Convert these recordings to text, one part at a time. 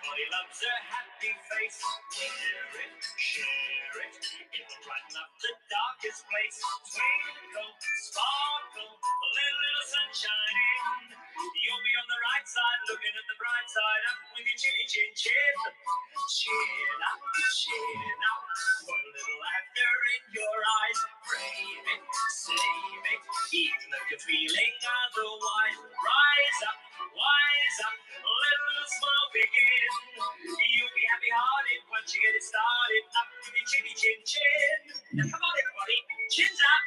Everybody loves a happy face. Wear it, share it. It'll brighten up the darkest place. Twinkle, sparkle, little sunshine in. You'll be on the right side, looking at the bright side up with your chinny chin chin. Chin up, chin up. Put a little laughter in your eyes. Brave it, save it, even though you're feeling otherwise. Rise up, wise up, let a little smile begin. You'll be happy-hearted once you get it started. Up with your chinny chin chin. Now come on everybody, chins up.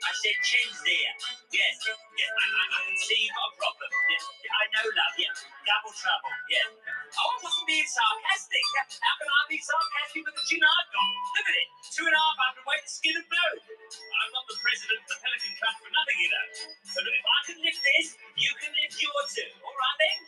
I said chins there. Yes, I can see you've got a problem. Yes, I know, love. Yeah, double trouble. Yeah. Oh, I wasn't being sarcastic. How can I be sarcastic with the chin I've got? Look at it. 2.5 weight of skin and bone. I'm not the president of the Pelican Club for nothing, you know. So look, if I can lift this, you can lift yours too. All right then?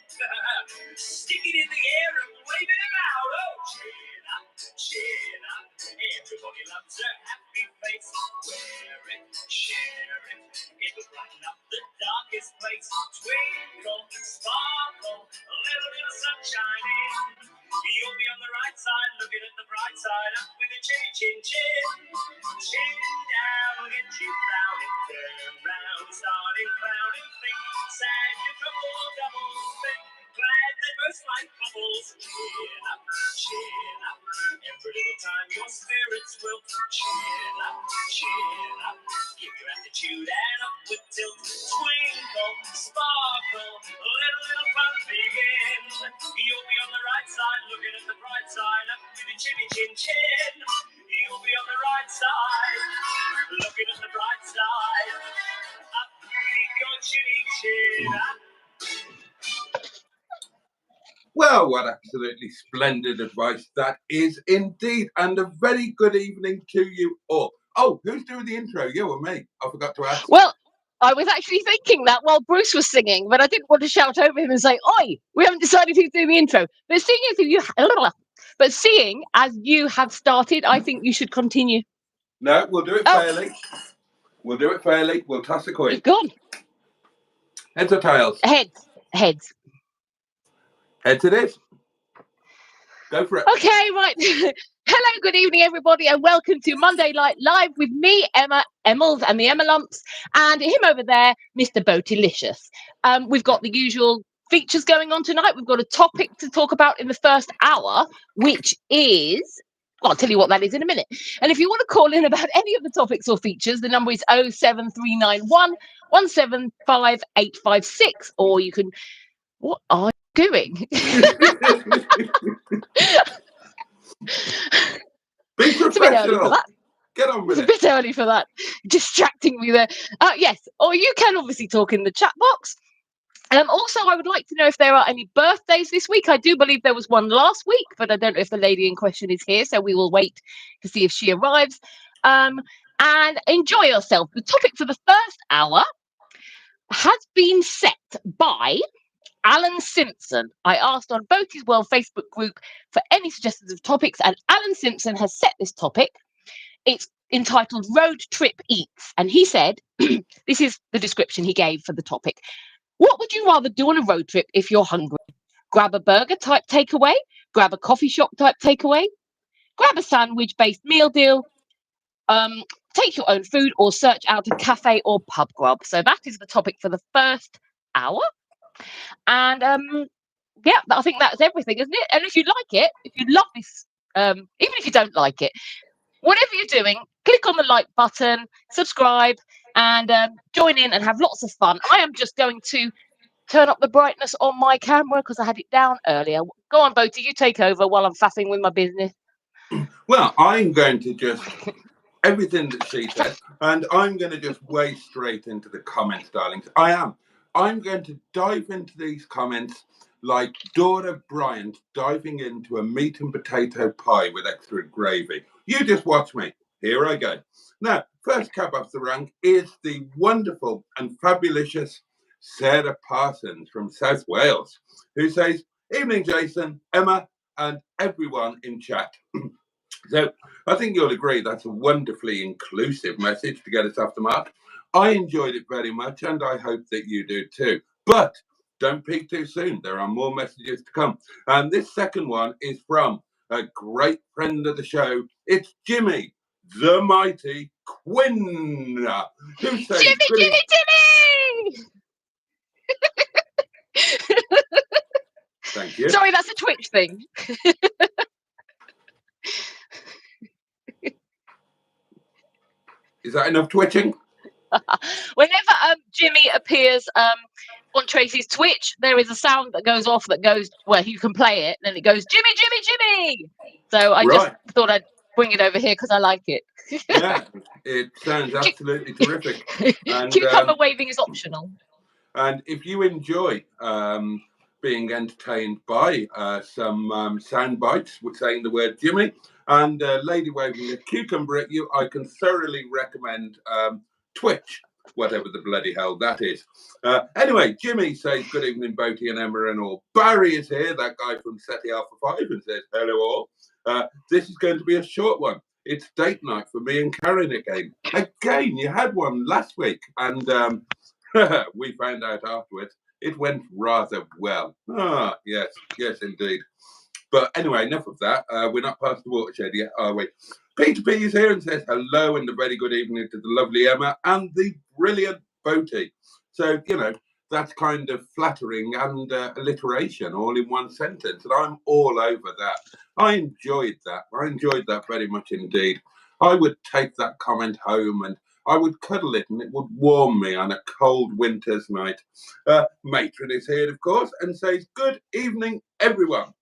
Stick it in the air and wave it about. Oh, chin up, chin up. Everybody loves a happy face. Wear it, share it. It'll brighten up the darkest place. Twinkle, sparkle, a little sunshine in. You'll be on the right side, looking at the bright side up with a chinny chin chin. Chin down, get you frowning, turn round, starting clowning, think sad, your trouble double spin. Glad they burst like bubbles. Chin up, chin up. Every little time your spirits will chin up, chin up. Give your attitude an upward tilt. Twinkle, sparkle, let a little fun begin. You'll be on the right side, looking at the bright side up with your chinny chin chin. You'll be on the right side, looking at the bright side up with your chinny chin up. Well, what absolutely splendid advice that is indeed. And a very good evening to you all. Oh, who's doing the intro? You or me? I forgot to ask. Well, I was actually thinking that while Bruce was singing, but I didn't want to shout over him and say, "Oi, we haven't decided who's doing the intro." But seeing as you have started, I think you should continue. No, we'll do it fairly. We'll do it fairly. We'll toss a coin. You've gone. Heads or tails? Heads. Heads it is. Go for it. Okay, right. Hello, good evening, everybody, and welcome to Monday Night Live with me, Emma, Emmels, and the Emma Lumps, and him over there, Mr. Boatylicious. We've got the usual features going on tonight. We've got a topic to talk about in the first hour, which is... Well, I'll tell you what that is in a minute. And if you want to call in about any of the topics or features, the number is 07391 175 856, or you can... What are you doing? Be professional. It's a bit early for that. Get on with it. It's a bit early for that. Distracting me there. Yes, or you can obviously talk in the chat box. Also, I would like to know if there are any birthdays this week. I do believe there was one last week, but I don't know if the lady in question is here, so we will wait to see if she arrives. And enjoy yourself. The topic for the first hour has been set by Alan Simpson. I asked on Boaty's World Facebook group for any suggestions of topics, and Alan Simpson has set this topic. It's entitled Road Trip Eats, and he said, this is the description he gave for the topic. What would you rather do on a road trip if you're hungry? Grab a burger type takeaway, grab a coffee shop type takeaway, grab a sandwich based meal deal, take your own food, or search out a cafe or pub grub. So that is the topic for the first hour. And yeah, I think that's everything, isn't it? And if you like it, if you love this, even if you don't like it, whatever you're doing, click on the like button, subscribe, and join in and have lots of fun. I am just going to turn up the brightness on my camera because I had it down earlier. Go on, Boaty, you take over while I'm faffing with my business. Well, I'm going to just everything that she said, and I'm going to just wade straight into the comments, darlings. I'm going to dive into these comments like Dora Bryant diving into a meat and potato pie with extra gravy. You just watch me. Here I go. Now, first cab off the rank is the wonderful and fabulous Sarah Parsons from South Wales, who says, "Evening, Jason, Emma, and everyone in chat." So I think you'll agree that's a wonderfully inclusive message to get us off the mark. I enjoyed it very much, and I hope that you do too. But don't peek too soon. There are more messages to come. And this second one is from a great friend of the show. It's Jimmy, the mighty Quinn, who says, Jimmy! Thank you. Sorry, that's a Twitch thing. Is that enough twitching? Whenever Jimmy appears on Tracy's Twitch, there is a sound that goes off that goes, well, you can play it, and it goes, Jimmy, Jimmy, Jimmy. So I just thought I'd bring it over here because I like it. Yeah, it sounds absolutely terrific. And, cucumber waving is optional. And if you enjoy being entertained by some sound bites with saying the word Jimmy and lady waving a cucumber at you, I can thoroughly recommend Twitch, whatever the bloody hell that is. Anyway, Jimmy says, good evening, Boaty and Emma and all. Barry is here, that guy from SETI Alpha 5, and says, hello all. This is going to be a short one. It's date night for me and Karen again. Again, you had one last week, and we found out afterwards it went rather well. Ah, yes, indeed. But anyway, enough of that. We're not past the watershed yet, are we? Peter P is here and says hello and a very good evening to the lovely Emma and the brilliant Boaty. So, you know, that's kind of flattering and alliteration all in one sentence. And I'm all over that. I enjoyed that. I enjoyed that very much indeed. I would take that comment home and I would cuddle it and it would warm me on a cold winter's night. Matron is here, of course, and says, good evening, everyone.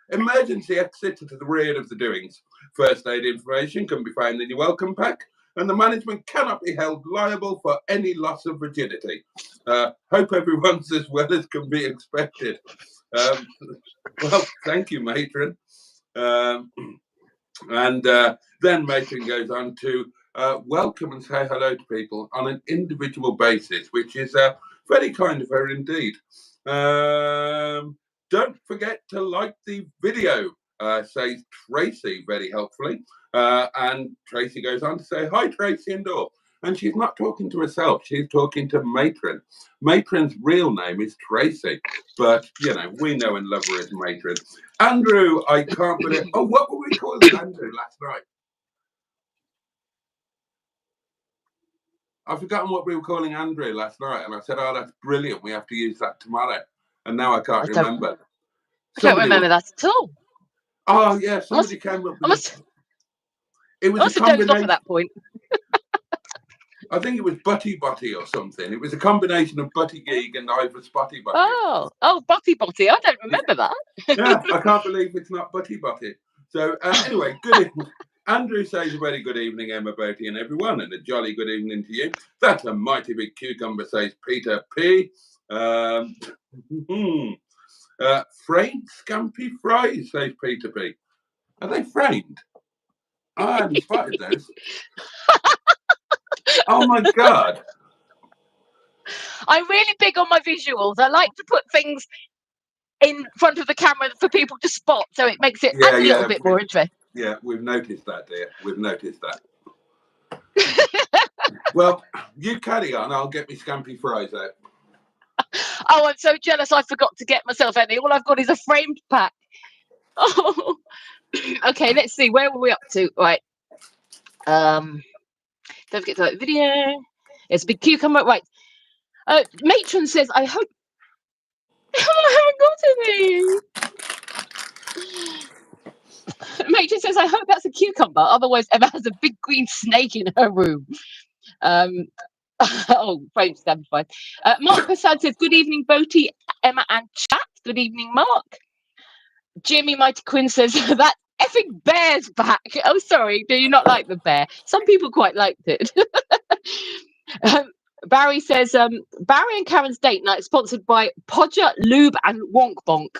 Emergency exit to the rear of the doings. First aid information can be found in your welcome pack, and the management cannot be held liable for any loss of virginity. Hope everyone's as well as can be expected. Well, thank you, Matron. And then Matron goes on to welcome and say hello to people on an individual basis, which is very kind of her indeed. Don't forget to like the video, says Tracy very helpfully. And Tracy goes on to say, hi, Tracy and all. And she's not talking to herself. She's talking to Matron. Matron's real name is Tracy. But, you know, we know and love her as Matron. Andrew, I can't believe... Oh, what were we calling Andrew last night? I've forgotten what we were calling Andrew last night. And I said, oh, that's brilliant. We have to use that tomorrow. And now I can't remember. I don't remember that at all. Oh, yeah, somebody came up with it. Was a combination off at that point. I think it was Butty Butty or something. It was a combination of Butty Geek and Ivor Spotty Butty. Oh, Butty Butty. I don't remember that. Yeah, I can't believe it's not Butty Butty. So, anyway, good evening. Andrew says a very good evening, Emma, Boaty, and everyone, and a jolly good evening to you. That's a mighty big cucumber, says Peter P. Framed scampi fries, says Peter P. Are they framed? I hadn't spotted those. Oh my God. I'm really big on my visuals. I like to put things in front of the camera for people to spot, so it makes it a little bit more interesting. Yeah, we've noticed that, dear. We've noticed that. Well, you carry on. I'll get me scampi fries out. Oh, I'm so jealous. I forgot to get myself any. All I've got is a framed pack. Oh, okay. Let's see. Where were we up to? Right. Don't forget to like the video. It's a big cucumber. Right. Matron says, I hope. I haven't got any. Matron says, I hope that's a cucumber. Otherwise, Emma has a big green snake in her room. Oh, frame stand fine. Mark Prasad says, good evening, Boaty, Emma, and chat. Good evening, Mark. Jimmy Mighty Quinn says, that effing bear's back. Oh, sorry. Do you not like the bear? Some people quite liked it. Barry says, Barry and Karen's date night sponsored by Podger, Lube, and Wonk Bonk.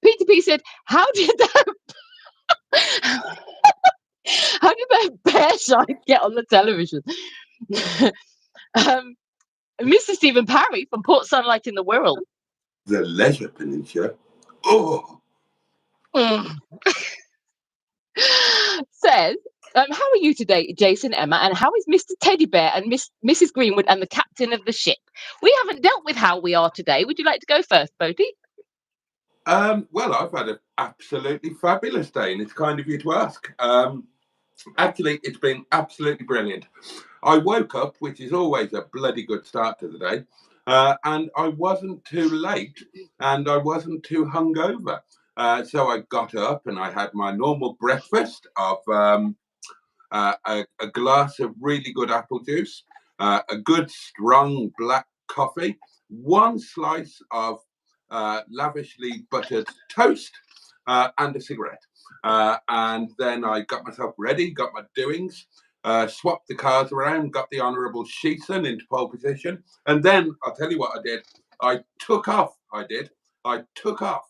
Peter P said, how did that bear side get on the television? Mr. Stephen Parry from Port Sunlight in the Wirral. The Leisure Peninsula. Oh. Says, How are you today, Jason, Emma? And how is Mr. Teddy Bear and Mrs. Greenwood and the captain of the ship? We haven't dealt with how we are today. Would you like to go first, Boaty? Well, I've had an absolutely fabulous day, and it's kind of you to ask. Actually, it's been absolutely brilliant. I woke up, which is always a bloody good start to the day, and I wasn't too late, and I wasn't too hungover. So I got up and I had my normal breakfast of a glass of really good apple juice, a good strong black coffee, one slice of lavishly buttered toast, and a cigarette. And then I got myself ready, got my doings, swapped the cars around, got the Honourable Sheeson into pole position. And then I'll tell you what I did. I took off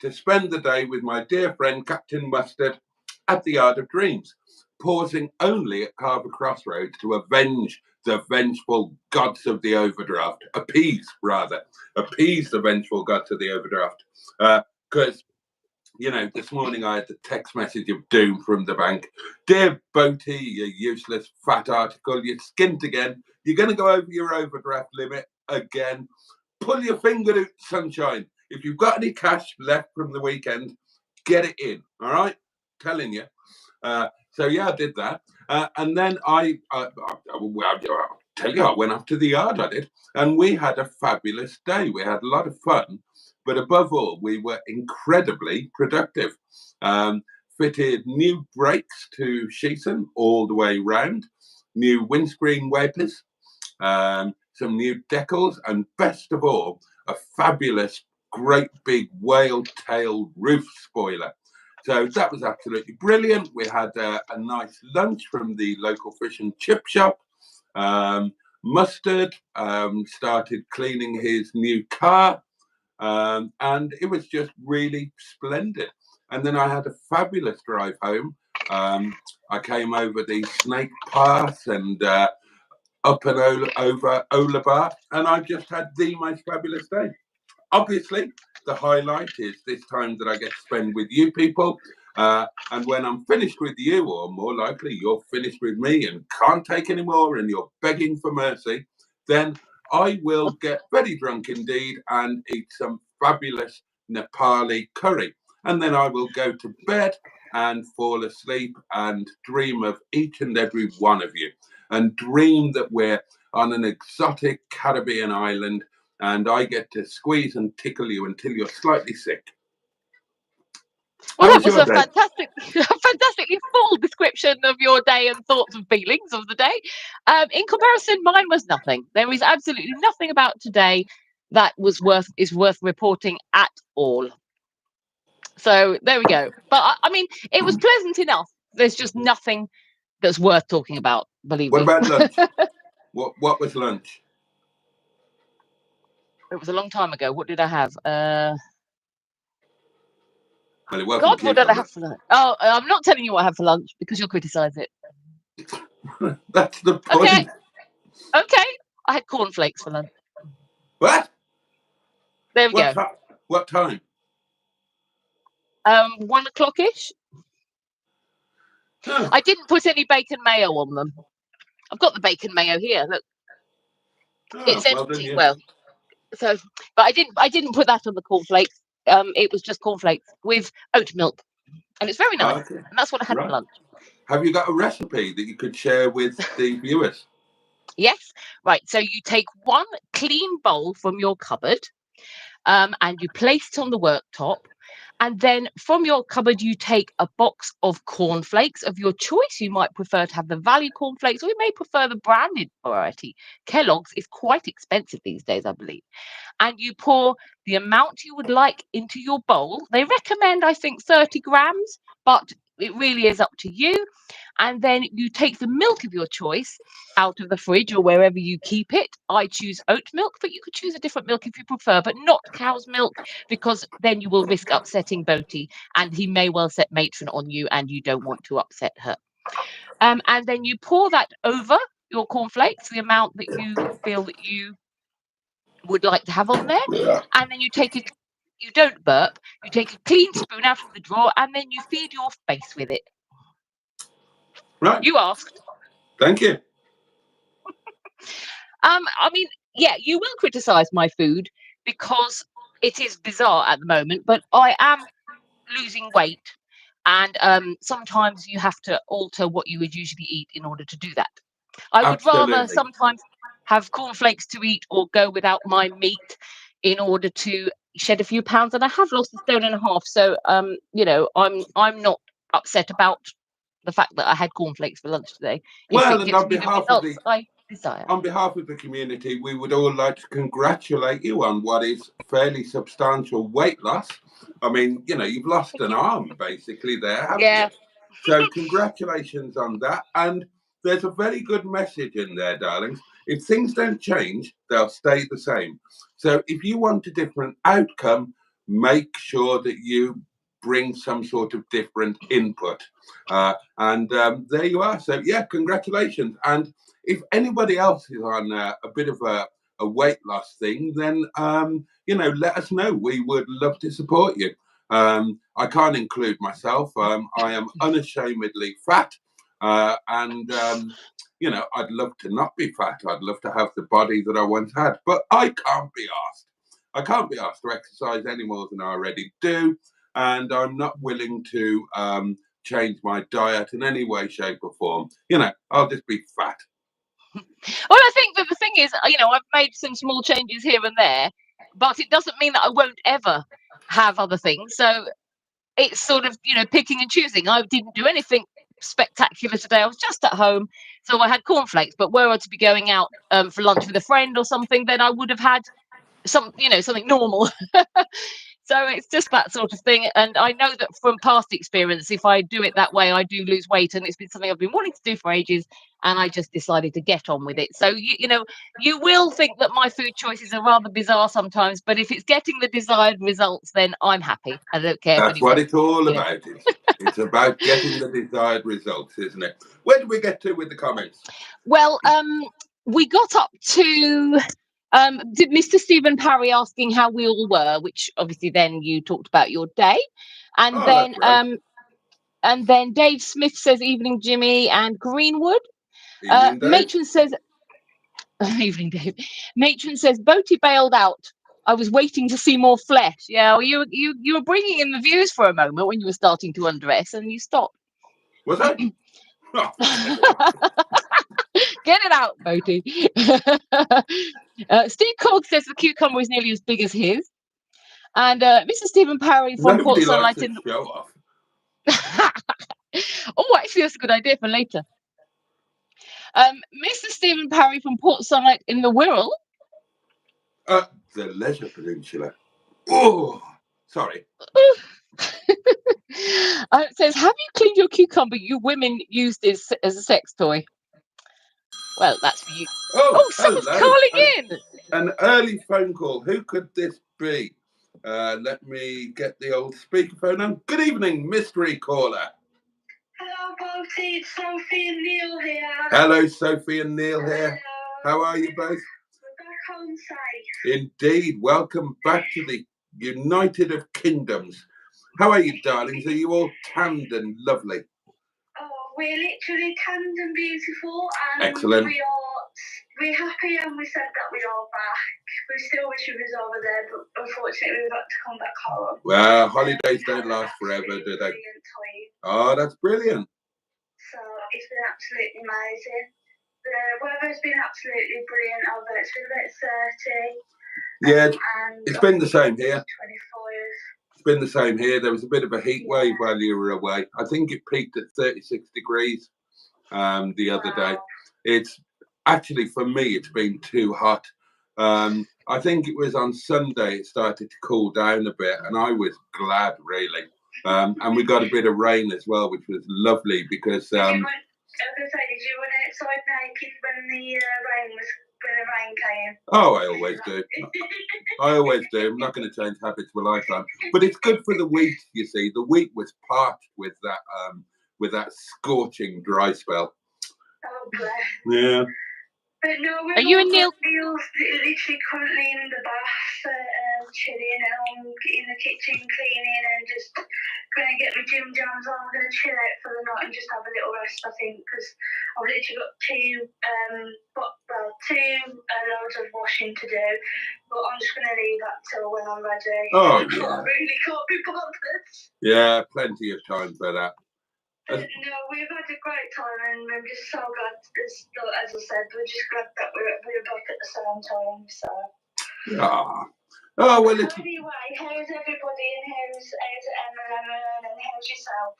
to spend the day with my dear friend Captain Mustard at the Yard of Dreams, pausing only at Carver Crossroads to avenge the vengeful gods of the overdraft. Appease the vengeful gods of the overdraft. Because, this morning I had the text message of doom from the bank. Dear Boaty, you useless fat article, you're skint again. You're going to go over your overdraft limit again. Pull your finger out, sunshine. If you've got any cash left from the weekend, get it in, all right? Telling you. So yeah, I did that, and then I tell you, I went up to the yard. I did, and we had a fabulous day. We had a lot of fun, but above all, we were incredibly productive. Fitted new brakes to Sheeson all the way round, new windscreen wipers, some new decals, and best of all, a fabulous, great big whale-tailed roof spoiler. So that was absolutely brilliant. We had a nice lunch from the local fish and chip shop. Mustard started cleaning his new car, and it was just really splendid. And then I had a fabulous drive home. I came over the Snake Pass and up and over Olabar, and I just had the most fabulous day. Obviously, the highlight is this time that I get to spend with you people. And when I'm finished with you, or more likely you're finished with me and can't take any more and you're begging for mercy, then I will get very drunk indeed and eat some fabulous Nepali curry. And then I will go to bed and fall asleep and dream of each and every one of you, and dream that we're on an exotic Caribbean island and I get to squeeze and tickle you until you're slightly sick. Well, that was a fantastically full description of your day and thoughts and feelings of the day. In comparison, mine was nothing. There is absolutely nothing about today that is worth reporting at all. So there we go. But I mean, it was pleasant enough. There's just nothing that's worth talking about. Believe me. What about lunch? What was lunch? It was a long time ago. What did I have? Well, it wasn't God, what did I have for lunch? Oh, I'm not telling you what I have for lunch because you'll criticise it. That's the point. Okay. I had cornflakes for lunch. What? There we go. What time? 1 o'clock-ish. Oh. I didn't put any bacon mayo on them. I've got the bacon mayo here. Look, it's empty. Well, so, but I didn't put that on the cornflakes. It was just cornflakes with oat milk, and it's very nice. Okay. And that's what I had for lunch. Have you got a recipe that you could share with the viewers? Yes. Right. So you take one clean bowl from your cupboard, and you place it on the worktop. And then from your cupboard, you take a box of cornflakes of your choice. You might prefer to have the value cornflakes, or you may prefer the branded variety. Kellogg's is quite expensive these days, I believe. And you pour the amount you would like into your bowl. They recommend, I think, 30 grams, but it really is up to you. And then you take the milk of your choice out of the fridge or wherever you keep it. I choose oat milk, but you could choose a different milk if you prefer, but not cow's milk, because then you will risk upsetting Boaty, and he may well set matron on you, and you don't want to upset her. And then you pour that over your cornflakes, the amount that you feel that you would like to have on there. Yeah. And then you don't burp, you take a clean spoon out of the drawer, and then you feed your face with it. Right. You asked. Thank you. I mean, yeah, you will criticise my food because it is bizarre at the moment, but I am losing weight, and sometimes you have to alter what you would usually eat in order to do that. I would rather Absolutely. sometimes have cornflakes to eat or go without my meat in order to shed a few pounds, and I have lost 1.5 stone. So you know, I'm not upset about the fact that I had cornflakes for lunch today if Well, it and gives me the results I desire. on behalf of the community, we would all like to congratulate you on what is fairly substantial weight loss. I mean, you know, you've lost Thank an you. arm basically there, haven't you? Yeah. So congratulations on that. And there's a very good message in there, darlings. If things don't change, they'll stay the same. So if you want a different outcome, make sure that you bring some sort of different input. And there you are. So yeah, congratulations. And if anybody else is on a bit of a weight loss thing, then you know, let us know. We would love to support you. I can't include myself. I am unashamedly fat, and you know, I'd love to not be fat. I'd love to have the body that I once had, but I can't be asked. I can't be asked to exercise any more than I already do, and I'm not willing to change my diet in any way, shape, or form. You know, I'll just be fat. Well, I think that the thing is, you know, I've made some small changes here and there, but it doesn't mean that I won't ever have other things. So it's sort of, you know, picking and choosing. I didn't do anything spectacular today. I was just at home, so I had cornflakes. But were I to be going out for lunch with a friend or something, then I would have had some, you know, something normal. So it's just that sort of thing. And I know that from past experience, if I do it that way, I do lose weight. And it's been something I've been wanting to do for ages. And I just decided to get on with it. So, you know, you will think that my food choices are rather bizarre sometimes. But if it's getting the desired results, then I'm happy. I don't care if That's what anyone, it's all you know. about. It's about getting the desired results, isn't it? Where do we get to with the comments? Well, we got up to did Mr. Stephen Parry asking how we all were, which obviously then you talked about your day. And Oh, that's then right. and then Dave Smith says evening Jimmy and Greenwood. Evening, Dave. Matron says evening Dave. Matron says Boaty bailed out. I was waiting to see more flesh. Yeah, well, you were bringing in the views for a moment when you were starting to undress, and you stopped. Was I? Oh, Get it out, Boaty. Steve Cogg says the cucumber is nearly as big as his. And Mr. Stephen Parry from nobody Port likes Sunlight to in. show off. Oh, actually, that's a good idea for later. Mr. Stephen Parry from Port Sunlight in the Wirral. The Leisure Peninsula. Oh, sorry. It says, have you cleaned your cucumber you women used as a sex toy? Well, that's for you. Oh, someone's hello. calling in. An early phone call. Who could this be? Let me get the old speakerphone on. Good evening, mystery caller. Hello, Boaty. It's Sophie and Neil here. Hello, Sophie and Neil here. How are you both? We're back home safe. Indeed. Welcome back to the United of Kingdoms. How are you, darlings? Are you all tanned and lovely? Oh, we're literally tanned and beautiful, and excellent. We're happy, and we said that we are back. We still wish we was over there, but unfortunately we've got to come back home. Well, holidays don't last forever, do they? Oh, that's brilliant. So it's been absolutely amazing. The weather's been absolutely brilliant over. It's been about 30. Yeah, and it's been the same here. 25. It's been the same here. There was a bit of a heat wave while you were away. I think it peaked at 36 degrees the other day. It's actually, for me, it's been too hot. I think it was on Sunday it started to cool down a bit, and I was glad, really. And we got a bit of rain as well, which was lovely because. Did you run outside naked when the rain came? Oh, I always do. I always do. I'm not going to change habits for a lifetime. But it's good for the wheat, you see. The wheat was parched with that scorching dry spell. Oh, bless. Yeah. But no, Are you and Neil? Neil's literally currently in the bath, chilling, and I'm in the kitchen cleaning and just going to get my gym jams on. I'm going to chill out for the night and just have a little rest, I think, because I've literally got two loads of washing to do. But I'm just going to leave that till when I'm ready. Oh, yeah. I really can't be bothered. Yeah, plenty of time for that. No, we've had a great time, and I'm just so glad. As I said, we're just glad that we're back at the same time. So. Ah. Oh well. Anyway, how's everybody, and how's Emma, and how's yourself?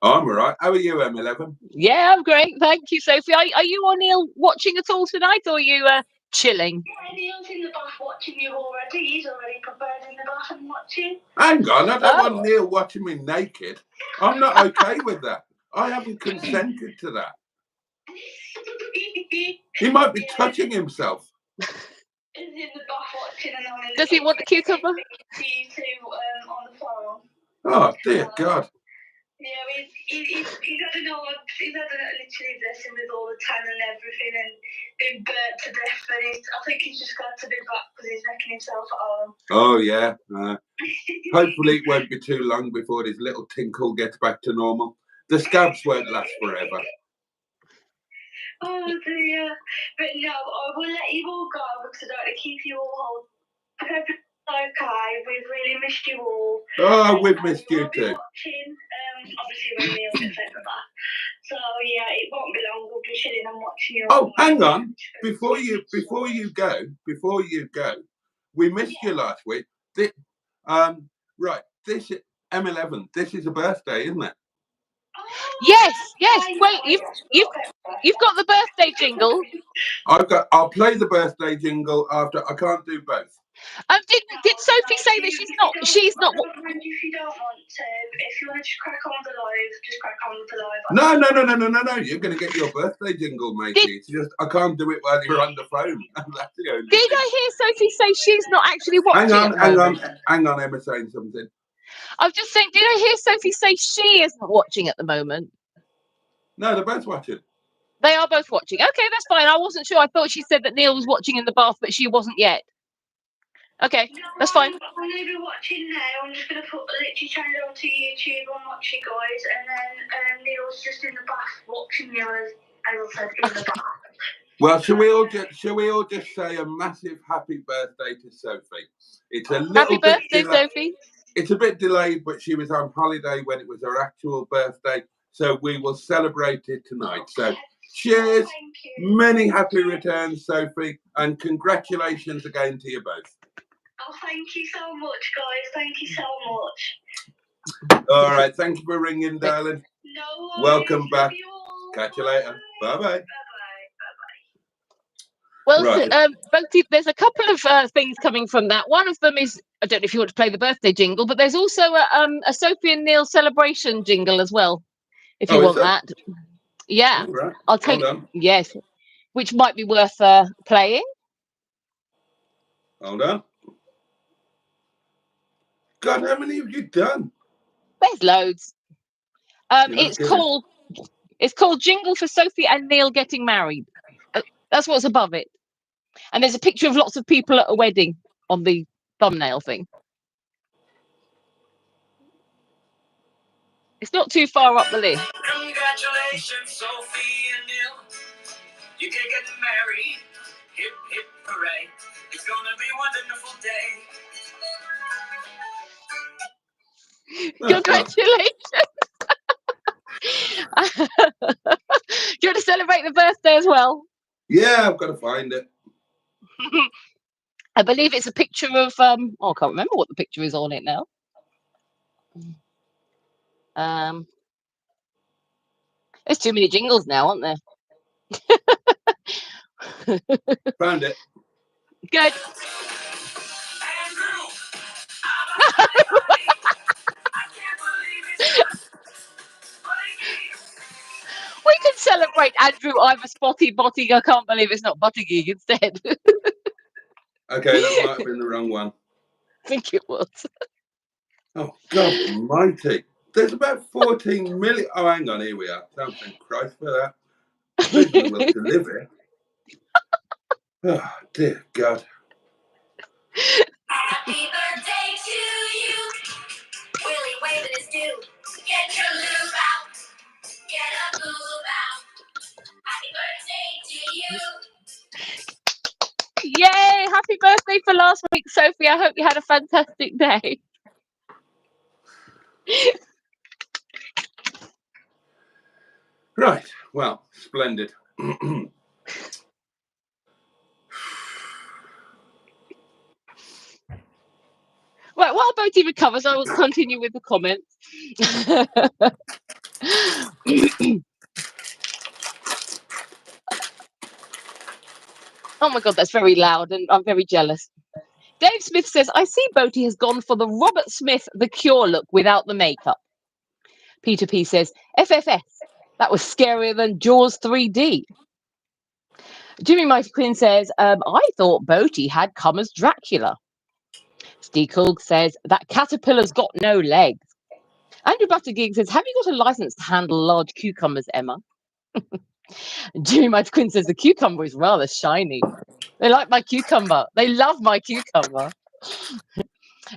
I'm all right. How are you, M11? Yeah, I'm great. Thank you, Sophie. Are you or Neil watching at all tonight, or are you chilling? Yeah, Neil's in the bath watching you already. He's already prepared in the bath and watching. Hang on, I don't want Neil watching me naked. I'm not okay with that. I haven't consented to that. He might be touching himself. He's in the bath watching, and I'm in Does he want the cucumber? See you two on the phone. Oh dear God. Yeah, he's had an odd, he's had literally blessing with all the tan and everything, and been burnt to death. And I think he's just glad to be back because he's making himself at home. Oh yeah. Hopefully it won't be too long before his little tinkle gets back to normal. The scabs won't last forever. Oh dear. But no, I will let you all go because I don't want to keep you all okay. We've really missed you all. Oh, we've missed you too. Watching, obviously when Neil gets out the bath. So yeah, it won't be long. We'll be chilling and watching you all. Oh, hang on. Before you go, we missed you last week. Right, this is M11. This is a birthday, isn't it? Yes. Wait, you've got the birthday jingle. I'll play the birthday jingle after. I can't do both. Did Sophie say that she's not? If you don't want to, if you want to just crack on with the live, just crack on with the live. No. You're going to get your birthday jingle, matey. It's just I can't do it while you're on the phone. That's the only thing. I hear Sophie say she's not actually watching? Hang on, Emma saying something. I was just saying, did I hear Sophie say she isn't watching at the moment? No, they're both watching. They are both watching. Okay, that's fine. I wasn't sure. I thought she said that Neil was watching in the bath, but she wasn't yet. Okay, that's fine. I'm going to be watching now. I'm just going to literally change it over to YouTube and watch you guys, and then Neil's just in the bath watching you as I said in the bath. Well, shall we all just say a massive happy birthday to Sophie? It's a little happy birthday, Sophie. It's a bit delayed, but she was on holiday when it was her actual birthday, so we will celebrate it tonight. So, cheers, many happy returns, Sophie, and congratulations again to you both. Oh, thank you so much, guys. Thank you so much. All right, thank you for ringing, darling. No worries. Welcome back. Catch you later. Bye-bye. Well, right. Boaty, there's a couple of things coming from that. One of them is, I don't know if you want to play the birthday jingle, but there's also a Sophie and Neil celebration jingle as well, if you want that. Yeah, right. I'll take it. Yes, which might be worth playing. Hold on. God, how many have you done? There's loads. It's called Jingle for Sophie and Neil Getting Married. That's what's above it. And there's a picture of lots of people at a wedding on the thumbnail thing. It's not too far up the list. Congratulations, Sophie and Neil. You can get married. Hip, hip, hooray. It's going to be one wonderful day. Congratulations. Do you want to celebrate the birthday as well? Yeah, I've got to find it. I believe it's a picture of I can't remember what the picture is on it now. There's too many jingles now, aren't there? Found it. Good. We can celebrate Andrew either Spotty Botty. I can't believe it's not Buttigieg instead. Okay, that might have been the wrong one. I think it was. Oh, God almighty. There's about 14 million. Oh, hang on, here we are. Thank Christ for that. There's no will to live here. Oh, dear God. Happy birthday to you. Willie waving his do. Get your lube out. Get a move out. Happy birthday to you. Yay! Happy birthday for last week, Sophie. I hope you had a fantastic day. Right. Well, splendid. Right, while Boaty recovers, I will continue with the comments. Oh my God, that's very loud and I'm very jealous. Dave Smith says, I see Boaty has gone for the Robert Smith The Cure look without the makeup. Peter P says, FFS, that was scarier than Jaws 3D. Jimmy Mighty Quinn says, I thought Boaty had come as Dracula. Steve Coog says, that caterpillar's got no legs. Andrew Buttergig says, have you got a license to handle large cucumbers, Emma? Jimmy Mighty Quinn says, the cucumber is rather shiny. They like my cucumber. They love my cucumber.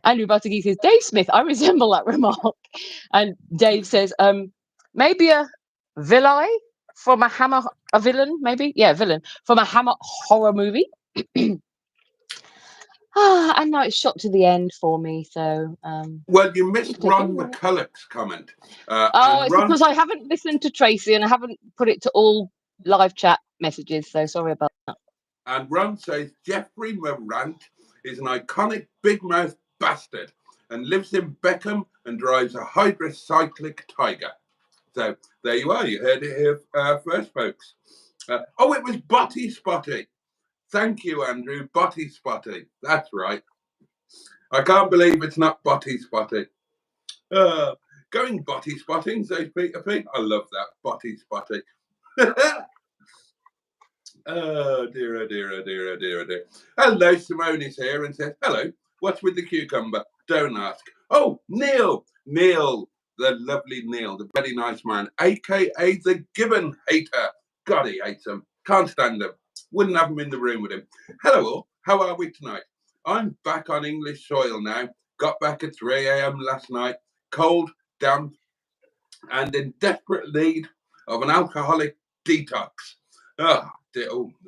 Andrew Buttergee says, Dave Smith, I resemble that remark. And Dave says, maybe a villain from a Hammer, a villain, maybe? Yeah, villain from a Hammer horror movie. And now it's shot to the end for me. So, well, you missed Ron McCulloch's comment. It's because I haven't listened to Tracy and I haven't put it to all live chat messages. So sorry about that. And Ron says, Jeffrey Morant is an iconic big mouth bastard and lives in Beckham and drives a hydrocyclic tiger. So there you are. You heard it here first, folks. It was Botty Spotty. Thank you, Andrew. Botty Spotty. That's right. I can't believe it's not Botty Spotty. Going Botty Spotting, says Peter P. I love that. Botty Spotty. Oh, dear, oh, dear, oh, dear, oh, dear, oh, dear. Hello, Simone is here and says, hello, what's with the cucumber? Don't ask. Oh, Neil, the lovely Neil, the very nice man, a.k.a. the Gibbon hater. God, he hates him. Can't stand him. Wouldn't have him in the room with him. Hello, all. How are we tonight? I'm back on English soil now. Got back at 3 a.m. last night. Cold, damp, and in desperate need of an alcoholic detox. Oh,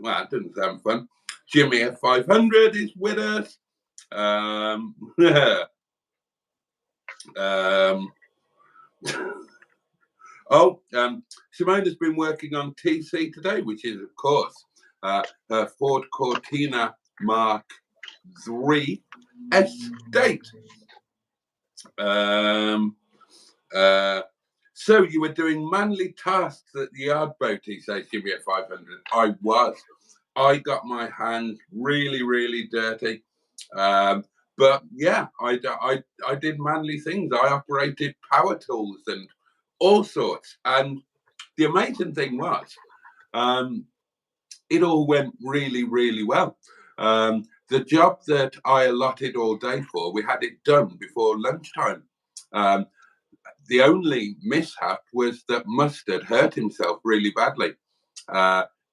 well, it doesn't sound fun. Jimmy at 500 is with us. Simone has been working on TC today, which is, of course, her Ford Cortina Mark III estate. So you were doing manly tasks at the yard, Boaty, says Jimmy at 500. I was. I got my hands really, really dirty. But yeah, I did manly things. I operated power tools and all sorts. And the amazing thing was, it all went really, really well. The job that I allotted all day for, we had it done before lunchtime. The only mishap was that Mustard hurt himself really badly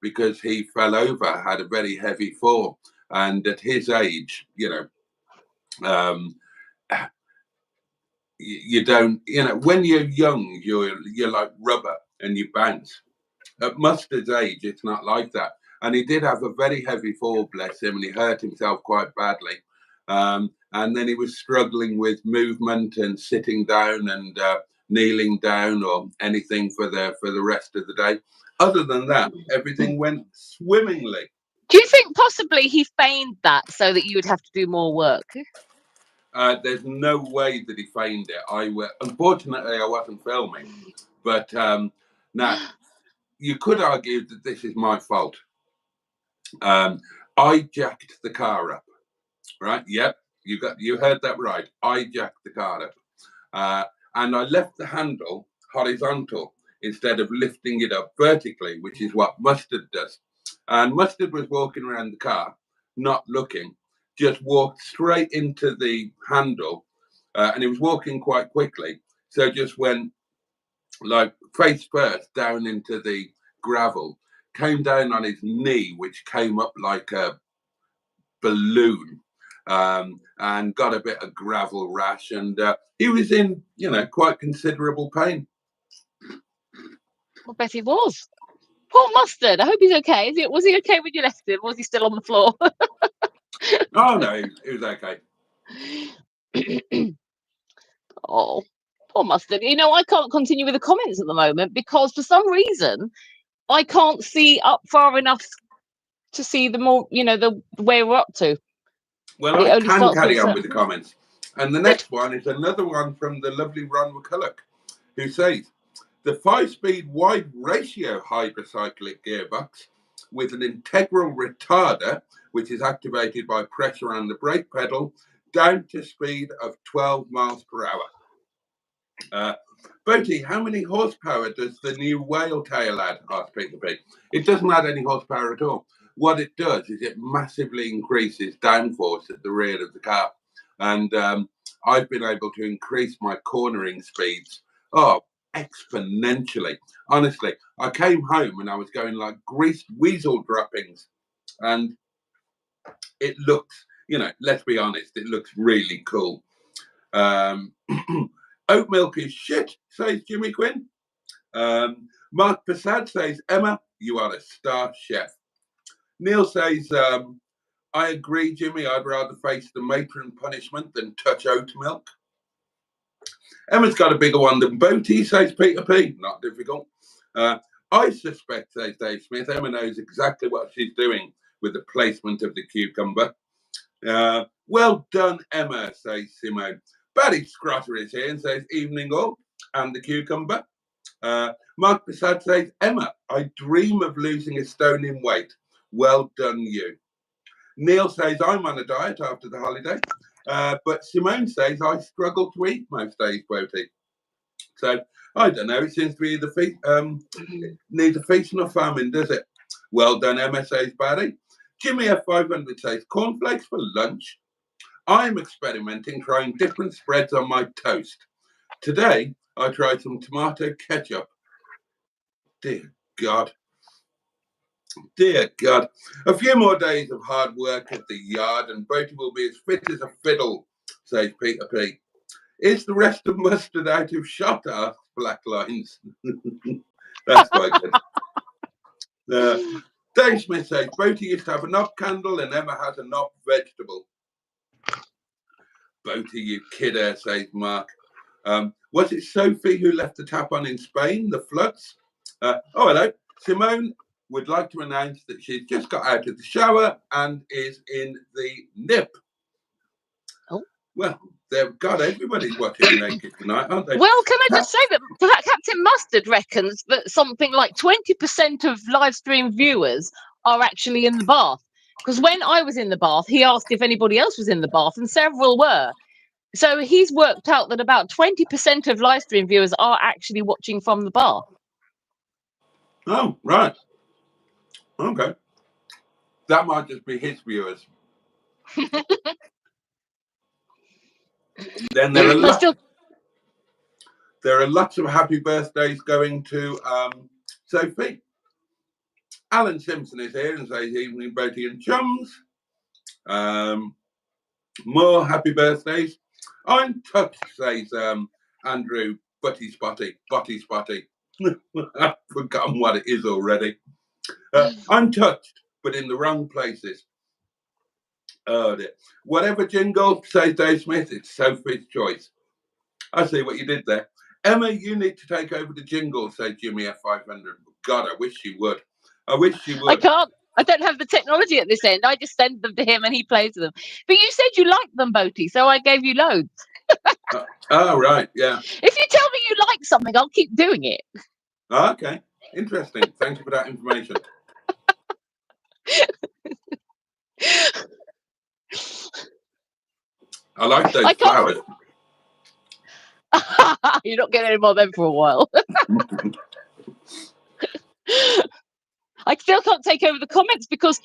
because he fell over, had a very heavy fall. And at his age, you don't, when you're young, you're like rubber and you bounce. At Mustard's age, it's not like that. And he did have a very heavy fall, bless him, and he hurt himself quite badly. And then he was struggling with movement and sitting down and kneeling down or anything for the rest of the day. Other than that, everything went swimmingly. Do you think possibly he feigned that so that you would have to do more work? There's no way that he feigned it. Unfortunately, I wasn't filming. But now, you could argue that this is my fault. I jacked the car up, right? Yep, you heard that right. I jacked the car up. And I left the handle horizontal instead of lifting it up vertically, which is what Mustard does. And Mustard was walking around the car, not looking, just walked straight into the handle, and he was walking quite quickly. So just went like face first down into the gravel, came down on his knee, which came up like a balloon, and got a bit of gravel rash, and he was in, quite considerable pain. I bet he was. Poor Mustard. I hope he's okay. Was he okay when you left him? Was he still on the floor? Oh no, he was okay. Oh, poor Mustard. I can't continue with the comments at the moment because for some reason I can't see up far enough to see the more, the where we're up to. Well, I can carry on with the comments. And the next one is another one from the lovely Ron McCulloch, who says, the 5-speed wide ratio hydrocyclic gearbox with an integral retarder, which is activated by pressure on the brake pedal, down to speed of 12 miles per hour. Boaty, how many horsepower does the new whale tail add? Asked Peter P. It doesn't add any horsepower at all. What it does is it massively increases downforce at the rear of the car. And I've been able to increase my cornering speeds exponentially. Honestly, I came home and I was going like greased weasel droppings. And it looks, let's be honest, it looks really cool. Oat milk is shit, says Jimmy Quinn. Mark Passad says, Emma, you are a star chef. Neil says, I agree, Jimmy. I'd rather face the matron punishment than touch oat milk. Emma's got a bigger one than Boaty, says Peter P. Not difficult. I suspect, says Dave Smith, Emma knows exactly what she's doing with the placement of the cucumber. Well done, Emma, says Simone. Barry Scrotter is here and says, evening all, and the cucumber. Mark Passad says, Emma, I dream of losing a stone in weight. Well done, you. Neil says, I'm on a diet after the holiday. But Simone says, I struggle to eat most days, Boaty. So, I don't know. It seems to be neither feast nor famine, does it? Well done, Emma, says Barry. Jimmy F500 says, cornflakes for lunch. I'm experimenting, trying different spreads on my toast. Today, I tried some tomato ketchup. Dear God. Dear God. A few more days of hard work at the yard and Boaty will be as fit as a fiddle, says Peter P. Is the rest of mustard out of shot? Asks Black Lines. That's quite good. Dave Smith says, Boaty used to have a knob candle and Emma has a knob vegetable. Boaty, you kidder, says Mark. Was it Sophie who left the tap on in Spain, the floods? Hello. Simone would like to announce that she's just got out of the shower and is in the nip. Oh. Well, God, everybody's watching naked tonight, aren't they? Well, can I just say that Captain Mustard reckons that something like 20% of live stream viewers are actually in the bath. Because when I was in the bath, he asked if anybody else was in the bath, and several were. So he's worked out that about 20% of live stream viewers are actually watching from the bath. Oh, right. Okay. That might just be his viewers. Then there are lots of happy birthdays going to Sophie. Alan Simpson is here and says, evening, Boaty and chums. More happy birthdays. I'm touched, says Andrew Butty Spotty. I've forgotten what it is already. I'm touched, but in the wrong places. Oh dear. Whatever jingle, says Dave Smith, it's Sophie's choice. I see what you did there. Emma, you need to take over the jingle, said Jimmy F500. God, I wish you would. I wish you would. I can't. I don't have the technology at this end. I just send them to him and he plays them. But you said you liked them, Boaty, so I gave you loads. Oh, right, yeah. If you tell me you like something, I'll keep doing it. Okay, interesting. Thank you for that information. I like those flowers. You're not getting any more of them for a while. I still can't take over the comments because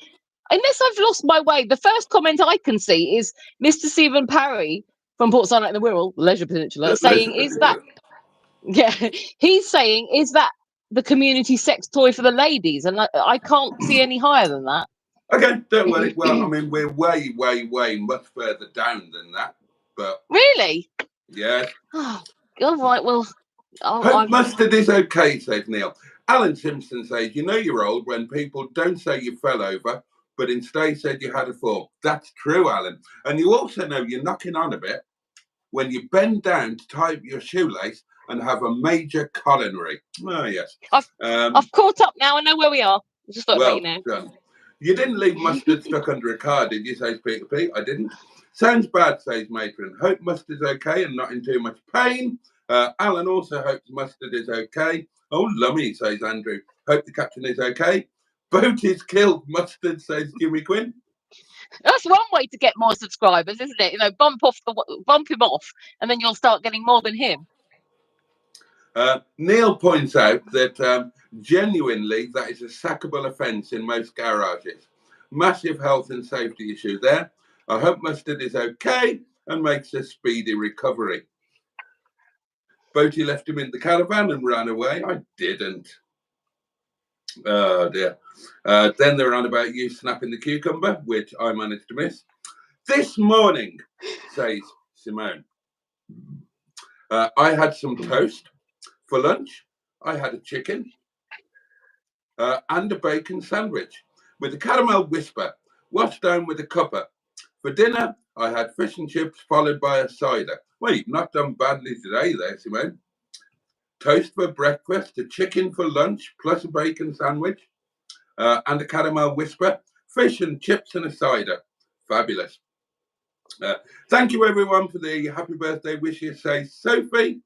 unless I've lost my way, the first comment I can see is Mr. Stephen Parry from Port Sunlight in the Wirral, Leisure Peninsula, saying, he's saying, is that the community sex toy for the ladies? And I can't see any higher than that. Okay, don't worry. Well, I mean, we're way much further down than that. But Really? yes. Oh, all right. Well, Hope mustard is okay, says Neil. Alan Simpson says, you know you're old when people don't say you fell over, but instead said you had a fall. That's true, Alan. And you also know you're knocking on a bit when you bend down to tie up your shoelace and have a major coronary. Oh, yes. I've caught up now. I know where we are. I just thought I'd let you know. Done. You didn't leave mustard stuck under a car, did you, says Peter P? I didn't. Sounds bad, says Matron. Hope mustard's okay and not in too much pain. Alan also hopes mustard is okay. Oh, lummy, says Andrew. Hope the captain is okay. Boaty's killed mustard, says Jimmy Quinn. That's one way to get more subscribers, isn't it? You know, bump him off, and then you'll start getting more than him. Neil points out that genuinely that is a sackable offence in most garages. Massive health and safety issue there. I hope mustard is okay and makes a speedy recovery. Boaty left him in the caravan and ran away. I didn't. Oh dear. Then they're on about you snapping the cucumber, which I managed to miss. This morning, says Simone, I had some toast. For lunch, I had a chicken and a bacon sandwich with a caramel whisper, washed down with a cuppa. For dinner, I had fish and chips followed by a cider. Well, you've not done badly today there, Simone. Toast for breakfast, a chicken for lunch, plus a bacon sandwich and a caramel whisper, fish and chips and a cider. Fabulous. Thank you, everyone, for the happy birthday wishes, says Sophie.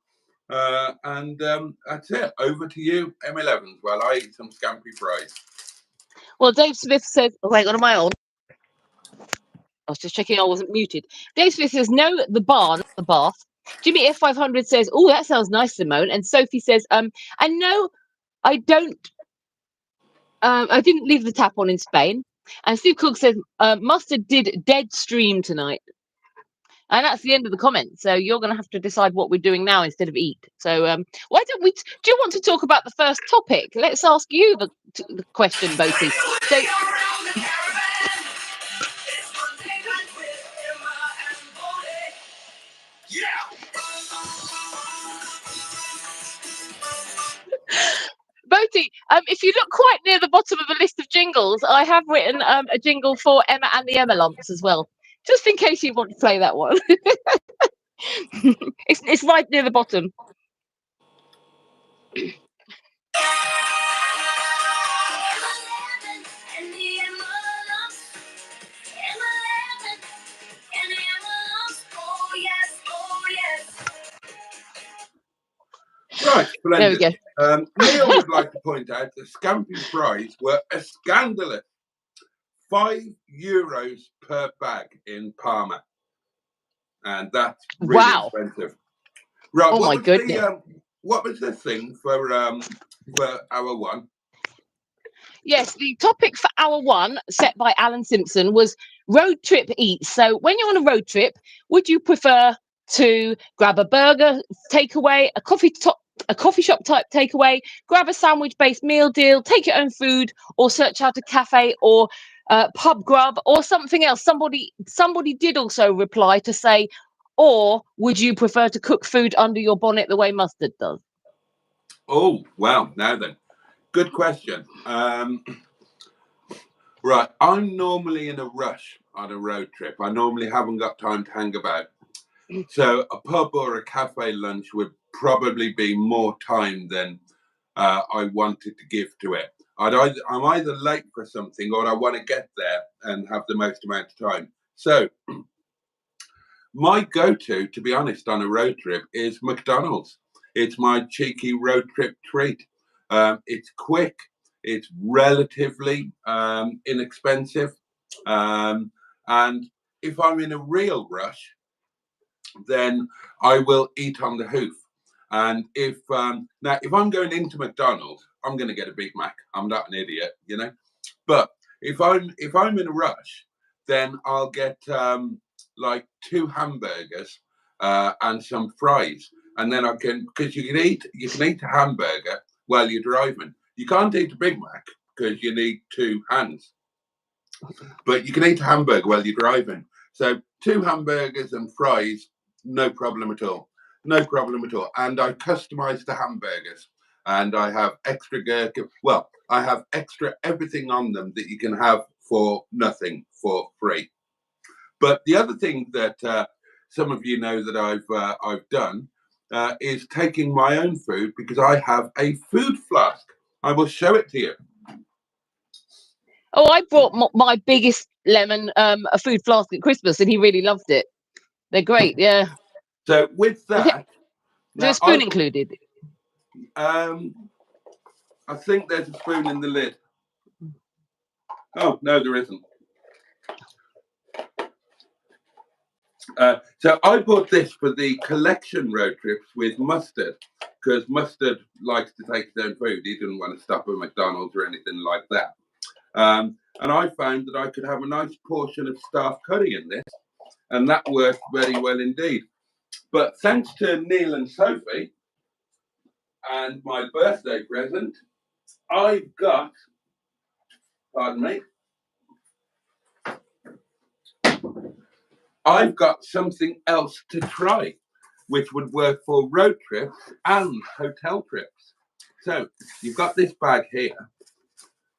And that's it. Over to you, M11s, while I eat some scampi fries. Well, Dave Smith says, oh, hang on, am I on? I was just checking I wasn't muted. Dave Smith says, no, the bath. Jimmy F500 says, oh, that sounds nice, Simone. And Sophie says, and no, I don't. I didn't leave the tap on in Spain. And Steve Cook says, Mustard did dead stream tonight. And that's the end of the comment. So you're going to have to decide what we're doing now instead of eat. So why don't we? Do you want to talk about the first topic? Let's ask you the question, Boaty. So, Boaty, if you look quite near the bottom of the list of jingles, I have written a jingle for Emma and the Emma lumps as well, just in case you want to play that one. It's right near the bottom. Right, splendid. There we go. Neil would like to point out that scampi fries were a scandalous €5 per bag in Parma. And that's really expensive. Right, oh my goodness. What was the thing for hour one? Yes, the topic for hour one, set by Alan Simpson, was road trip eats. So when you're on a road trip, would you prefer to grab a burger takeaway, a coffee shop type takeaway, grab a sandwich-based meal deal, take your own food, or search out a cafe or pub grub or something else? Somebody did also reply to say, or would you prefer to cook food under your bonnet the way Mustard does? Oh, wow. Now then. Good question. Right. I'm normally in a rush on a road trip. I normally haven't got time to hang about. So a pub or a cafe lunch would probably be more time than I wanted to give to it. I'm either late for something or I want to get there and have the most amount of time. So my go-to, to be honest, on a road trip is McDonald's. It's my cheeky road trip treat. It's quick. It's relatively inexpensive. And if I'm in a real rush, then I will eat on the hoof. And if I'm going into McDonald's, I'm going to get a Big Mac. I'm not an idiot, you know. But if I'm in a rush, then I'll get like 2 hamburgers and some fries, and then I can, because you can eat a hamburger while you're driving. You can't eat a Big Mac because you need 2 hands. But you can eat a hamburger while you're driving. So 2 hamburgers and fries, no problem at all. No problem at all. And I customise the hamburgers. And I have extra gherkin. Well, I have extra everything on them that you can have for nothing, for free. But the other thing that some of you know that I've done is taking my own food, because I have a food flask. I will show it to you. Oh, I brought my biggest lemon a food flask at Christmas, and he really loved it. They're great, yeah. So with that, there's a spoon included. I think there's a spoon in the lid. Oh no, there isn't. So I bought this for the collection road trips with Mustard, because Mustard likes to take his own food. He didn't want to stop at McDonald's or anything like that. And I found that I could have a nice portion of staff curry in this, and that worked very well indeed. But thanks to Neil and Sophie and my birthday present, I've got, pardon me, I've got something else to try, which would work for road trips and hotel trips. So you've got this bag here,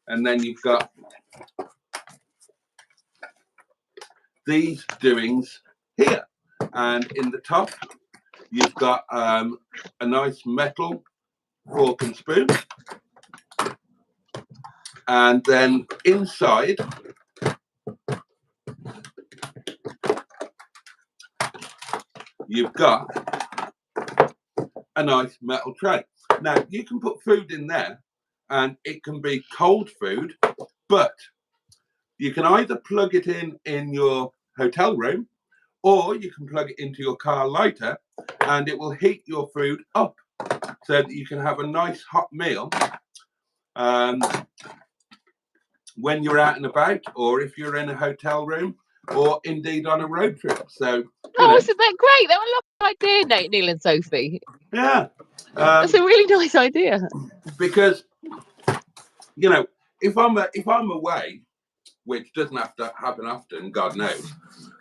and then you've got these doings here. And in the top, you've got a nice metal fork and spoon. And then inside, you've got a nice metal tray. Now, you can put food in there, and it can be cold food, but you can either plug it in your hotel room, or you can plug it into your car lighter, and it will heat your food up so that you can have a nice hot meal when you're out and about, or if you're in a hotel room, or indeed on a road trip. So, isn't that great? That was a lovely idea, Neil and Sophie. Yeah, that's a really nice idea. Because if I'm away, which doesn't have to happen often, God knows,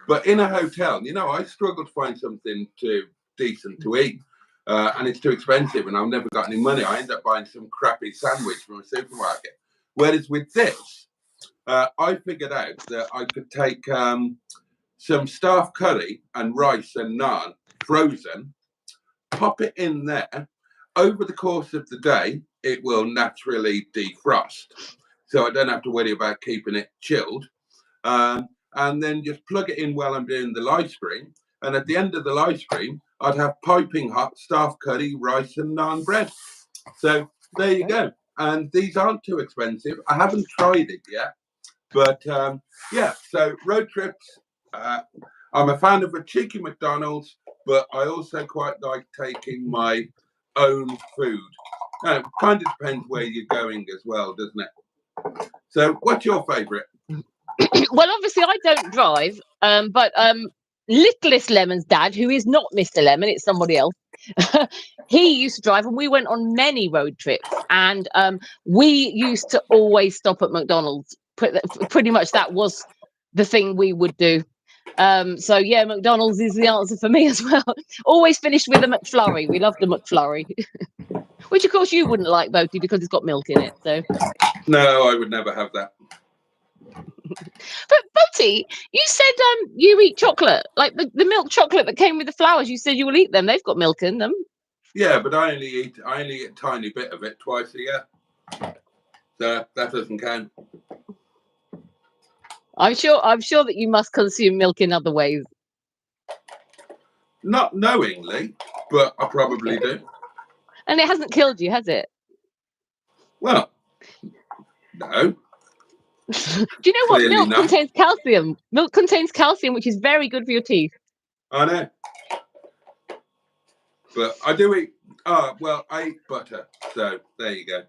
but in a hotel, I struggle to find something decent to eat, and it's too expensive, and I've never got any money. I end up buying some crappy sandwich from a supermarket. Whereas with this, I figured out that I could take some staff curry and rice and naan frozen, pop it in there. Over the course of the day, it will naturally defrost, so I don't have to worry about keeping it chilled. And then just plug it in while I'm doing the live stream. And at the end of the live stream, I'd have piping hot staff curry, rice and naan bread. So there you go. And these aren't too expensive. I haven't tried it yet. But yeah, so road trips, I'm a fan of a cheeky McDonald's, but I also quite like taking my own food. It kind of depends where you're going as well, doesn't it? So what's your favourite? Well, obviously I don't drive, but littlest Lemon's dad, who is not Mr. Lemon, it's somebody else, he used to drive, and we went on many road trips, and we used to always stop at McDonald's. Pretty much that was the thing we would do. So yeah, McDonald's is the answer for me as well. Always finished with a McFlurry. We loved the McFlurry. Which of course you wouldn't like, Boaty, because it's got milk in it. So no, I would never have that. But Boaty, you said you eat chocolate, like the milk chocolate that came with the flowers. You said you will eat them. They've got milk in them. Yeah, but I only eat a tiny bit of it twice a year. So that doesn't count. I'm sure that you must consume milk in other ways. Not knowingly, but I probably do. And it hasn't killed you, has it? Well, no. Do you know what? Milk contains calcium. Milk contains calcium, which is very good for your teeth. I know. But I do eat. Well, I eat butter. So there you go.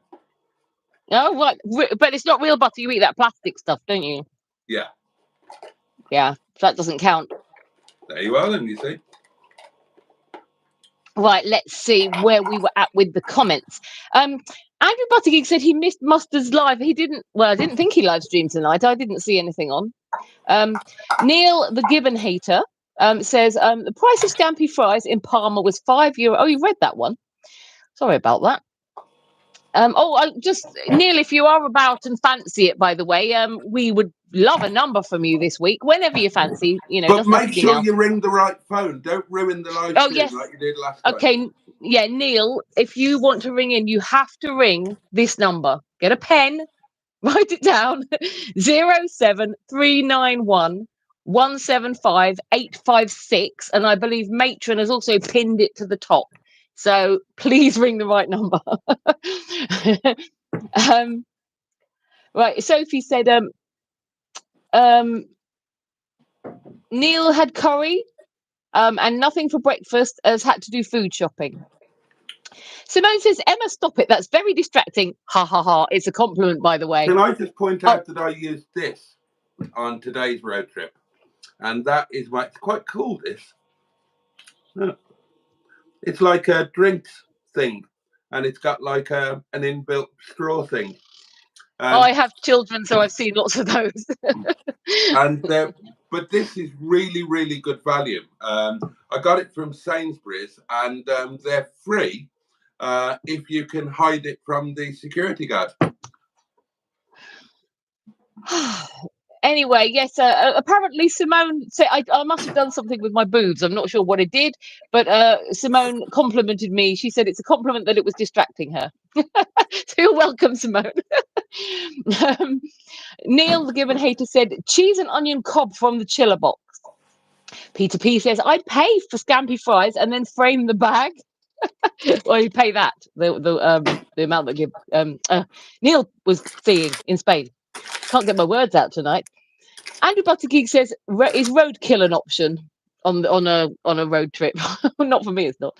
Oh, right. But it's not real butter. You eat that plastic stuff, don't you? Yeah. Yeah. So that doesn't count. There you are, then. You see. Right, let's see where we were at with the comments. Andrew Buttigieg said he missed Mustard's live. He didn't. Well, I didn't think he live streamed tonight. I didn't see anything on. Neil, the Gibbon hater, says the price of scampi fries in Parma was €5. Oh, you read that one. Sorry about that. Neil, if you are about and fancy it, by the way, we would love a number from you this week, whenever you fancy. You know, but make sure you ring the right phone. Don't ruin the live stream yes. like you did last time. Okay, yeah, Neil, if you want to ring in, you have to ring this number. Get a pen, write it down: 07391 175 856, and I believe Matron has also pinned it to the top. So please ring the right number. Right, Sophie said Neil had curry and nothing for breakfast, has had to do food shopping. Simone says, Emma, stop it. That's very distracting. Ha ha ha. It's a compliment, by the way. Can I just point out that I used this on today's road trip? And that is why it's quite cool, this. It's like a drinks thing. And it's got like an inbuilt straw thing. I have children, so I've seen lots of those. But this is really, really good value. I got it from Sainsbury's, and they're free if you can hide it from the security guard. Anyway, yes, apparently Simone said I must have done something with my boobs. I'm not sure what it did, but Simone complimented me. She said it's a compliment that it was distracting her. So you're welcome, Simone. Neil, the Gibbon hater, said cheese and onion cob from the chiller box. Peter P says I'd pay for scampi fries and then frame the bag. Well, you pay that the amount that Neil was seeing in Spain. Can't get my words out tonight. Andrew Buttergeek says, is roadkill an option on a road trip? Not for me, it's not.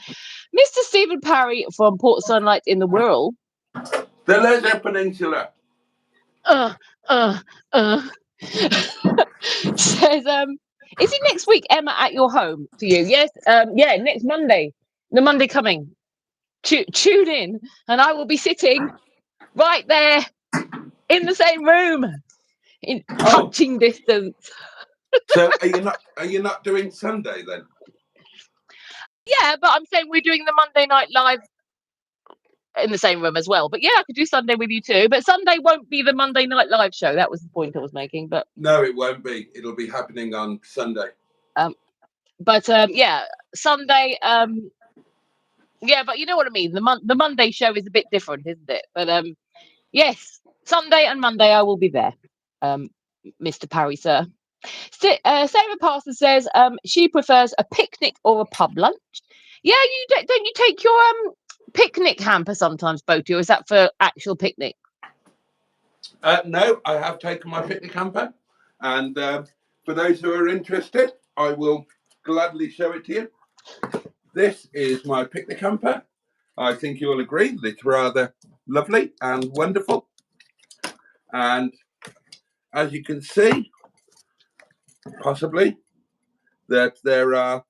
Mr. Stephen Parry from Port Sunlight in the Wirral. The Leisure Peninsula. Says, is it next week, Emma, at your home for you? Yes, yeah, next Monday. The Monday coming. Tune in, and I will be sitting right there in the same room. In touching distance. So are you not doing Sunday then? Yeah, but I'm saying we're doing the Monday night live in the same room as well. But yeah, I could do Sunday with you too. But Sunday won't be the Monday night live show. That was the point I was making. But no, it won't be. It'll be happening on Sunday. Yeah, Sunday. Yeah, but you know what I mean. The Monday show is a bit different, isn't it? But yes, Sunday and Monday I will be there. Mr. Parry, sir. Sarah Parson says she prefers a picnic or a pub lunch. Yeah, don't you take your picnic hamper sometimes, Boaty, or is that for actual picnic? No, I have taken my picnic hamper, and for those who are interested, I will gladly show it to you. This is my picnic hamper. I think you will agree that it's rather lovely and wonderful. And as you can see, possibly, that there are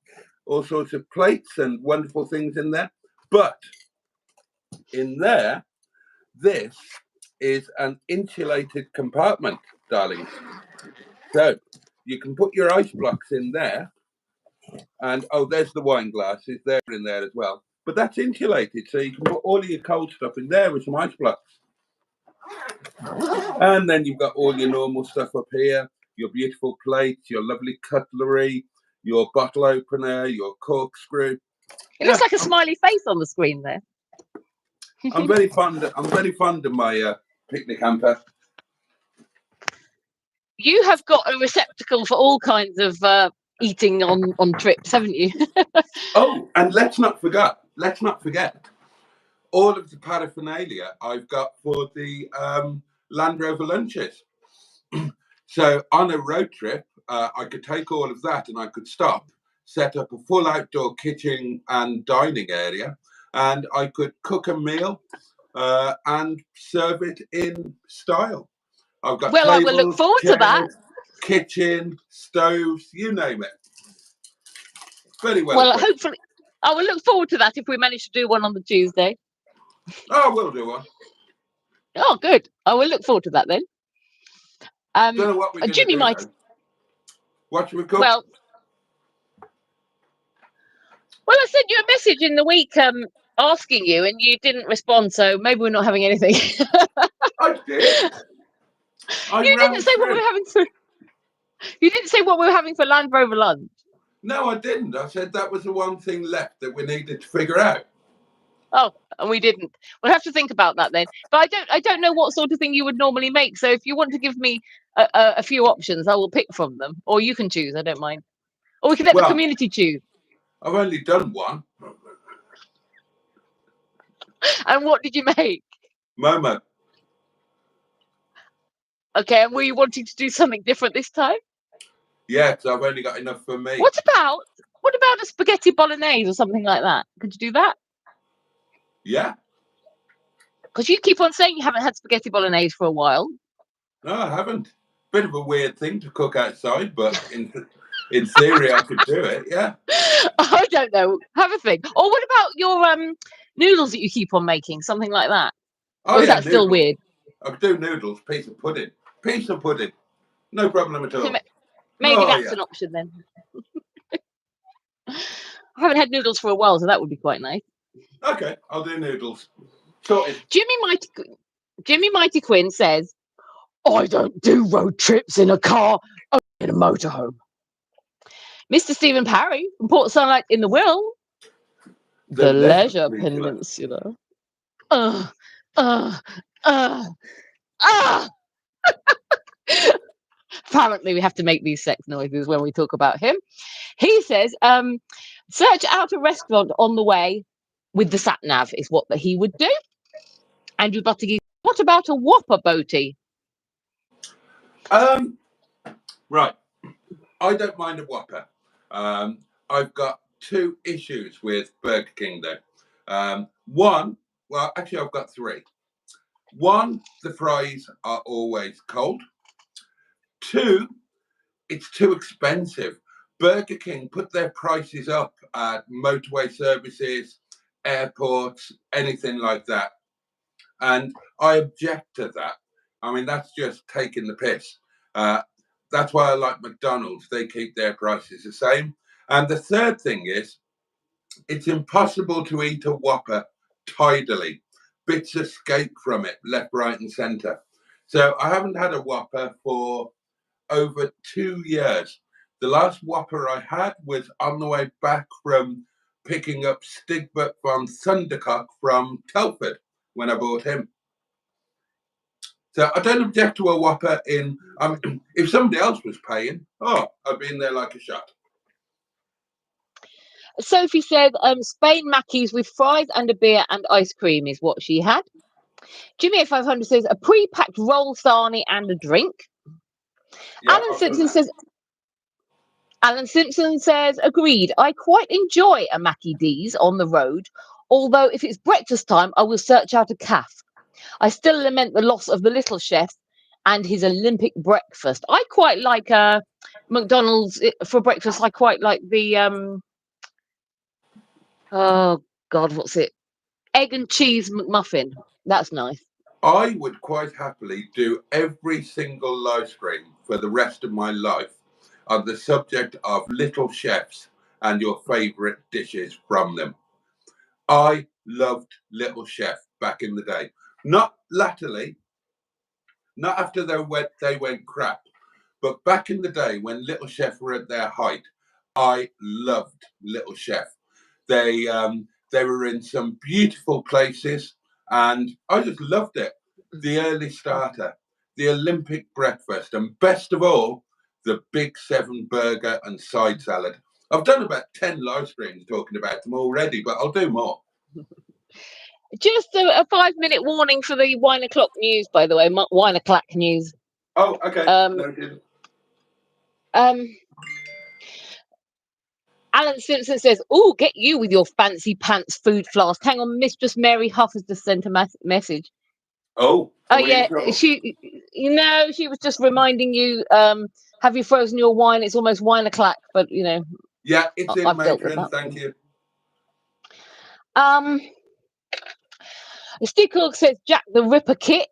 all sorts of plates and wonderful things in there. But in there, this is an insulated compartment, darling. So you can put your ice blocks in there. And, there's the wine glasses. They're in there as well. But that's insulated, so you can put all of your cold stuff in there with some ice blocks. And then you've got all your normal stuff up here, your beautiful plates, your lovely cutlery, your bottle opener, your corkscrew. It looks like a smiley face on the screen there. I'm very fond of my picnic hamper. You have got a receptacle for all kinds of eating on trips, haven't you? And let's not forget all of the paraphernalia I've got for the Land Rover lunches. So on a road trip, I could take all of that and I could stop, set up a full outdoor kitchen and dining area, and I could cook a meal and serve it in style. I've got tables, I will look forward to that. Kitchen, stoves, you name it. Very well. Well, hopefully I will look forward to that if we manage to do one on the Tuesday. Oh, we'll do one. Oh, good. I will look forward to that then. Don't know what we're going to Jimmy do. might. Though. What should we cook? Well, I sent you a message in the week asking you, and you didn't respond. So maybe we're not having anything. I did. You didn't say what we were having for. You didn't say what we were having for Land Rover lunch. No, I didn't. I said that was the one thing left that we needed to figure out. Oh, and we didn't. We'll have to think about that then. But I don't know what sort of thing you would normally make. So if you want to give me a few options, I will pick from them, or you can choose. I don't mind. Or we can let the community choose. I've only done one. And what did you make? Momo. Okay, and were you wanting to do something different this time? Yeah, because I've only got enough for me. What about a spaghetti bolognese or something like that? Could you do that? Yeah. Because you keep on saying you haven't had spaghetti bolognese for a while. No, I haven't. Bit of a weird thing to cook outside, but in theory I could do it, yeah. I don't know. Have a think. Or what about your noodles that you keep on making? Something like that. Oh, or is yeah, that still weird? I could do noodles, piece of pudding. No problem at all. Maybe that's an option then. I haven't had noodles for a while, so that would be quite nice. Okay, I'll do noodles. Sorted. Jimmy Mighty Quinn says, I don't do road trips in a car, only in a motorhome. Mr. Stephen Parry from Port Sunlight in the Will, the Leisure Peninsula. Apparently, we have to make these sex noises when we talk about him. He says, search out a restaurant on the way with the sat nav is what he would do. Andrew Buttigieg, what about a Whopper, Boaty? Right. I don't mind a Whopper. I've got two issues with Burger King, though. One, well, actually, I've got three. One, the fries are always cold. Two, it's too expensive. Burger King put their prices up at motorway services, airports, anything like that. And I object to that. I mean, that's just taking the piss. That's why I like McDonald's. They keep their prices the same. And the third thing is, it's impossible to eat a Whopper tidily. Bits escape from it, left, right, and centre. So I haven't had a Whopper for over 2 years. The last Whopper I had was on the way back from picking up Stigbert from Thundercock from Telford when I bought him. So I don't object to a Whopper in. If somebody else was paying, I'd be in there like a shot. Sophie said, Spain Mackies with fries and a beer and ice cream is what she had. Jimmy at 500 says, a pre-packed roll sarnie and a drink. Yeah, Alan Simpson says, agreed. I quite enjoy a Mackie D's on the road, although if it's breakfast time, I will search out a calf. I still lament the loss of the little chef and his Olympic breakfast. I quite like McDonald's for breakfast. I quite like the oh God, what's it? Egg and cheese McMuffin. That's nice. I would quite happily do every single live stream for the rest of my life on the subject of little chefs and your favourite dishes from them. I loved Little Chef back in the day. Not latterly, not after they went crap, but back in the day when Little Chef were at their height, I loved Little Chef. They were in some beautiful places, and I just loved it. The early starter, the Olympic breakfast, and best of all, the Big 7 burger and side salad. I've done about 10 live streams talking about them already, but I'll do more. Just a 5-minute warning for the wine o'clock news, by the way. Wine o'clock news. Oh, okay. Noted. Alan Simpson says, "Oh, get you with your fancy pants food flask." Hang on, Mistress Mary Huff has just sent a message. Oh yeah, she was just reminding you. Have you frozen your wine? It's almost wine o'clock, but Yeah, it's in, matron. Thank you. Steve Cook says Jack the Ripper kit.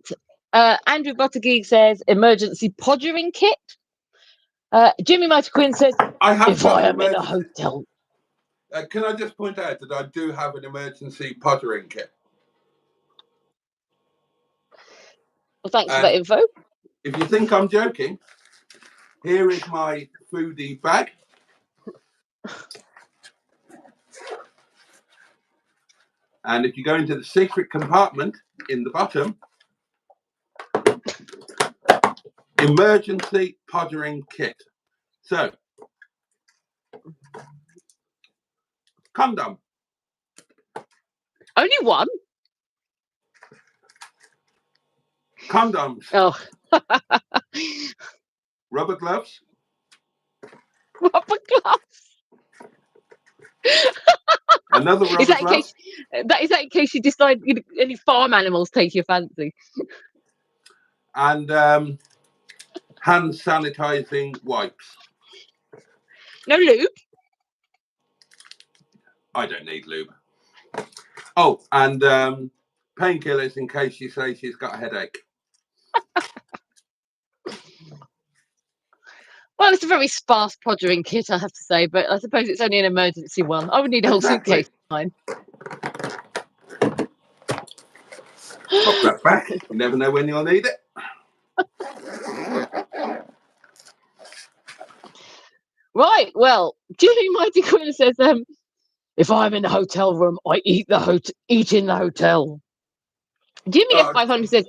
Andrew Buttergeek says emergency podgering kit. Jimmy Mighty Quinn says, I have if got I an am in a emergency. hotel. Can I just point out that I do have an emergency pottering kit? Well, thanks for that info. If you think I'm joking, here is my foodie bag. And if you go into the secret compartment in the bottom, emergency pottering kit. So, condom. Only one? Condoms. Oh. Rubber gloves. Rubber gloves. Another rubber glove. Is that in case you decide any farm animals take your fancy? And hand sanitizing wipes. No lube? I don't need lube. Oh, and painkillers in case you say she's got a headache. Well, it's a very sparse podgering kit, I have to say, but I suppose it's only an emergency one. I would need a whole suitcase. Fine. Pop that back. You never know when you'll need it. Right. Well, Jimmy Mighty Quinn says, if I'm in a hotel room, I eat in the hotel. Jimmy F500 says,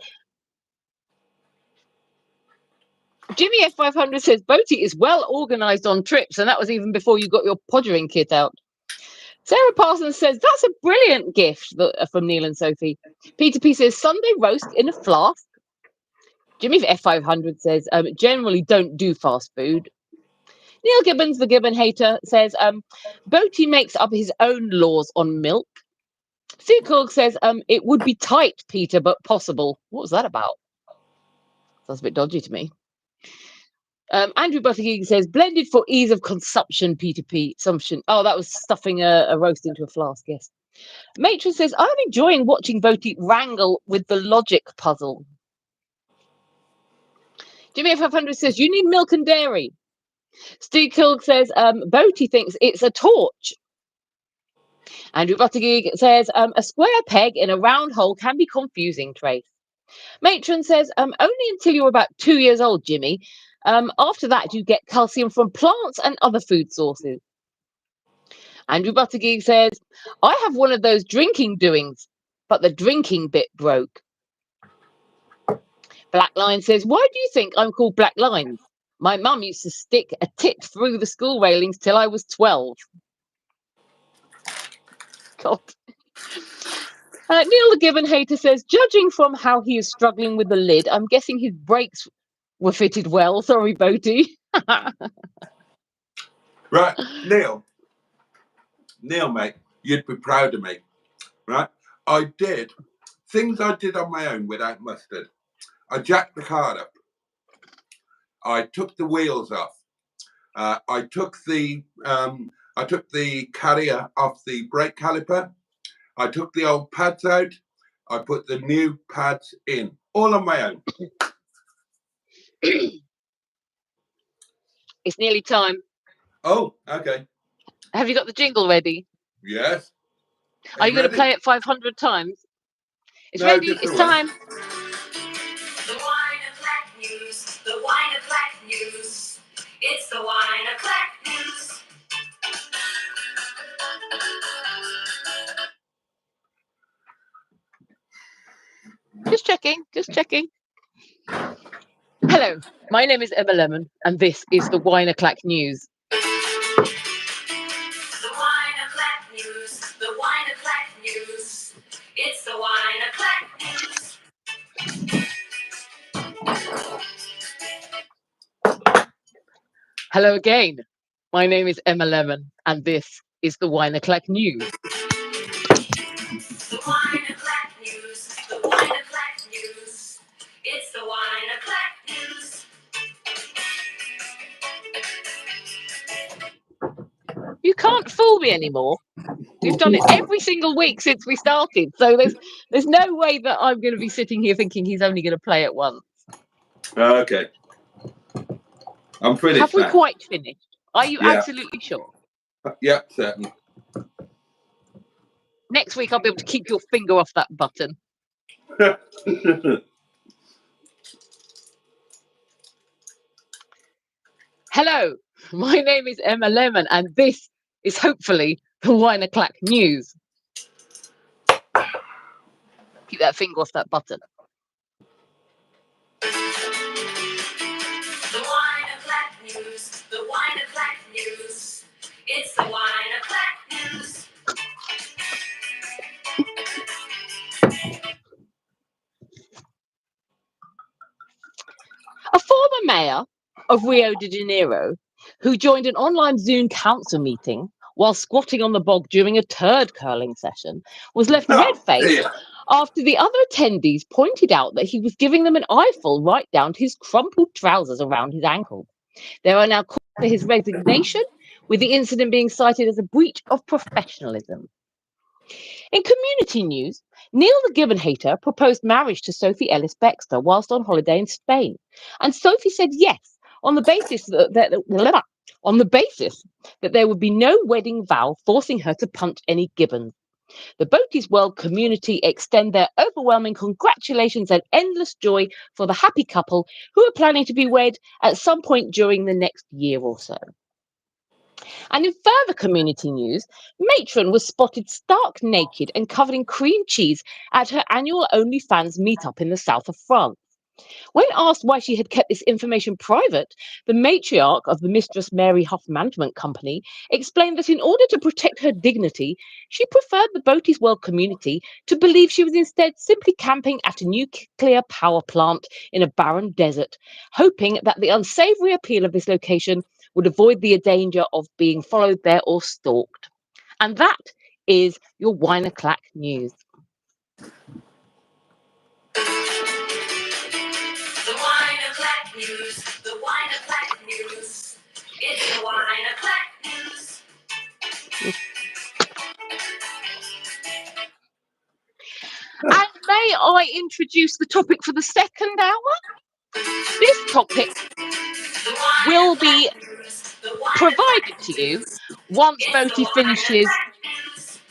Jimmy F500 says, Boaty is well organised on trips, and that was even before you got your podgering kit out. Sarah Parsons says, that's a brilliant gift from Neil and Sophie. Peter P says, Sunday roast in a flask. Jimmy F500 says, generally don't do fast food. Neil Gibbons, the Gibbon hater, says, Boaty makes up his own laws on milk. Sue Corg says, it would be tight, Peter, but possible. What was that about? Sounds a bit dodgy to me. Andrew Buttergeek says, blended for ease of consumption, Peter P. Assumption. Oh, that was stuffing a roast into a flask, yes. Matron says, I'm enjoying watching Boaty wrangle with the logic puzzle. Jimmy F500 says, you need milk and dairy. Steve Kilg says, Boaty thinks it's a torch. Andrew Buttergeek says, a square peg in a round hole can be confusing, Trace. Matron says, only until you're about 2 years old, Jimmy. After that, you get calcium from plants and other food sources. Andrew Buttergeek says, I have one of those drinking doings, but the drinking bit broke. Black Line says, why do you think I'm called Black Lines? My mum used to stick a tit through the school railings till I was 12. God. Neil the Gibbon hater says, judging from how he is struggling with the lid, I'm guessing his brakes were fitted well. Sorry, Boaty. Right, Neil, mate, you'd be proud of me, right? I did things I did on my own without mustard. I jacked the car up. I took the wheels off. I took the carrier off the brake caliper. I took the old pads out. I put the new pads in, all on my own. It's nearly time. Oh, okay. Have you got the jingle ready? Yes. Are you going to play it 500 times? It's no, ready. It's time. The wine and clack news. The wine and clack news. It's the wine and clack news. Just checking. Hello, my name is Emma Lemon, and this is the Wine O'Clock News. The wine and clack news. The wine and clack news. It's the wine and clack news. Hello again. My name is Emma Lemon, and this is the Wine O'Clock News. The wine and clack news. The wine and clack news. It's the wine and clack news. You can't fool me anymore. We've done it every single week since we started. So there's no way that I'm going to be sitting here thinking he's only going to play it once. Okay. I'm finished. Have we now. quite finished? Are you absolutely sure? Yeah, certainly. Next week I'll be able to keep your finger off that button. Hello, my name is Emma Lemon, and this is hopefully the Wine O'Clock News. Keep that finger off that button. The Wine O'Clock News. The Wine O'Clock News. It's the Wine O'Clock News. A former mayor of Rio de Janeiro, who joined an online Zoom council meeting while squatting on the bog during a turd curling session, was left red-faced after the other attendees pointed out that he was giving them an eyeful right down to his crumpled trousers around his ankle. There are now calls for his resignation, with the incident being cited as a breach of professionalism. In community news, Neil the Gibbon hater proposed marriage to Sophie Ellis Bextor whilst on holiday in Spain, and Sophie said yes on the basis that there would be no wedding vow forcing her to punch any Gibbons. The Boaty's World community extend their overwhelming congratulations and endless joy for the happy couple who are planning to be wed at some point during the next year or so. And in further community news, Matron was spotted stark naked and covered in cream cheese at her annual OnlyFans meetup in the south of France. When asked why she had kept this information private, the matriarch of the Mistress Mary Huff Management Company explained that in order to protect her dignity, she preferred the Boaty's World community to believe she was instead simply camping at a nuclear power plant in a barren desert, hoping that the unsavoury appeal of this location would avoid the danger of being followed there or stalked. And that is your Wine O'Clock News. The Wine O'Clock News. The Wine O'Clock News. It's the Wine O'Clock News. And may I introduce the topic for the second hour? This topic will be provided to you once Boaty finishes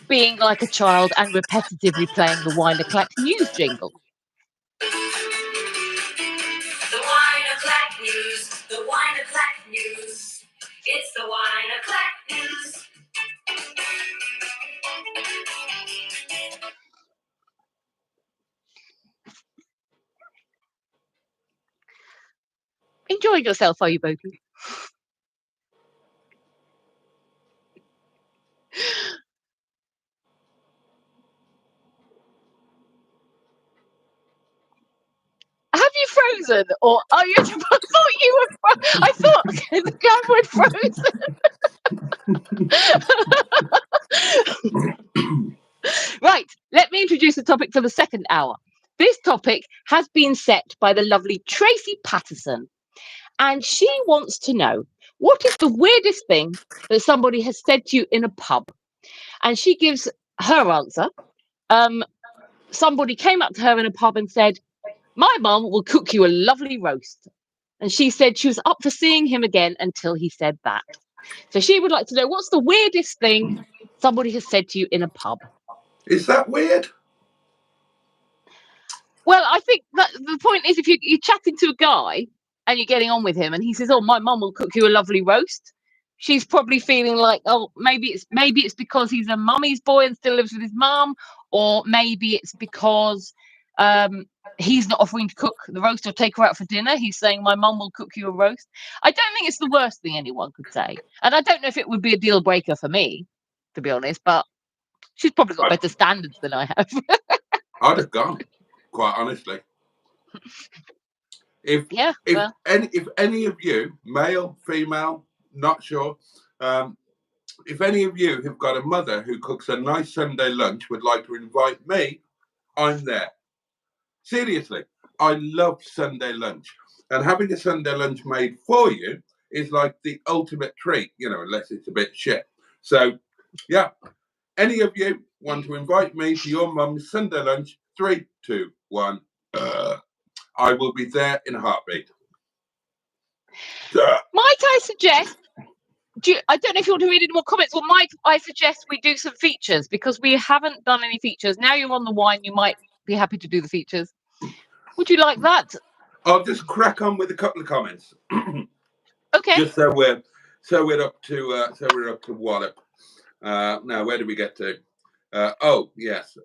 being like a child and repetitively playing the Wine O'Clock News jingle. The Wine O'Clock News. The Wine O'Clock News. It's the Wine O'Clock News. Enjoying yourself, are you, Boaty? Have you frozen, or are you? I thought you were. I thought the camera had frozen. Right. Let me introduce the topic for the second hour. This topic has been set by the lovely Tracy Patterson, and she wants to know what is the weirdest thing that somebody has said to you in a pub, and she gives her answer. Somebody came up to her in a pub and said, "My mum will cook you a lovely roast." And she said she was up for seeing him again until he said that. So she would like to know, what's the weirdest thing somebody has said to you in a pub? Is that weird? Well, I think that the point is, if you're chatting to a guy and you're getting on with him and he says, "Oh, my mum will cook you a lovely roast," she's probably feeling like, oh, maybe it's because he's a mummy's boy and still lives with his mum, or maybe it's because he's not offering to cook the roast or take her out for dinner. He's saying, "My mum will cook you a roast." I don't think it's the worst thing anyone could say, and I don't know if it would be a deal breaker for me, to be honest, but she's probably got better standards than I have. I'd have gone, quite honestly. If any of you, male, female, not sure, if any of you have got a mother who cooks a nice Sunday lunch, would like to invite me, I'm there. Seriously, I love Sunday lunch, and having a Sunday lunch made for you is like the ultimate treat, unless it's a bit shit. So, yeah, Any of you want to invite me to your mum's Sunday lunch? 3, 2, 1. I will be there in a heartbeat. Might I suggest? I don't know if you want to read any more comments. Well, might I suggest we do some features, because we haven't done any features. Now you're on the wine, you might be happy to do the features. Would you like that? I'll just crack on with a couple of comments. Okay. Just so we're up to Wallop. Now, where did we get to? Oh yes.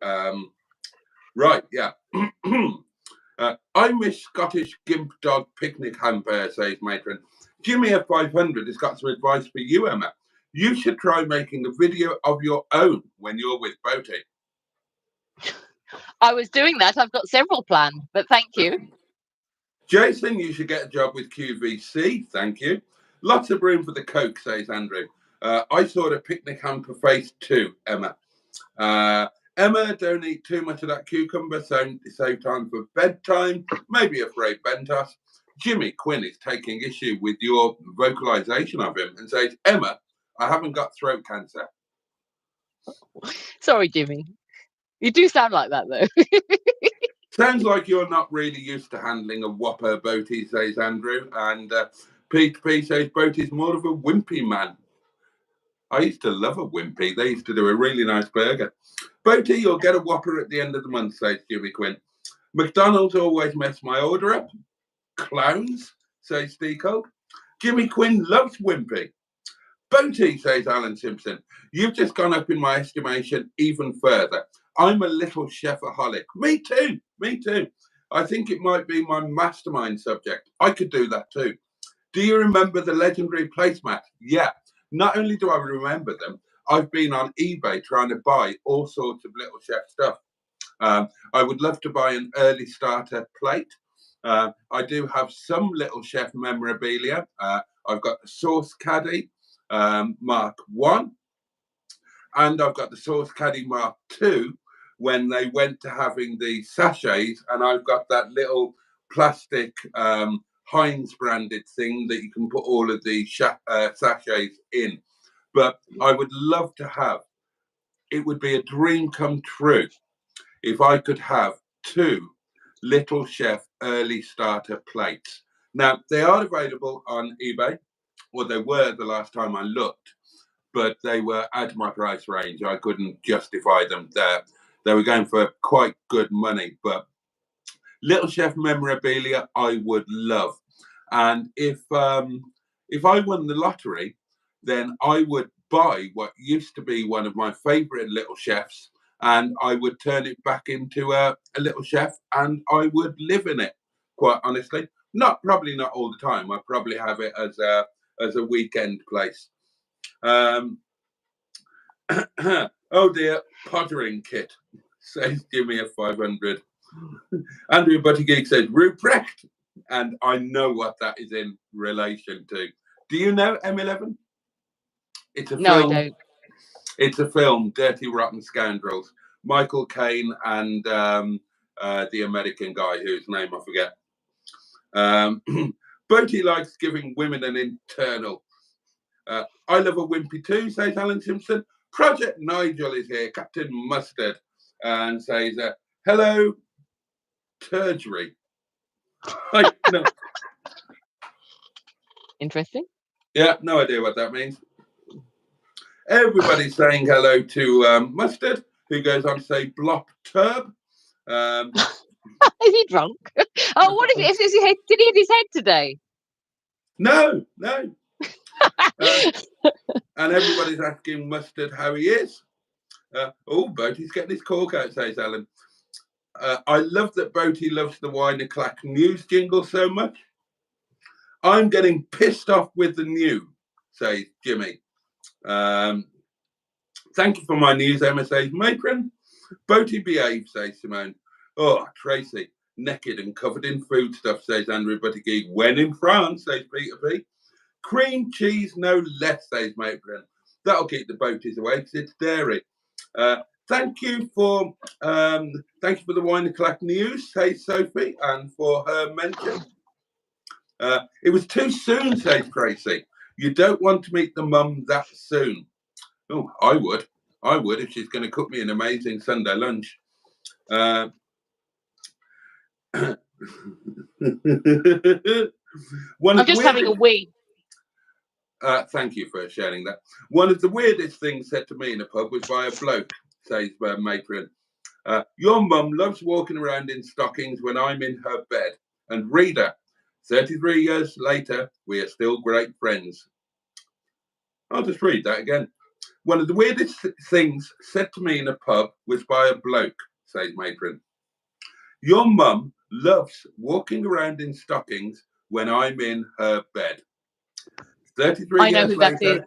Right. Yeah. I miss Scottish Gimp Dog Picnic hamper, says Matron. Jimmy at 500 has got some advice for you, Emma. You should try making a video of your own when you're with Boaty. I was doing that. I've got several planned, but thank you. Jason, you should get a job with QVC. Thank you. Lots of room for the Coke, says Andrew. I saw the picnic hamper face too, Emma. Emma, don't eat too much of that cucumber, so save time for bedtime. Maybe afraid Bentos. Jimmy Quinn is taking issue with your vocalization of him and says, Emma, I haven't got throat cancer. Sorry, Jimmy. You do sound like that, though. Sounds like you're not really used to handling a whopper, Boaty, says Andrew. And Pete P says Boaty's more of a wimpy man. I used to love a wimpy. They used to do a really nice burger. Boaty, you'll get a whopper at the end of the month, says Jimmy Quinn. McDonald's always mess my order up. Clowns, says Steve Cole. Jimmy Quinn loves wimpy. Boaty, says Alan Simpson. You've just gone up in my estimation even further. I'm a little chefaholic. Me too. I think it might be my mastermind subject. I could do that too. Do you remember the legendary placemat? Yeah. Not only do I remember them, I've been on eBay trying to buy all sorts of Little Chef stuff. I would love to buy an early starter plate. I do have some Little Chef memorabilia. I've got the Sauce Caddy Mark 1, and I've got the Sauce Caddy Mark 2 when they went to having the sachets, and I've got that little plastic Heinz branded thing that you can put all of the sachets in. But I would love to have, it would be a dream come true if I could have 2 Little Chef early starter plates. Now, they are available on eBay, or they were the last time I looked, but they were out of my price range. I couldn't justify them there. They were going for quite good money, but Little Chef memorabilia I would love. And if I won the lottery, then I would buy what used to be one of my favorite Little Chefs, and I would turn it back into a Little Chef, and I would live in it, quite honestly. Probably not all the time. I'd probably have it as a weekend place. Oh dear, pottering kit, says Jimmy at 500. Andrew Buttigieg says Ruprecht, and I know what that is in relation to. Do you know M11? It's a film. No, I don't. It's a film, Dirty Rotten Scoundrels. Michael Caine and the American guy whose name I forget. Boaty likes giving women an internal. I love a wimpy too, says Alan Simpson. Project Nigel is here, Captain Mustard, and says, hello, Turgery. No. Interesting. Yeah, no idea what that means. Everybody's saying hello to Mustard, who goes on to say Blop Turb. Is he drunk? Oh, what is his head? Did he hit his head today? No. And everybody's asking Mustard how he is. Boaty's getting his cork out, says Alan. I love that Boaty loves the Wine and Clack news jingle so much. I'm getting pissed off with the new, says Jimmy. Thank you for my news, Emma, says Matron. Boaty behave, says Simone. Oh, Tracy, naked and covered in foodstuff, says Andrew Buttigieg. When in France, says Peter P. Cream cheese, no less, says Matron. That'll keep the boaties away because it's dairy. Thank you for the Wine and Clack news, says Sophie, and for her mention. It was too soon, says Tracy. You don't want to meet the mum that soon. Oh, I would. I would if she's going to cook me an amazing Sunday lunch. I'm just having a wee. Thank you for sharing that. One of the weirdest things said to me in a pub was by a bloke, says matron. Your mum loves walking around in stockings when I'm in her bed. And reader, 33 years later, we are still great friends. I'll just read that again. One of the weirdest things said to me in a pub was by a bloke, says matron. Your mum loves walking around in stockings when I'm in her bed. 33 years later,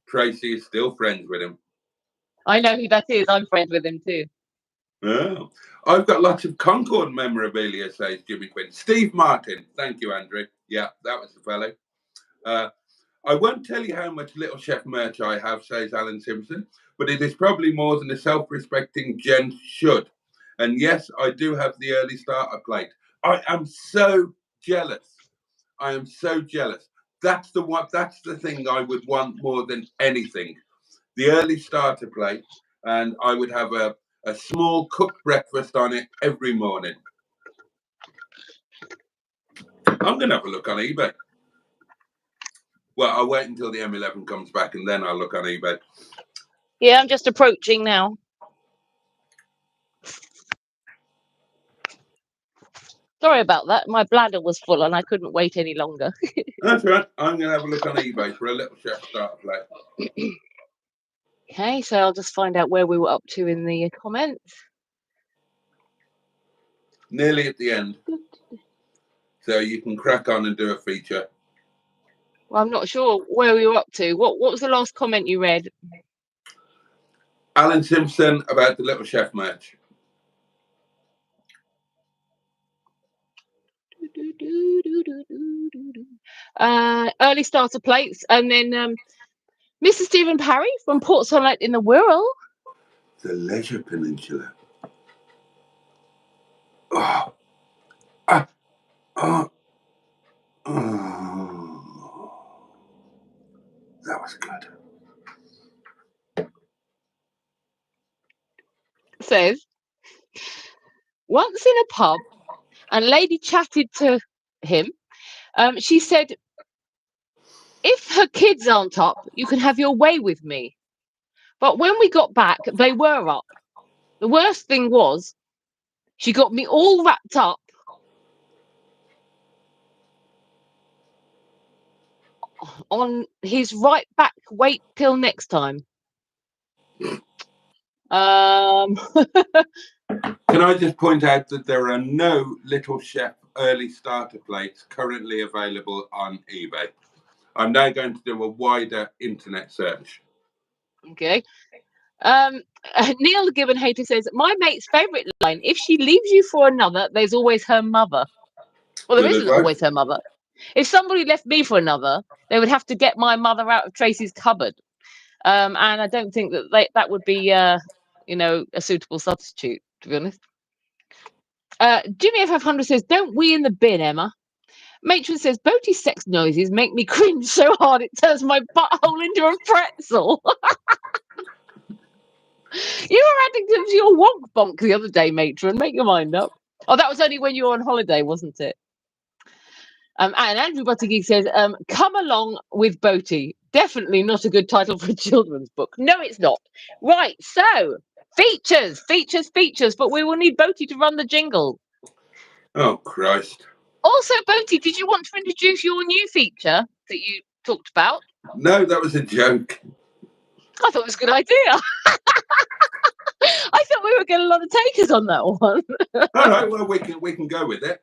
Tracy is still friends with him. I know who that is. I'm friends with him too. Oh, I've got lots of Concord memorabilia, says Jimmy Quinn. Steve Martin. Thank you, Andrew. Yeah, that was the fellow. I won't tell you how much Little Chef merch I have, says Alan Simpson, but it is probably more than a self-respecting gent should. And yes, I do have the early starter plate. I am so jealous. I am so jealous. That's the thing I would want more than anything. The early starter plate, and I would have a small cooked breakfast on it every morning. I'm going to have a look on eBay. Well, I'll wait until the M11 comes back and then I'll look on eBay. Yeah, I'm just approaching now. Sorry about that. My bladder was full and I couldn't wait any longer. That's right. I'm going to have a look on eBay for a Little Chef starter plate. Okay, so I'll just find out where we were up to in the comments. Nearly at the end. So you can crack on and do a feature. Well, I'm not sure where we were up to. What was the last comment you read? Alan Simpson about the Little Chef merch. Early starter plates, and then Mr. Stephen Parry from Port Sunlight in the Wirral. The Leisure Peninsula. That was good. Says, once in a pub, and a lady chatted to him. She said, if her kids aren't up, you can have your way with me. But when we got back, they were up. The worst thing was, she got me all wrapped up on his right back. Wait till next time. Can I just point out that there are no Little Chef early starter plates currently available on eBay. I'm now going to do a wider internet search. Okay. Neil Gibbon Hater says, my mate's favourite line, if she leaves you for another, there's always her mother. Well, there isn't always her mother. If somebody left me for another, they would have to get my mother out of Tracy's cupboard. And I don't think that would be, a suitable substitute, to be honest. Jimmy F500 says, don't wee in the bin, Emma. Matron says, Boaty's sex noises make me cringe so hard it turns my butthole into a pretzel. You were adding to your wonk bonk the other day, Matron. Make your mind up. Oh, that was only when you were on holiday, wasn't it? And Andrew Buttigieg says, come along with Boaty. Definitely not a good title for a children's book. No, it's not. Right, so features. But we will need Boaty to run the jingle. Oh, Christ. Also, Boaty, did you want to introduce your new feature that you talked about? No, that was a joke. I thought it was a good idea. I thought we were getting a lot of takers on that one. All right, well, we can go with it.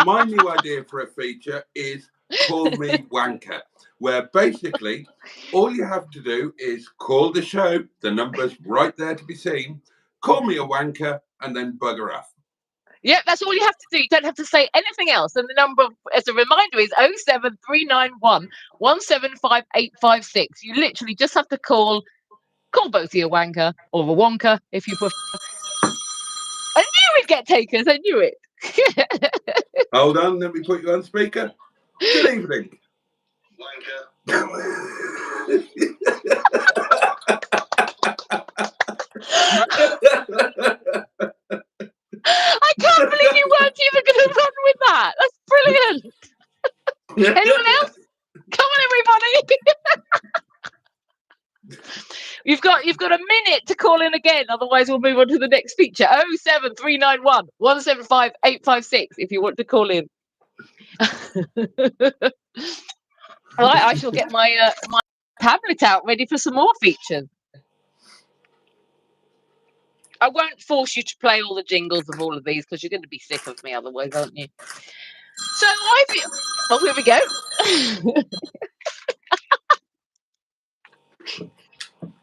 My new idea for a feature is Call Me Wanker, where basically all you have to do is call the show, the number's right there to be seen, call me a wanker, and then bugger off. Yeah, that's all you have to do. You don't have to say anything else. And the number, as a reminder, is 07391 175 856. You literally just have to call Boaty a wanker or a wonker if you prefer. I knew we'd get takers. I knew it. Hold on, let me put you on speaker. Good evening. Wanker. I can't believe you weren't even going to run with that. That's brilliant. Anyone else? Come on, everybody. You've got a minute to call in again, otherwise we'll move on to the next feature. 07391 175 856 if you want to call in. Right, I shall get my my tablet out ready for some more features. I won't force you to play all the jingles of all of these because you're going to be sick of me otherwise, aren't you? So oh, here we go.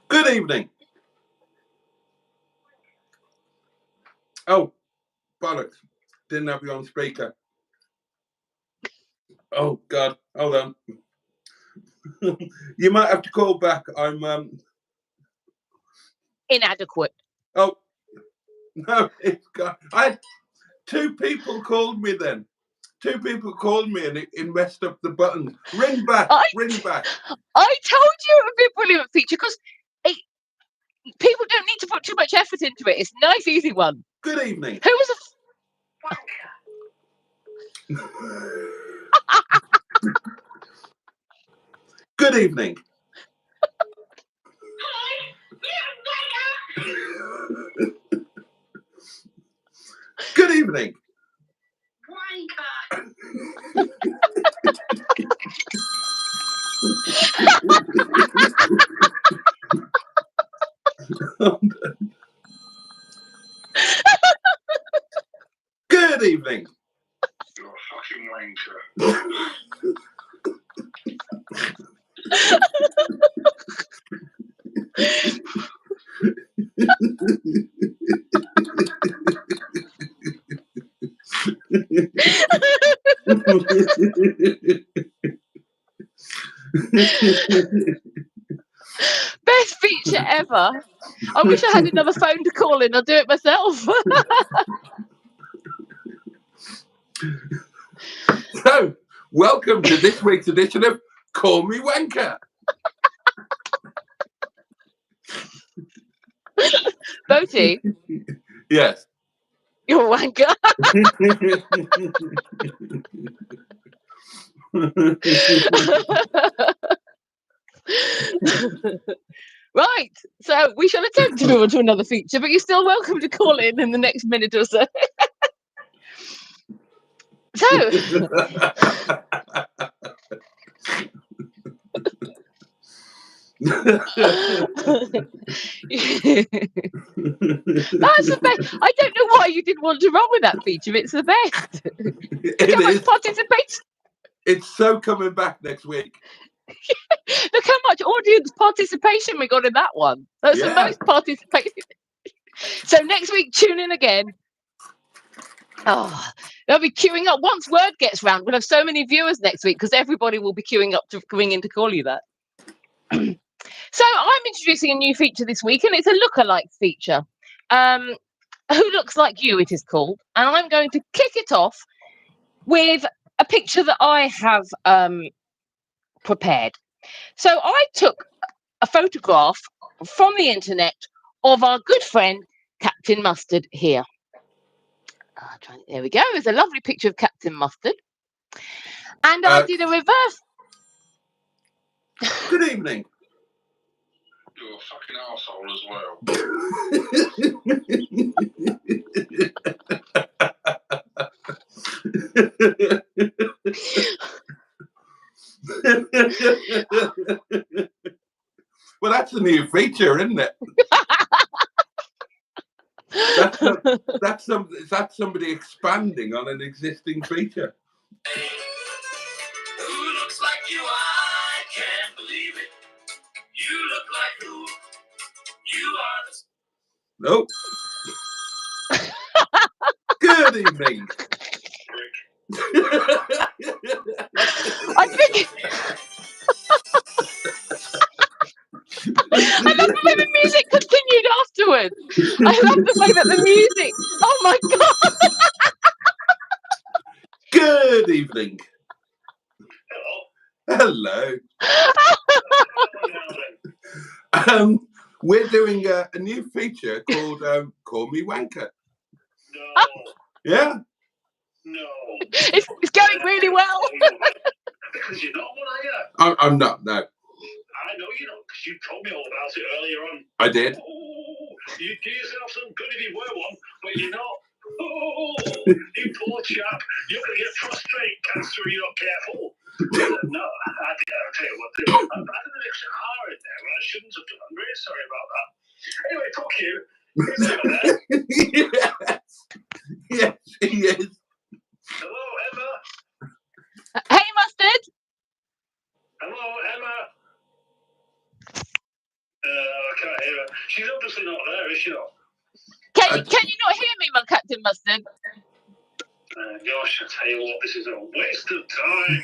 Good evening. Oh, bollocks. Didn't have you on speaker. Oh, God. Hold on. You might have to call back. I'm inadequate. Oh, no, it's gone. Two people called me then. Two people called me and it messed up the buttons. Ring back, ring back. I told you it would be a brilliant feature because people don't need to put too much effort into it. It's a nice, easy one. Good evening. Who was Good evening. Good evening. Good evening. You're a fucking wanker. best feature ever? I wish I had another phone to call in. I'll do it myself. So, welcome to this week's edition of Call Me Wanker. Boaty, Yes. you're a wanker. Right, so we shall attempt to move on to another feature, but you're still welcome to call in the next minute or so. So, that's the best. I don't know why you didn't want to run with that feature. It's the best. Look how much participation. It's so coming back next week. Look how much audience participation we got in that one. That's the most participation. So next week, tune in again. Oh, they'll be queuing up once word gets round. We'll have so many viewers next week because everybody will be queuing up to ring in to call you that. So I'm introducing a new feature this week, and it's a lookalike feature. Who looks like you? It is called, and I'm going to kick it off with a picture that I have prepared. So I took a photograph from the internet of our good friend Captain Mustard here. There we go. There's a lovely picture of Captain Mustard. And I did a reverse. Good evening. You're a fucking arsehole as well. Well, that's a new feature, isn't it? That's somebody expanding on an existing feature. Who looks like you? I can't believe it. You look like who? You are Nope. Good evening. I think. I love the way the music continued afterwards. I love the way that the music. Oh my god! Good evening. Hello. We're doing a new feature called Call Me Wanker. No. Yeah. No. It's going really well. Because you're not one, are you? I'm not, no. I know you know, because you told me all about it earlier on. I did. Oh, you'd do yourself some good if you were one, but you're not. Oh, you poor chap. You're going to get prostate cancer if you're not careful. No, I'll tell you what, I've added an extra R in there when I shouldn't have done. I'm really sorry about that. Anyway, fuck you. Is Emma there? Yes, he is. Hello, Emma. Hey, Mustard. Hello, Emma. I can't hear her. She's obviously not there, is she not? Can you not hear me, my Captain Mustard? Gosh, I tell you what, this is a waste of time.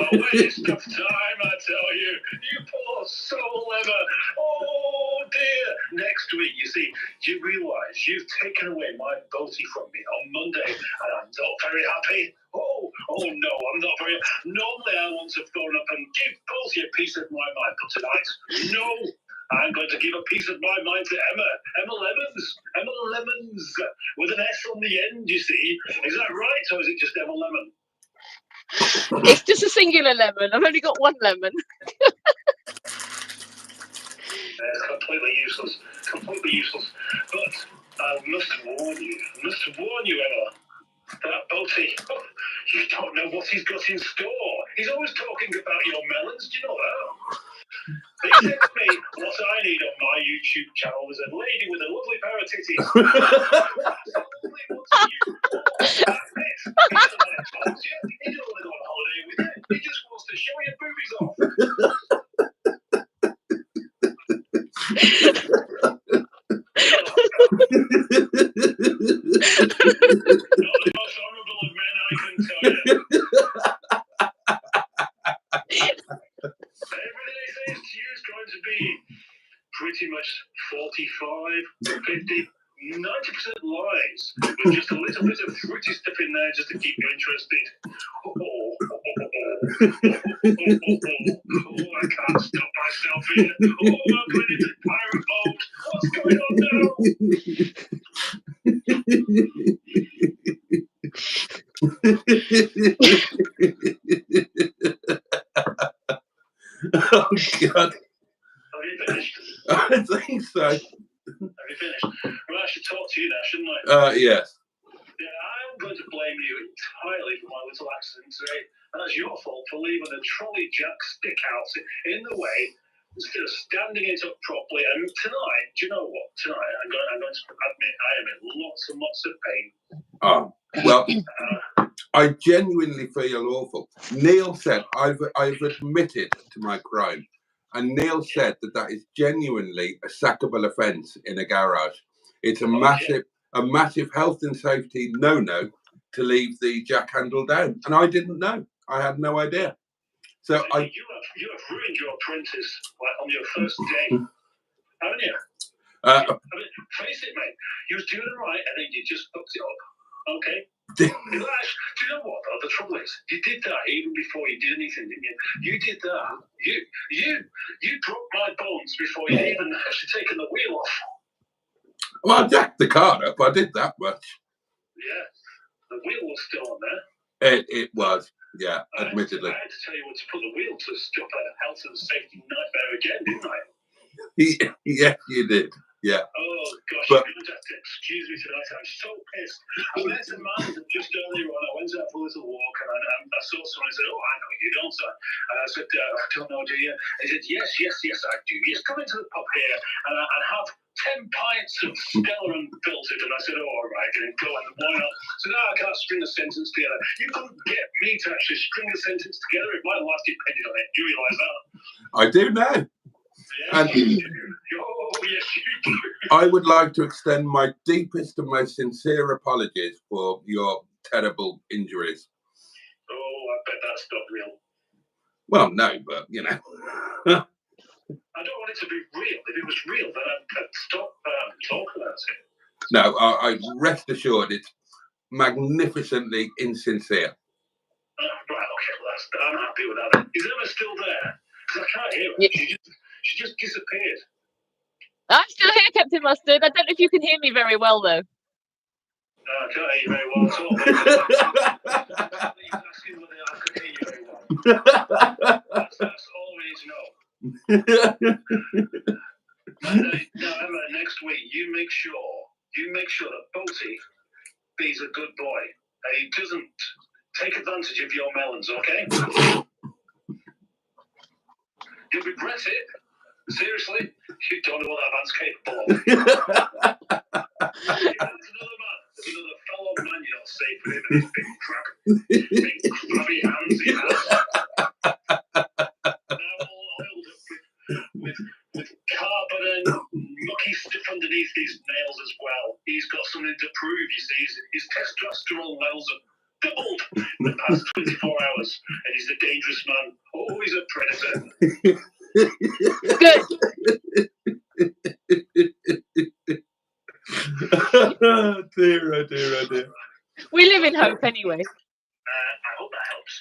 A waste of time, I tell you. You poor soul, Emma. Oh, dear. Next week, you see, you realise you've taken away my Boaty from me on Monday, and I'm not very happy. Oh, no, I'm not very... Normally, I want to phone up and give Boaty a piece of my mind, but tonight, no. I'm going to give a piece of my mind to Emma. Emma Lemons, with an S on the end, you see. Is that right, or is it just Emma Lemon? It's just a singular lemon. I've only got one lemon. It's completely useless. But I must warn you, Emma. That Boaty, you don't know what he's got in store. He's always talking about your melons, do you know that? He said to me, what I need on my YouTube channel is a lady with a lovely pair of titties. That's all he wants to you. That's it. He doesn't want to talk to you. He doesn't want to go on holiday with you. He just wants to show your boobies off. Not the most honourable of men, I can tell you. Everything he says to you is going to be pretty much 45, 50, 90% lies, with just a little bit of fruity stuff in there just to keep you interested. I can't stop myself here. I'm going into pirate mode. What's going on now? Oh, God. Have you finished? I think so. Have you finished? Well, I should talk to you now, shouldn't I? Yes. Yeah, I'm going to blame you entirely for my little accident today, and that's your fault for leaving a trolley jack stick out in the way instead of standing it up properly. And tonight, do you know what? Tonight, I'm going to admit I am in lots and lots of pain. Oh, well, I genuinely feel awful. Neil said, I've admitted to my crime. And Neil said that is genuinely a sackable offence in a garage. It's a massive health and safety no-no to leave the jack handle down. And I didn't know. I had no idea. So you have ruined your apprentice on your first day, haven't you? I mean, face it, mate. You was doing it right, and then you just fucked it up. Okay. Do you know what? Though? The trouble is, you did that even before you did anything, didn't you? You did that. You broke my bones before you even actually taken the wheel off. Well, I jacked the car up. I did that much. Yeah, the wheel was still on there. It was, yeah, admittedly. I had to tell you what to put the wheel to stop a health and safety nightmare again, didn't I? Yes, you did. Yeah. Oh gosh, you're going to have to excuse me tonight. I'm so pissed. I met a man just earlier on. I went out for a little walk, and I saw someone and said, "Oh, I know you, don't I?" And I said, "I don't know, do you?" He said, "Yes, I do. Yes, come into the pub here and have 10 pints of Stella and filtered." And I said, "Oh, all right, and go on. Why not?" So now I can't string a sentence together. You couldn't get me to actually string a sentence together if my life depended on it. Do you realise that? I do now. Yes, you do. Oh, yes, you do. I would like to extend my deepest and most sincere apologies for your terrible injuries. Oh, I bet that's not real. Well, no, but, you know. I don't want it to be real. If it was real, then I'd stop talking about it. No, I rest assured it's magnificently insincere. Right, okay, well, I'm happy with that. Is Emma still there? Because I can't hear her. Yeah. She just disappeared. I'm still here, Captain Mustard. I don't know if you can hear me very well, though. No, I can't hear you very well at all. He's asking whether I can hear you very well. That's all we need to know. Now, Emma, next week, you make sure that Boaty be's a good boy. He doesn't take advantage of your melons, okay? You'll regret it. Seriously, you don't know what that man's capable of. There's another fellow man you're not safe with him and his big crabby hands he has. Now all oiled up with carbon and mucky stuff underneath his nails as well. He's got something to prove, you see. His testosterone levels have doubled in the past 24 hours, and he's a dangerous man. Oh, he's a predator. Good. Oh dear, oh dear, oh dear. We live in hope anyway. I hope that helps.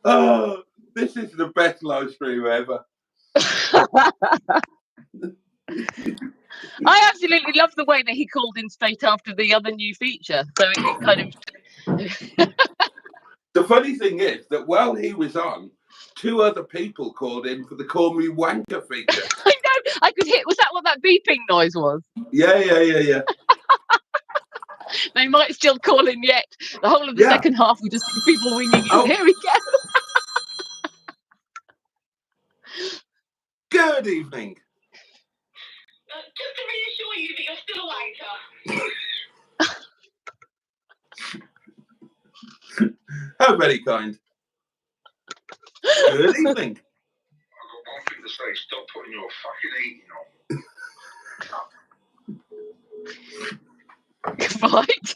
Oh, this is the best live stream ever. I absolutely love the way that he called in straight after the other new feature. So it kind of. The funny thing is that while he was on, 2 other people called in for the Call Me Wanker feature. I know. I could hear. Was that what that beeping noise was? Yeah. They might still call in yet. The whole of the second half will just be people ringing in. Oh. Here we go. Good evening. Just to reassure you that you're still a wanker. How very kind. Good evening. I've got one thing to say. Stop putting your fucking eating on. Right.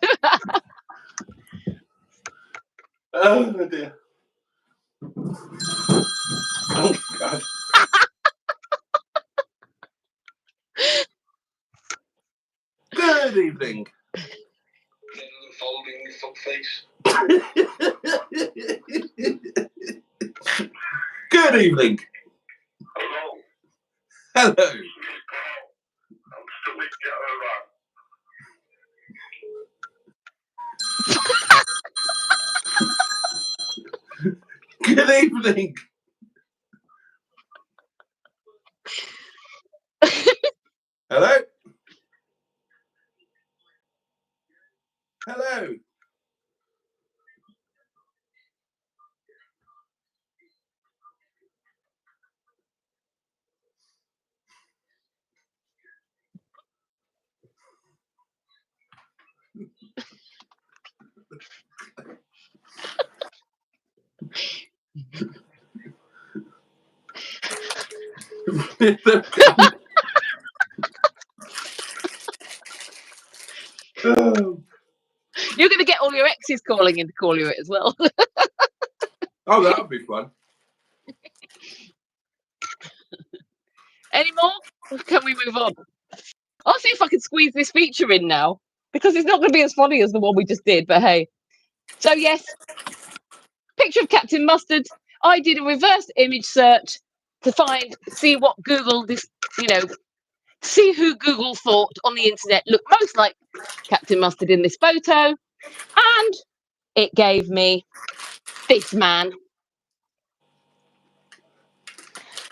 Oh dear. Oh God. Good evening. Get another folding your fuck face. Good evening. Hello. Hello. I'm still with Good evening. Hello. Hello. Oh. You're going to get all your exes calling in to call you it as well. Oh, that'll be fun. Any more? Or can we move on? I'll see if I can squeeze this feature in now, because it's not going to be as funny as the one we just did, but hey. So yes, picture of Captain Mustard. I did a reverse image search to see what Google, see who Google thought on the internet looked most like Captain Mustard in this photo. And it gave me this man.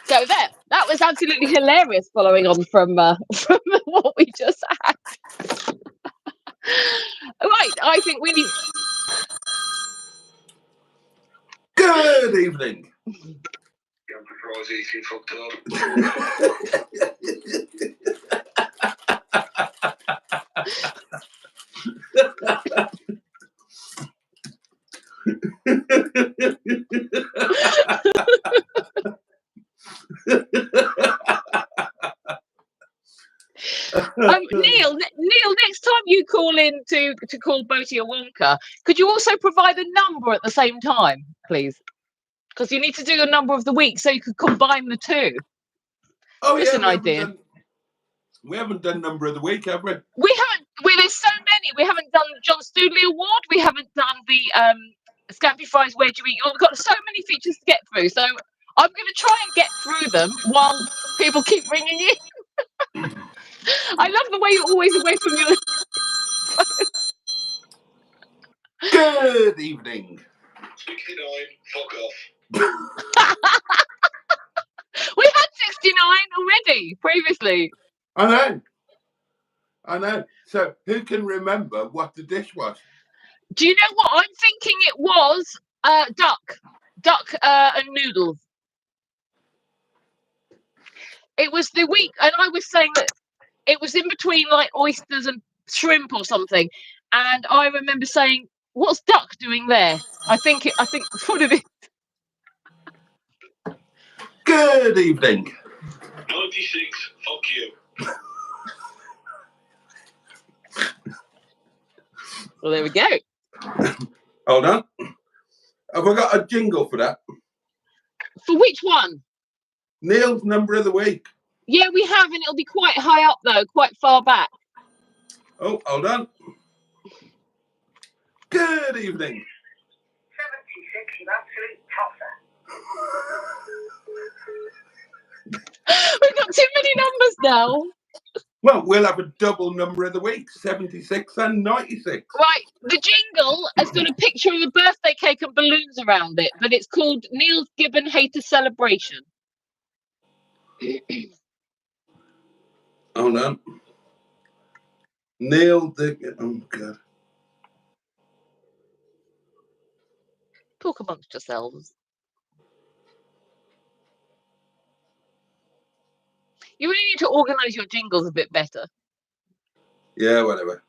So there, that was absolutely hilarious, following on from what we just had. Right, I think we need. Good evening. Neil, next time you call in to call Boaty a Wonka, could you also provide a number at the same time, please? Because you need to do a number of the week, so you could combine the two. Oh, Just yeah, an idea. We haven't done number of the week, have we? We haven't. There's so many. We haven't done John Studley Award. We haven't done the Scampi fries, where do you eat? We've got so many features to get through, so I'm going to try and get through them while people keep ringing in. I love the way you're always away from your. Good evening. 69, fuck off. We had 69 already previously. I know. So who can remember what the dish was? Do you know what I'm thinking? It was duck and noodles. It was the week, and I was saying that it was in between like oysters and shrimp or something. And I remember saying, "What's duck doing there?" I think that's what it is. Good evening. 96, fuck you. Well, there we go. Hold on. Have I got a jingle for that? For which one? Neil's number of the week. Yeah, we have, and it'll be quite high up though, quite far back. Oh, hold on. Good evening. 76, you absolute tosser. We've got too many numbers now. Well, we'll have a double number of the week, 76 and 96. Right, the jingle has got a picture of a birthday cake and balloons around it, but it's called Neil's Gibbon Hater Celebration. Hold on. Neil the... Oh, God. Talk amongst yourselves. You really need to organise your jingles a bit better. Yeah, whatever.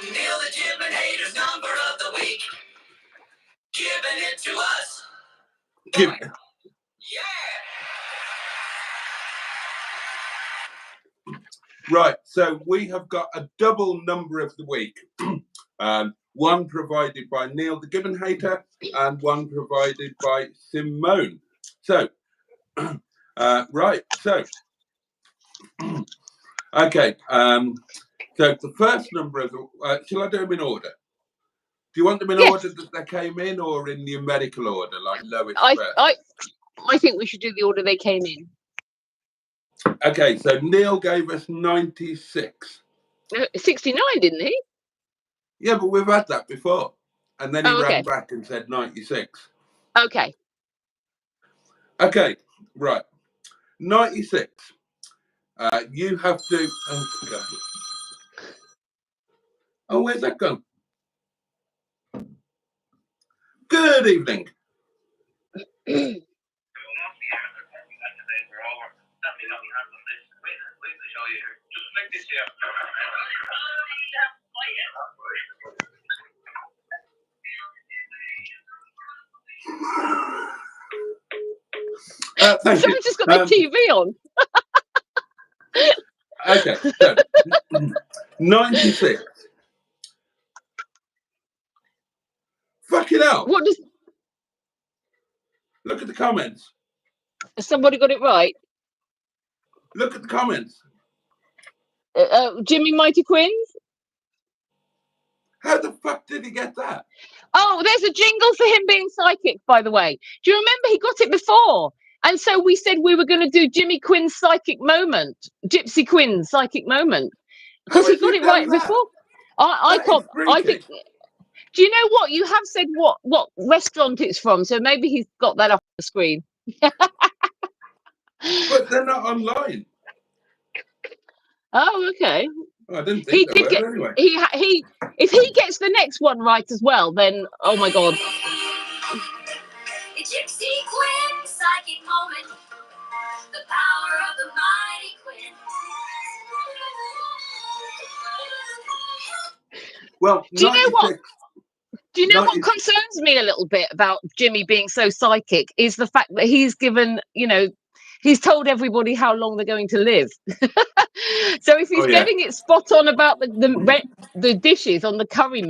Neil the Gibbon Haters number of the week. Giving it to us. Give... Yeah. Right, so we have got a double number of the week. One provided by Neil the Gibbon Hater and one provided by Simone. So, right, so, okay, so the first number of the, shall I do them in order? Do you want them in order that they came in or in numerical order, like lowest first? I think we should do the order they came in. Okay, so Neil gave us 96. 69, didn't he? Yeah, but we've had that before. And then he okay. ran back and said 96. Okay. Okay, right. 96. You have to... Oh, God. Oh, where's that gone? Good evening. Thank you. Someone's just got their TV on. Okay, so 96. Fucking hell. What does... Look at the comments. Has somebody got it right? Look at the comments. Jimmy Mighty Quins? How the fuck did he get that? Oh, there's a jingle for him being psychic, by the way. Do you remember he got it before? And so we said we were going to do Jimmy Quinn's psychic moment, Gypsy Quinn's psychic moment, because he got it right before. I think. Do you know what? You have said what restaurant it's from, so maybe he's got that up on the screen. But they're not online. Oh, okay. Oh, I didn't think they were anyway. He if he gets the next one right as well, then oh my God. Gypsy Quinn, psychic moment. The power of the mighty Quinn. Well, do you know what? Do you know what concerns me a little bit about Jimmy being so psychic is the fact that he's given, he's told everybody how long they're going to live. So if he's getting it spot on about the dishes on the curry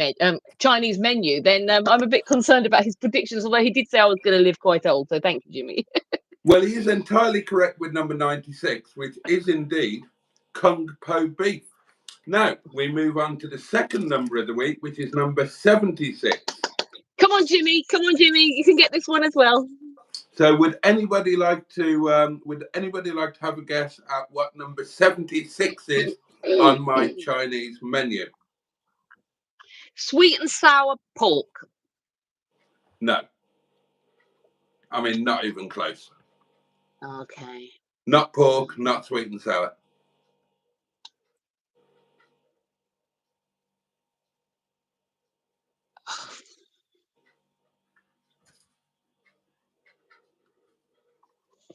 Chinese menu, then I'm a bit concerned about his predictions, although he did say I was going to live quite old. So thank you, Jimmy. Well, he is entirely correct with number 96, which is indeed Kung Po beef. Now, we move on to the second number of the week, which is number 76. Come on, Jimmy. Come on, Jimmy. You can get this one as well. So would anybody like to have a guess at what number 76 is on my Chinese menu? Sweet and sour pork. No. I mean, not even close. Okay. Not pork, not sweet and sour.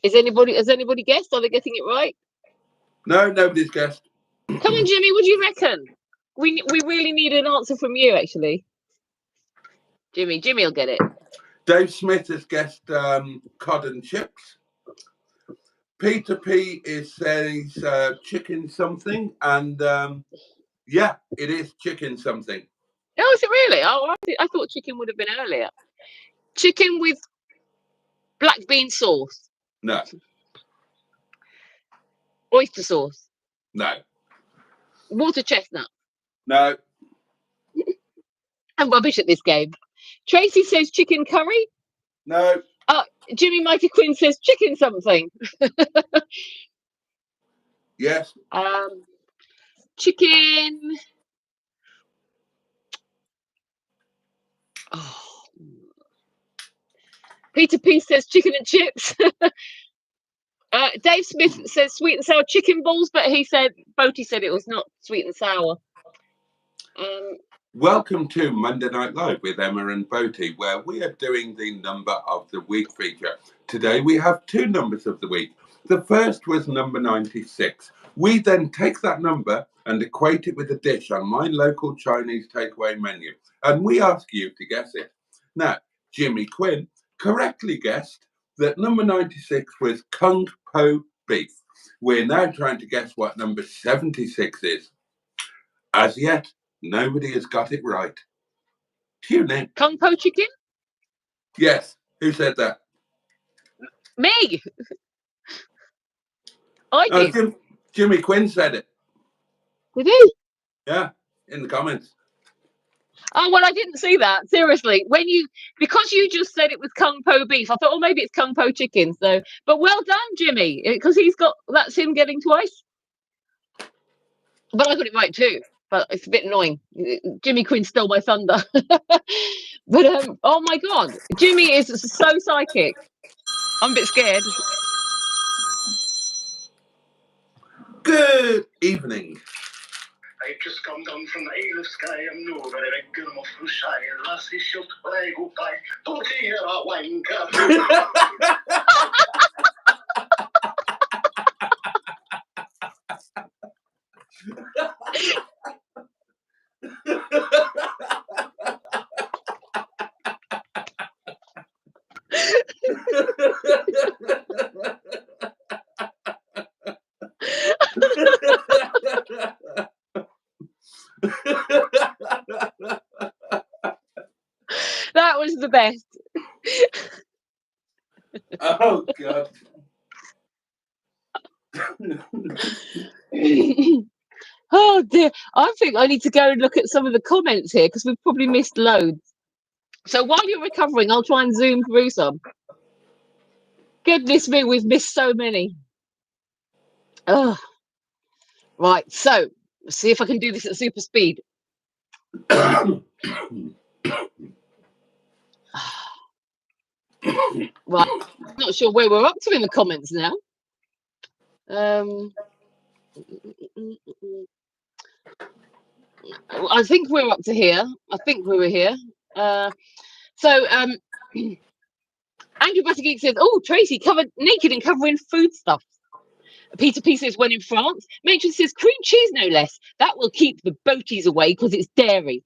Has anybody guessed? Are they getting it right? No, nobody's guessed. Come on, Jimmy. What do you reckon? We really need an answer from you, actually. Jimmy will get it. Dave Smith has guessed cod and chips. Peter P says chicken something, and yeah, it is chicken something. Oh, is it really? Oh, I thought chicken would have been earlier. Chicken with black bean sauce. No. Oyster sauce. No. Water chestnut. No. I'm rubbish at this game. Tracy says chicken curry. No. Jimmy Mighty Quinn says chicken something. Yes. Chicken. Oh. Peter P says chicken and chips. Dave Smith says sweet and sour chicken balls, but Boaty said it was not sweet and sour. Welcome to Monday Night Live with Emma and Boaty, where we are doing the number of the week feature. Today we have two numbers of the week. The first was number 96. We then take that number and equate it with a dish on my local Chinese takeaway menu, and we ask you to guess it. Now, Jimmy Quinn correctly guessed that number 96 was Kung Po beef. We're now trying to guess what number 76 is. As yet, nobody has got it right. Tune in. Kung Po chicken? Yes. Who said that? Me. I did. Jimmy Quinn said it. Did he? Yeah, in the comments. Oh, well, I didn't see that. Seriously. Because you just said it was Kung Po beef, I thought, oh, maybe it's Kung Po chicken. So, but well done, Jimmy, because that's him getting twice. But I got it right too. But it's a bit annoying. Jimmy Quinn stole my thunder. But oh my God, Jimmy is so psychic. I'm a bit scared. Good evening. I've just come down from the Isle of Skye. I'm no very regular off from shy. And lassie shot I go by. Don't hear a wanker. That was the best. Oh God. Oh dear. I think I need to go and look at some of the comments here because we've probably missed loads. So while you're recovering, I'll try and zoom through some. Goodness me, we've missed so many. Oh, right. So let's see if I can do this at super speed. Right. Not sure where we're up to in the comments now. I think we're up to here. I think we were here. Andrew Buttergeek says, oh, Tracy covered naked and covering foodstuffs. Peter P says, when in France. Matron says, cream cheese, no less. That will keep the boaties away because it's dairy.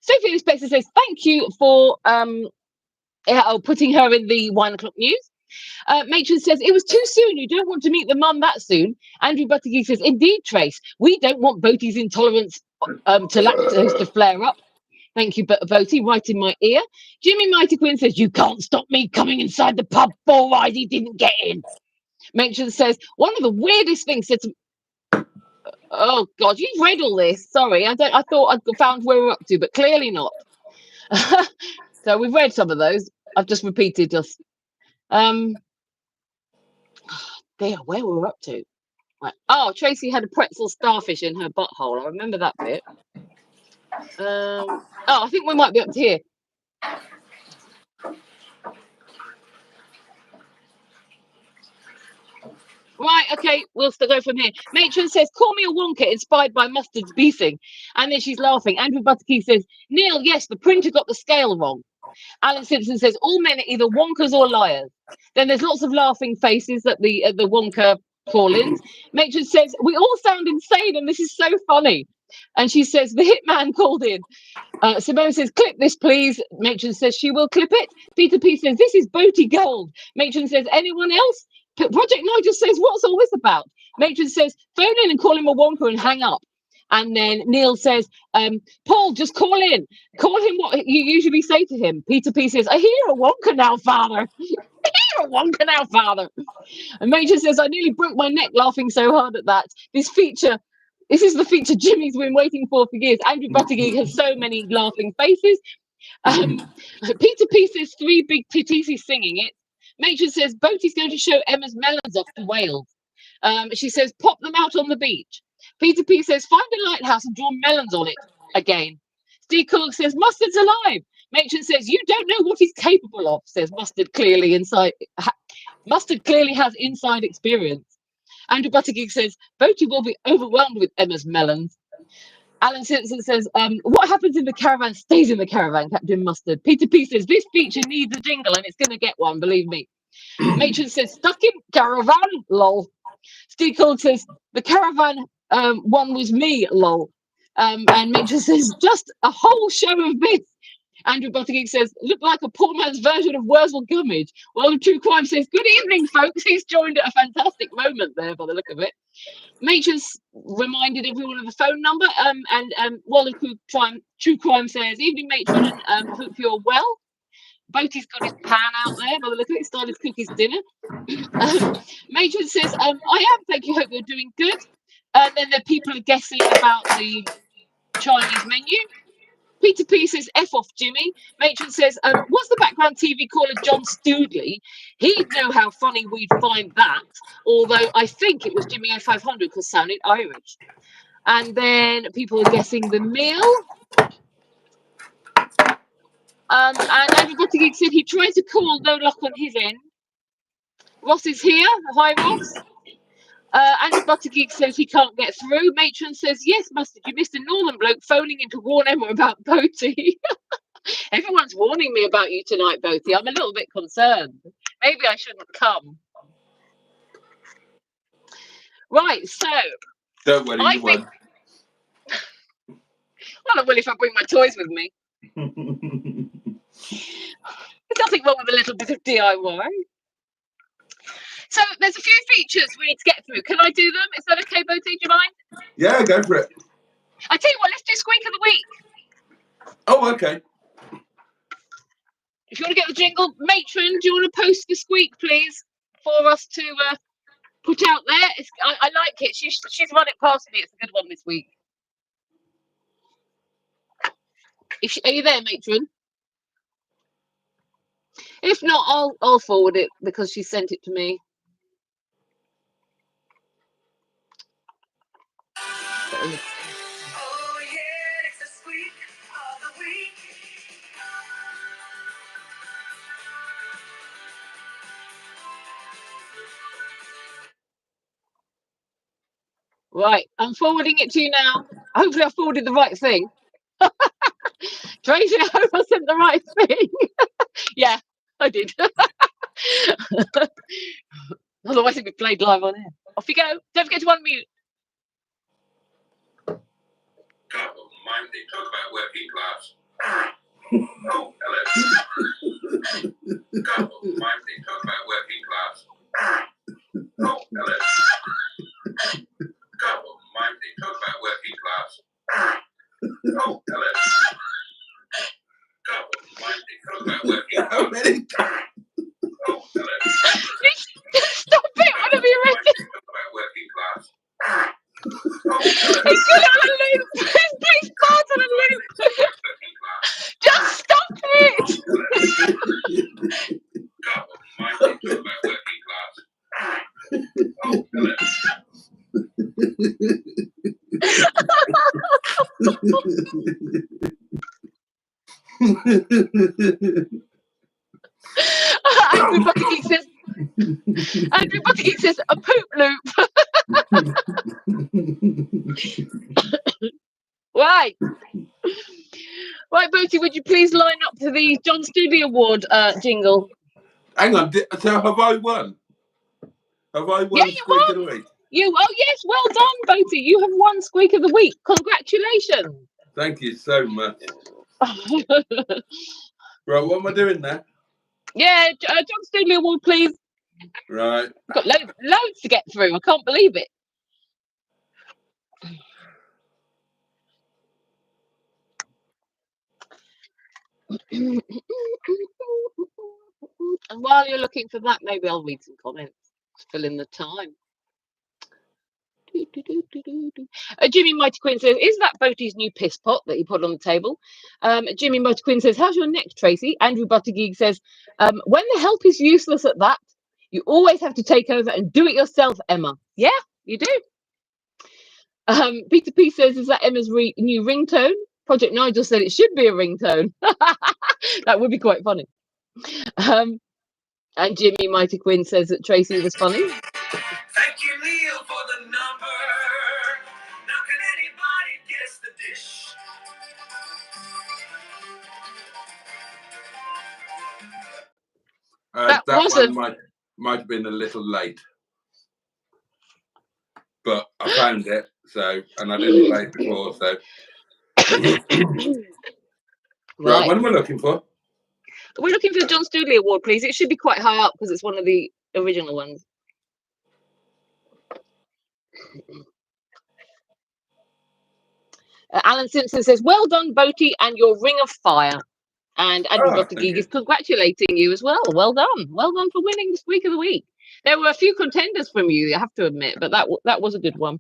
Sophie Inspector says, thank you for putting her in the 1 o'clock news. Matron says, it was too soon. You don't want to meet the mum that soon. Andrew Buttergeek says, indeed, Trace. We don't want Boaty's intolerance to lactose to flare up. Thank you, Boaty, right in my ear. Jimmy Mighty Quinn says, you can't stop me coming inside the pub. Four eyes, he didn't get in. Matron says, one of the weirdest things said to Oh God, you've read all this. Sorry, I thought I'd found where we're up to, but clearly not. So we've read some of those. I've just repeated just. There, where we're up to. Right. Oh, Tracy had a pretzel starfish in her butthole. I remember that bit. Oh, I think we might be up to here. Right, okay, we'll still go from here. Matron says, call me a wonka inspired by Mustard's beefing. And then she's laughing. Andrew Butterkey says, Neil, yes, the printer got the scale wrong. Alan Simpson says, all men are either wonkers or liars. Then there's lots of laughing faces at the wonka call-ins. Matron says, we all sound insane and this is so funny. And she says, the hitman called in. Simone says, clip this, please. Matron says, she will clip it. Peter P says, this is Boaty gold. Matron says, anyone else? Project Nigel says, what's all this about? Matron says, phone in and call him a wonker and hang up. And then Neil says, Paul, just call in. Call him what you usually say to him. Peter P says, I hear a wonker now, father. I hear a wonker now, father. And Matron says, I nearly broke my neck laughing so hard at that. This is the feature Jimmy's been waiting for years. Andrew Buttigieg has so many laughing faces. Peter P says, three big titties singing it. Matron says, Boaty's going to show Emma's melons off to Wales. She says, pop them out on the beach. Peter P says, find a lighthouse and draw melons on it again. Steve Cook says, Mustard's alive. Matron says, you don't know what he's capable of, says Mustard clearly Mustard clearly has inside experience. Andrew Buttigieg says, Boaty will be overwhelmed with Emma's melons. Alan Simpson says, what happens in the caravan stays in the caravan, Captain Mustard. Peter P says, this feature needs a jingle and it's going to get one, believe me. Matron says, stuck in caravan, lol. Steve Cole says, the caravan one was me, lol. And Matron says, just a whole show of this. Andrew Buttigieg says, look like a poor man's version of Wurzel Gummidge. Well, True Crime says, good evening, folks. He's joined at a fantastic moment there by the look of it. Matron's reminded everyone of the phone number. And Waller True Crime says, evening, Matron, and hope you're well. Boaty's got his pan out there by the look of it. Started to cook his dinner. Matron says, I am, thank you, hope you're doing good. And then the people are guessing about the Chinese menu. Peter P says, F off, Jimmy. Matron says, was the background TV caller John Stoodley? He'd know how funny we'd find that. Although I think it was Jimmy 0500 because sounded Irish. And then people are guessing the meal. And Andrew Buttigieg said he tried to call, no luck on his end. Ross is here. Hi, Ross. Andrew Buttigieg says he can't get through. Matron says, yes, Mustard, you missed a northern bloke phoning in to warn Emma about Boaty. Everyone's warning me about you tonight, Boaty. I'm a little bit concerned. Maybe I shouldn't come. Right, so... Don't worry, you won't. Well, I will if I bring my toys with me. There's nothing wrong with a little bit of DIY. So there's a few features we need to get through. Can I do them? Is that okay, Boaty? Do you mind? Yeah, go for it. I tell you what, let's do Squeak of the Week. Oh, okay. If you want to get the jingle, Matron, do you want to post the Squeak, please, for us to put out there? I like it. She's run it past me. It's a good one this week. Are you there, Matron? If not, I'll forward it because she sent it to me. Oh yeah, it's the Squeak of the Week. Right, I'm forwarding it to you now. Hopefully I forwarded the right thing. Tracy, I hope I sent the right thing. Yeah, I did. Otherwise it'd be played live on air. Off you go. Don't forget to unmute. Couple mind they talk about working class. Oh, hello. Couple mind they talk about working class. Oh, hello. Couple mind they talk about working class. Oh, hello. Couple mind they talk about working class. How many times? Oh, hello. Stop it! Whenever you're ready. Talk about working class. Oh, hello. Andrew Buttergeek says a poop loop. Right. Right, Boaty, would you please line up to the John Studley Award jingle? Hang on, so have I won? Have I won Squeak of the Week? Oh yes, well done, Boaty. You have won Squeak of the Week. Congratulations. Thank you so much. Right, what am I doing there? Yeah, John Studley Award, please. Right. We've got loads to get through. I can't believe it. And while you're looking for that, maybe I'll read some comments. Fill in the time. Jimmy Mighty Quinn says, is that Boaty's new piss pot that he put on the table? Jimmy Mighty Quinn says, how's your neck, Tracy? Andrew Buttergeek says, when the help is useless at that, you always have to take over and do it yourself, Emma. Yeah, you do. Peter P says, is that Emma's new ringtone? Project Nigel said it should be a ringtone. That would be quite funny. And Jimmy Mighty Quinn says that Tracy was funny. Thank you, Neil, for the number. Now can anybody guess the dish? That one might have been a little late, but I found it. So, and I didn't play it before. So, right. What am I looking for? We're looking for the John Studley Award, please. It should be quite high up because it's one of the original ones. Alan Simpson says, well done, Boaty, and your Ring of Fire. And Andrew Buttergeek is congratulating you as well. Well done. Well done for winning the Squeak of the Week. There were a few contenders from you, I have to admit, but that was a good one.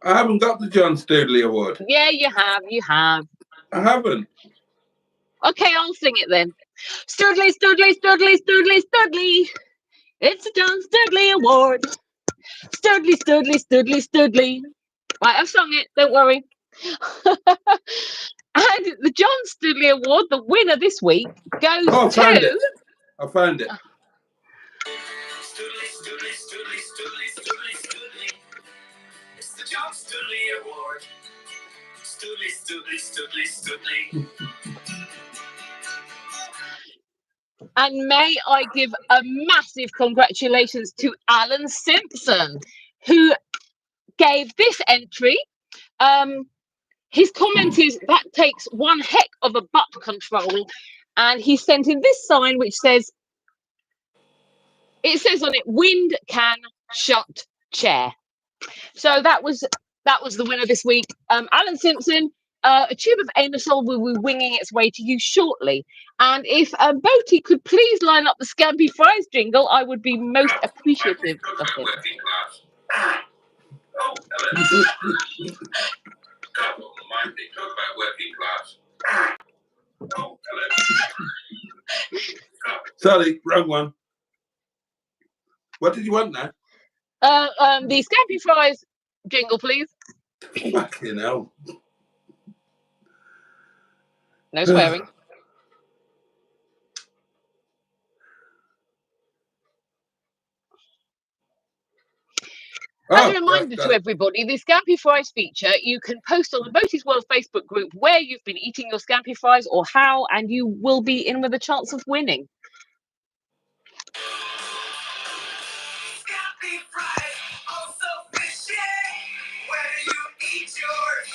I haven't got the John Studley Award. Yeah, you have. You have. I haven't. Okay, I'll sing it then. Studley, Studley, Studley, Studley, Studley. It's the John Studley Award. Studley, Studley, Studley, Studley. Right, I've sung it. Don't worry. And the John Studley Award, the winner this week, goes to... I found it. Studley, Studley, Studley, Studley, Studley, Studley. It's the John Studley Award. Studley, Studley, Studley, Studley. And may I give a massive congratulations to Alan Simpson, who gave this entry. His comment is, that takes one heck of a butt control. And he sent in this sign, which says, it says on it, wind can shut chair. So that was the winner this week. Alan Simpson, a tube of anusol will be winging its way to you shortly. And if Boaty could please line up the Scampi Fries jingle, I would be most appreciative of it. Oh, hello. Talk about working class. Oh, hello. Sorry, wrong one. What did you want now? The Scampi Fries jingle, please. Fucking hell. No swearing. As a reminder to everybody, the Scampi Fries feature, you can post on the Boaty's World Facebook group where you've been eating your Scampi Fries or how, and you will be in with a chance of winning. Scampi Fries, also fishy. Where do you eat yours?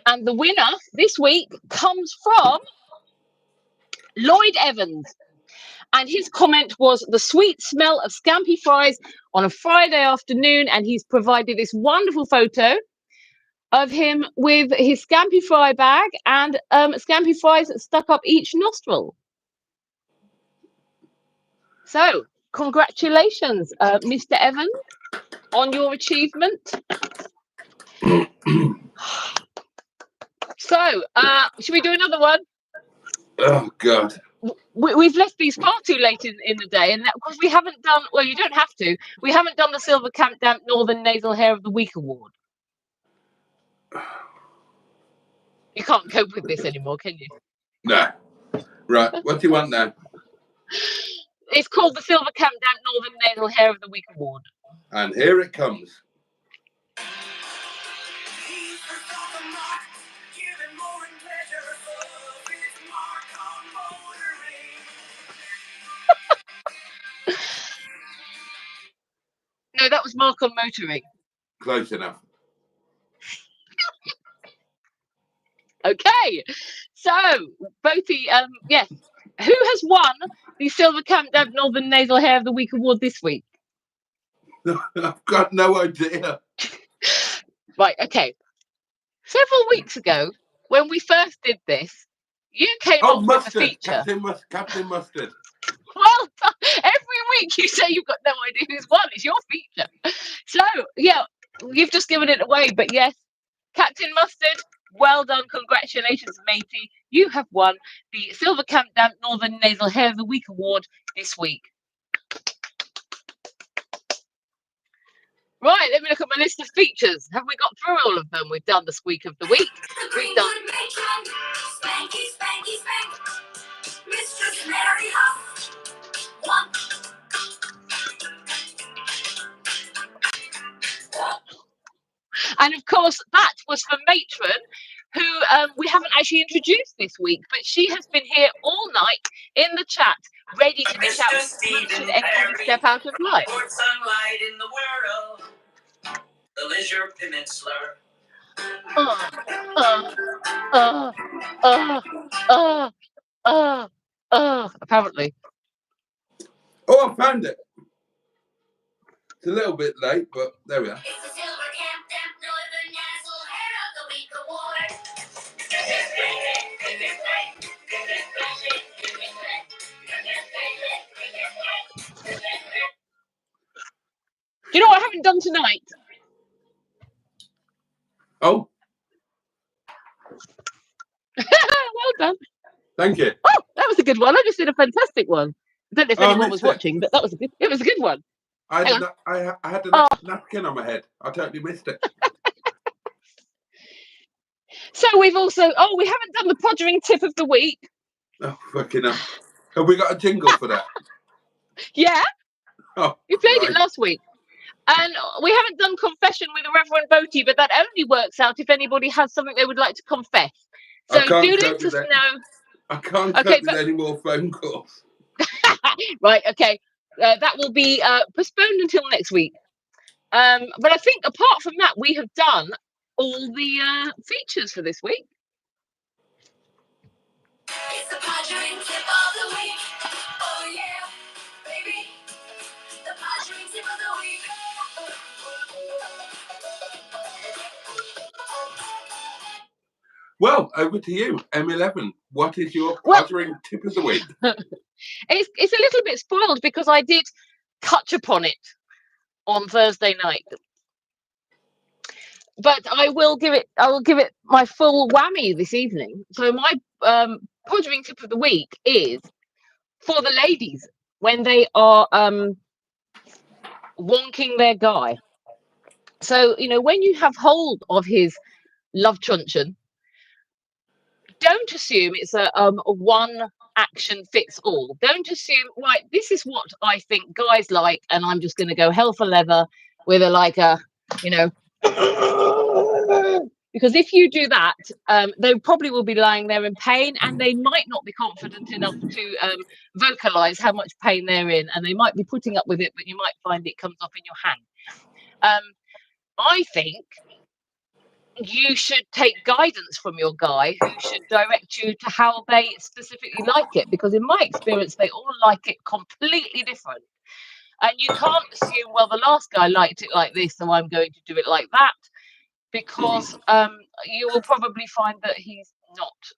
And the winner this week comes from Lloyd Evans. And his comment was the sweet smell of Scampi Fries on a Friday afternoon. And he's provided this wonderful photo of him with his Scampi Fry bag and Scampi Fries stuck up each nostril. So, congratulations, Mr. Evans, on your achievement. So, should we do another one? Oh, God. we've left these far too late in the day, and because we haven't done. Well, you don't have to. We haven't done the Silver Camp Damp Northern Nasal Hair of the Week award. You can't cope with this anymore, can you? No. Right. What do you want now? It's called the Silver Camp Damp Northern Nasal Hair of the Week award. And here it comes. No, that was Mark on Motoring. Close enough. Okay, so Boaty, yes, who has won the Silver Camp Damp Northern Nasal Hair of the Week award this week? I've got no idea. Right, okay. Several weeks ago, when we first did this, you came up with a feature. Captain Mustard. Well done. Every week you say you've got no idea who's won. It's your feature. So, yeah, you've just given it away. But yes, Captain Mustard, well done. Congratulations, matey. You have won the Silver Camp Damp Northern Nasal Hair of the Week award this week. Right, let me look at my list of features. Have we got through all of them? We've done the Squeak of the Week. We've done... Spanky, spanky, spank. Mistress Mary Huff. One. And of course, that was for Matron, who we haven't actually introduced this week, but she has been here all night in the chat, ready to dish out should anybody step out of line. Sunlight in the world. The Leisure Peninsula. Apparently. Oh, I found it. It's a little bit late, but there we are. It's the Silver Camp Damp Northern Nasal Hair of the Week award. Do you know what I haven't done tonight? Oh. Well done. Thank you. Oh, that was a good one. I just did a fantastic one. I don't know if anyone was watching, but it was a good one. I had a napkin on my head. I totally missed it. So we've also... Oh, we haven't done the Puding tip of the week. Oh, fucking hell. Have we got a jingle for that? Yeah. Oh, we played it last week. And we haven't done confession with Reverend Boaty, but that only works out if anybody has something they would like to confess. So do let us know. I can't cope with any more phone calls. Right, okay. That will be postponed until next week. But I think apart from that, we have done all the features for this week. It's the Puding tip of the week. Oh yeah, baby. The Puding tip of the week. Well, over to you, M11. What is your Puding tip of the week? It's a little bit spoiled because I did touch upon it on Thursday night. But I will give it my full whammy this evening. So my Puding tip of the week is for the ladies when they are wonking their guy. So, you know, when you have hold of his love truncheon, don't assume it's a one action fits all. Don't assume, right, this is what I think guys like, and I'm just going to go hell for leather with you know, because if you do that, they probably will be lying there in pain, and they might not be confident enough to vocalize how much pain they're in, and they might be putting up with it, but you might find it comes off in your hand. I think you should take guidance from your guy, who should direct you to how they specifically like it, because in my experience they all like it completely different, and you can't assume, well, the last guy liked it like this, so I'm going to do it like that, because you will probably find that he's not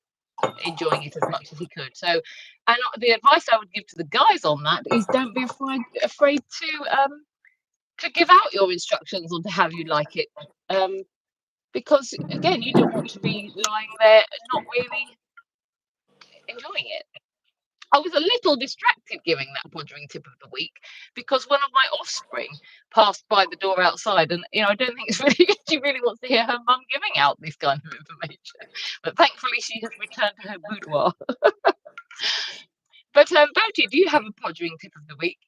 enjoying it as much as he could. So, and the advice I would give to the guys on that is don't be afraid to give out your instructions on how you like it, because again, you don't want to be lying there and not really enjoying it. I was a little distracted giving that Puding tip of the week because one of my offspring passed by the door outside, and I don't think it's really she really wants to hear her mum giving out this kind of information. But thankfully, she has returned to her boudoir. But Boaty, do you have a Puding tip of the week?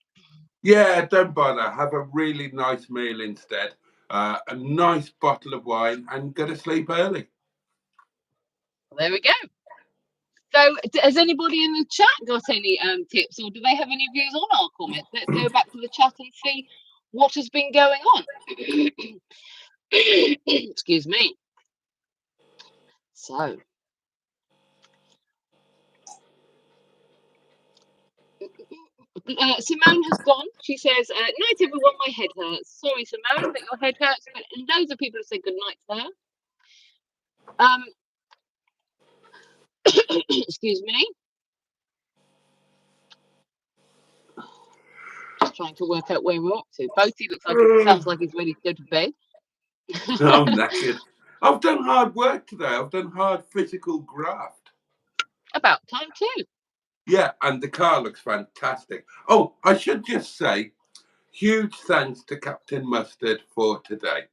Yeah, don't bother. Have a really nice meal instead. A nice bottle of wine and go to sleep early. There we go. So, has anybody in the chat got any tips, or do they have any views on our comments? Let's go back to the chat and see what has been going on. Excuse me. So, Simone has gone. She says, "Night, everyone. My head hurts. Sorry, Simone, that your head hurts." But loads of people have said good night to her. Excuse me. Just trying to work out where we're up to. Boaty looks like it sounds like he's ready to go to bed. I'm knackered. I've done hard work today. I've done hard physical graft. About time too. Yeah, and the car looks fantastic. Oh, I should just say, huge thanks to Captain Mustard for today.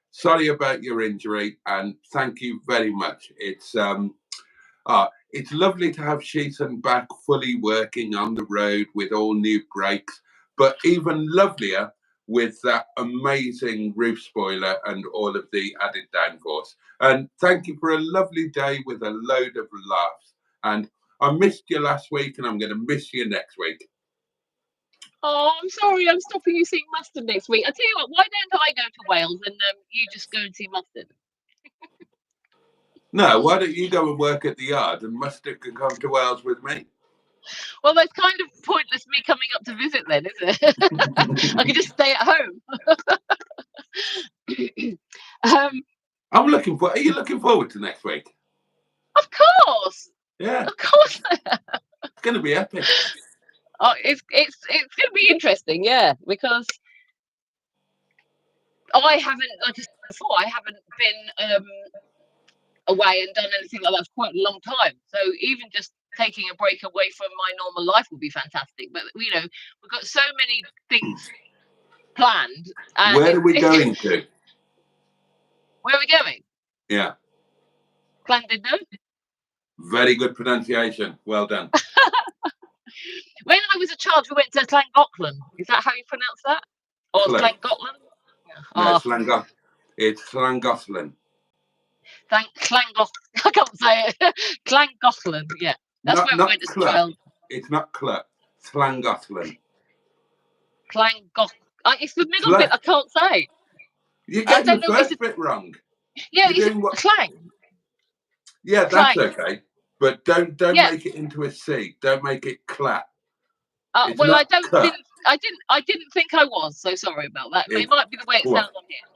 Sorry about your injury, and thank you very much. It's lovely to have Sheaton back fully working on the road with all new brakes, but even lovelier with that amazing roof spoiler and all of the added downforce. And thank you for a lovely day with a load of laughs. And I missed you last week, and I'm going to miss you next week. Oh, I'm sorry, I'm stopping you seeing Mustard next week. I tell you what, why don't I go to Wales and you just go and see Mustard? No, why don't you go and work at the yard, and Mustard can come to Wales with me? Well, that's kind of pointless me coming up to visit then, isn't it? I could just stay at home. Are you looking forward to next week? Of course. Yeah. Of course. It's going to be epic. Oh, it's going to be interesting, yeah, because I haven't, like I said before, I haven't been away and done anything like that for quite a long time. So even just taking a break away from my normal life would be fantastic. But we've got so many things planned. Where are we going to? Where are we going? Yeah. Llandudno. Very good pronunciation. Well done. When I was a child, we went to Llangollen. Is that how you pronounce that? Or Llangollen? No, it's Llangollen. I can't say it. Llangollen, yeah. That's where we went as a child. It's not Clut. It's Llangollen. It's the middle bit I can't say. You're getting the first bit wrong. Yeah, it's clang. Yeah, that's okay. But don't make it into a C. Don't make it clat. Well, I didn't think I was, so sorry about that. But it might be the way it sounds on here.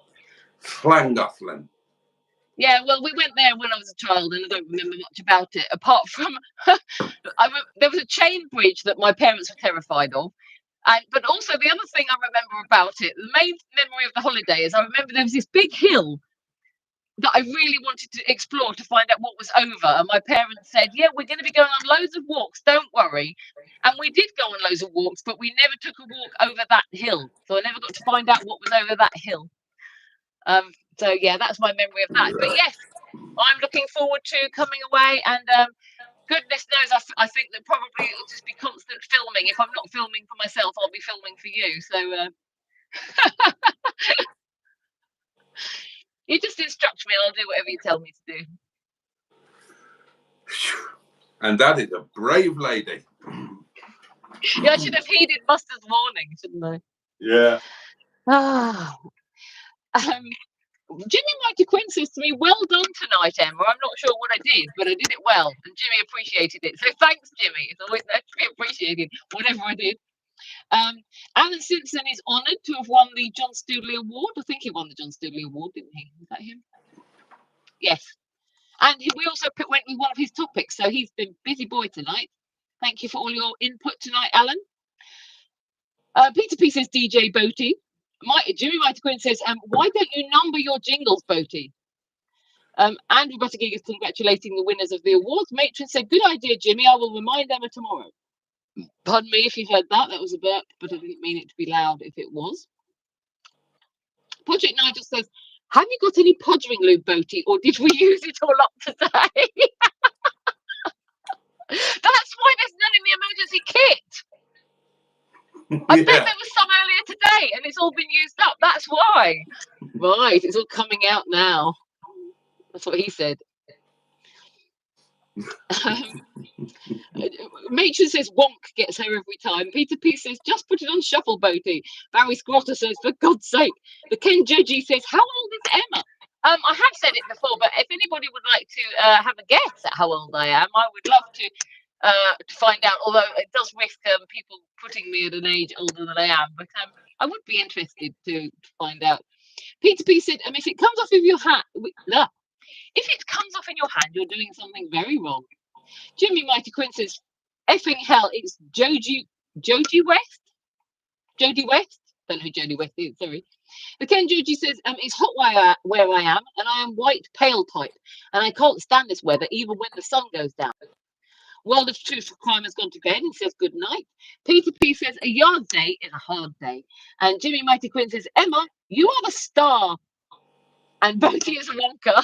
Llangollen. Yeah, well, we went there when I was a child, and I don't remember much about it, apart from there was a chain bridge that my parents were terrified of. But also the other thing I remember about it, the main memory of the holiday is I remember there was this big hill that I really wanted to explore to find out what was over. And my parents said, yeah, we're going to be going on loads of walks, don't worry. And we did go on loads of walks, but we never took a walk over that hill. So I never got to find out what was over that hill. So yeah, that's my memory of that. But yes, I'm looking forward to coming away, and goodness knows, I think that probably it'll just be constant filming. If I'm not filming for myself, I'll be filming for you. So you just instruct me, and I'll do whatever you tell me to do. And that is a brave lady. Yeah, I should have heeded Mustard's warning, shouldn't I? Yeah. Jimmy Mighty Quinn says to me, well done tonight, Emma. I'm not sure what I did, but I did it well. And Jimmy appreciated it. So thanks, Jimmy. It's always nice to be appreciated, whatever I did. Alan Simpson is honoured to have won the John Stoodley Award. I think he won the John Stoodley Award, didn't he? Is that him? Yes. And we also went with one of his topics. So he's been busy boy tonight. Thank you for all your input tonight, Alan. Peter P says DJ Boaty. Jimmy Mighty Quinn says, why don't you number your jingles, Boaty? Andrew Buttigieg is congratulating the winners of the awards. Matron said, good idea, Jimmy. I will remind Emma tomorrow. Pardon me if you heard that. That was a burp, but I didn't mean it to be loud if it was. Project Nigel says, have you got any podgering lube, Boaty, or did we use it all up today? That's why there's none in the emergency kit. I bet there was some earlier today and it's all been used up. That's why. Right, it's all coming out now. That's what he said. Matron says Wonk gets her every time. Peter P says just put it on shuffle, Boaty. Barry Squatter says for God's sake. The Ken Judgy says how old is Emma? I have said it before, but if anybody would like to have a guess at how old I am, I would love to find out. Although it does risk people putting me at an age older than I am, but I would be interested to find out. Peter P said, if it comes off of your hat, if it comes off in your hand, you're doing something very wrong. Jimmy Mighty Quinn says, effing hell, it's Jodie West? Jodie West? Don't know who Jodie West is, sorry. The Ken Joji says, it's hot where I am, and I am white pale type, and I can't stand this weather, even when the sun goes down. World of Truth for Crime has gone to bed and says good night. Peter P says, a yard day is a hard day. And Jimmy Mighty Quinn says, Emma, you are the star. And Boaty is a wonker.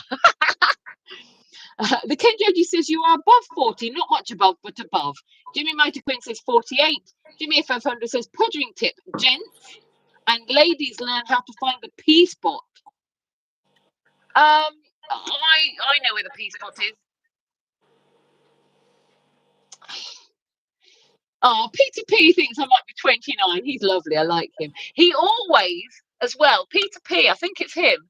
The Ken Joji says, you are above 40, not much above, but above. Jimmy Mighty Quinn says 48. Jimmy F500 says, podgering tip, gents and ladies learn how to find the P spot. I know where the P spot is. Oh, Peter P thinks I might be 29. He's lovely. I like him. He always, as well, Peter P, I think it's him.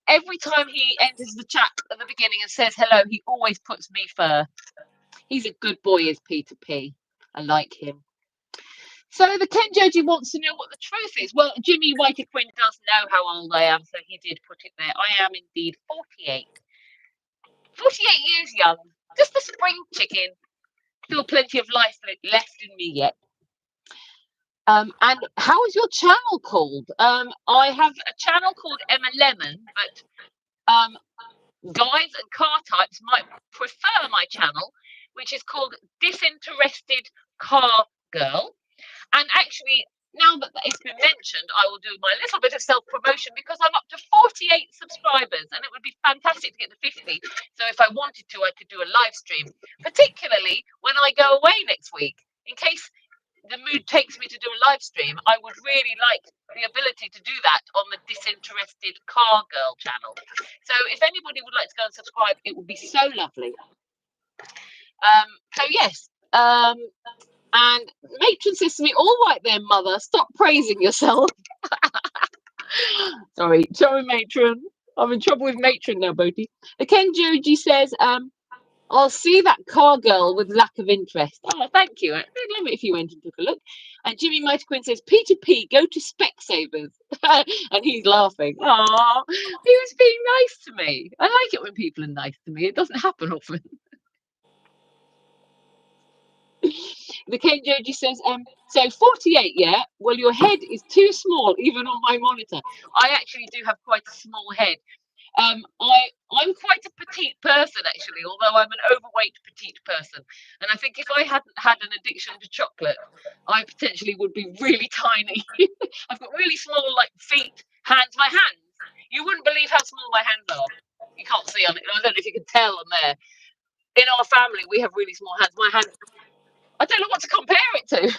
Every time he enters the chat at the beginning and says hello, he always puts me first. He's a good boy, is Peter P. I like him. So the Ken Joji wants to know what the truth is. Well, Jimmy Whitey Quinn does know how old I am, so he did put it there. I am indeed 48. 48 years young. Just a spring chicken. Still plenty of life left in me yet. And how is your channel called? I have a channel called Emma Lemon, but guys and car types might prefer my channel, which is called Disinterested Car Girl. And actually, now that it's been mentioned, I will do my little bit of self-promotion because I'm up to 48 subscribers and it would be fantastic to get to 50. So if I wanted to, I could do a live stream, particularly when I go away next week. In case the mood takes me to do a live stream, I would really like the ability to do that on the Disinterested Car Girl channel. So if anybody would like to go and subscribe, it would be so lovely. So yes. And Matron says to me, all right then, mother, stop praising yourself. Sorry, Matron. I'm in trouble with Matron now, Boaty. The Ken Joji says, I'll see that car girl with lack of interest. Oh, thank you. I'd love it if you went and took a look. And Jimmy Mighty Quinn says, Peter P, go to Specsavers. And he's laughing. Oh, he was being nice to me. I like it when people are nice to me. It doesn't happen often. The Ken Joji says, so 48, yeah? Well, your head is too small, even on my monitor. I actually do have quite a small head. I'm quite a petite person, actually, although I'm an overweight petite person. And I think if I hadn't had an addiction to chocolate, I potentially would be really tiny. I've got really small, feet, hands. My hands, you wouldn't believe how small my hands are. You can't see on it. I don't know if you can tell on there. In our family, we have really small hands. My hands, I don't know what to compare it to.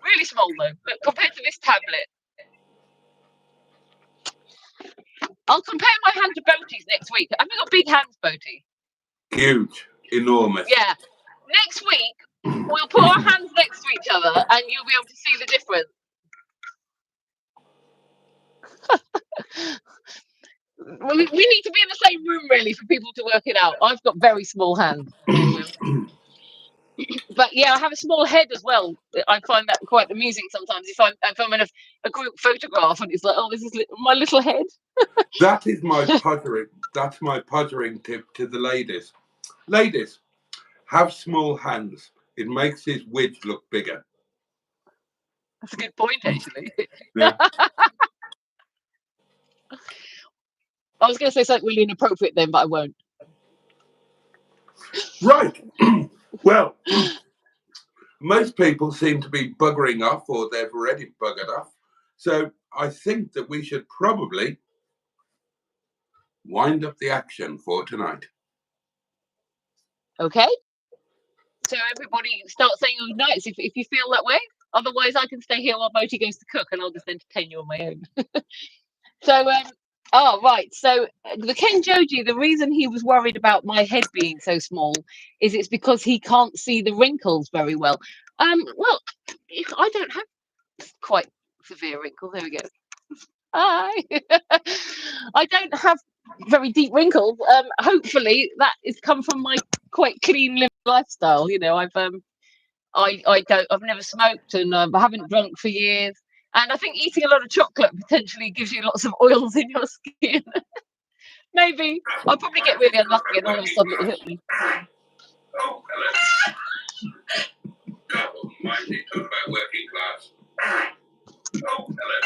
Really small, though, but compared to this tablet. I'll compare my hand to Boaty's next week. Have you got big hands, Boaty? Huge, enormous. Yeah. Next week, we'll put our hands next to each other and you'll be able to see the difference. Well, we need to be in the same room, really, for people to work it out. I've got very small hands. But yeah, I have a small head as well. I find that quite amusing sometimes. If I'm in a group photograph and it's like, oh, this is my little head. That is my podgering. That's my podgering tip to the ladies. Ladies, have small hands. It makes his widge look bigger. That's a good point, actually. Yeah. I was going to say something really inappropriate then, but I won't. Right. Well, Most people seem to be buggering off, or they've already buggered off. So I think that we should probably wind up the action for tonight. Okay. So everybody start saying your nights if you feel that way. Otherwise, I can stay here while Boaty goes to cook, and I'll just entertain you on my own. So, oh right. So the Ken Joji, the reason he was worried about my head being so small is it's because he can't see the wrinkles very well. Well, I don't have quite severe wrinkles. There we go. Hi. I don't have very deep wrinkles. Hopefully that has come from my quite clean living lifestyle. You know, I've never smoked, and I haven't drunk for years. And I think eating a lot of chocolate potentially gives you lots of oils in your skin. Maybe I'll probably get really unlucky, and all of a sudden it'll hit me. Oh, hello. God almighty, talk about working class. Oh, hello.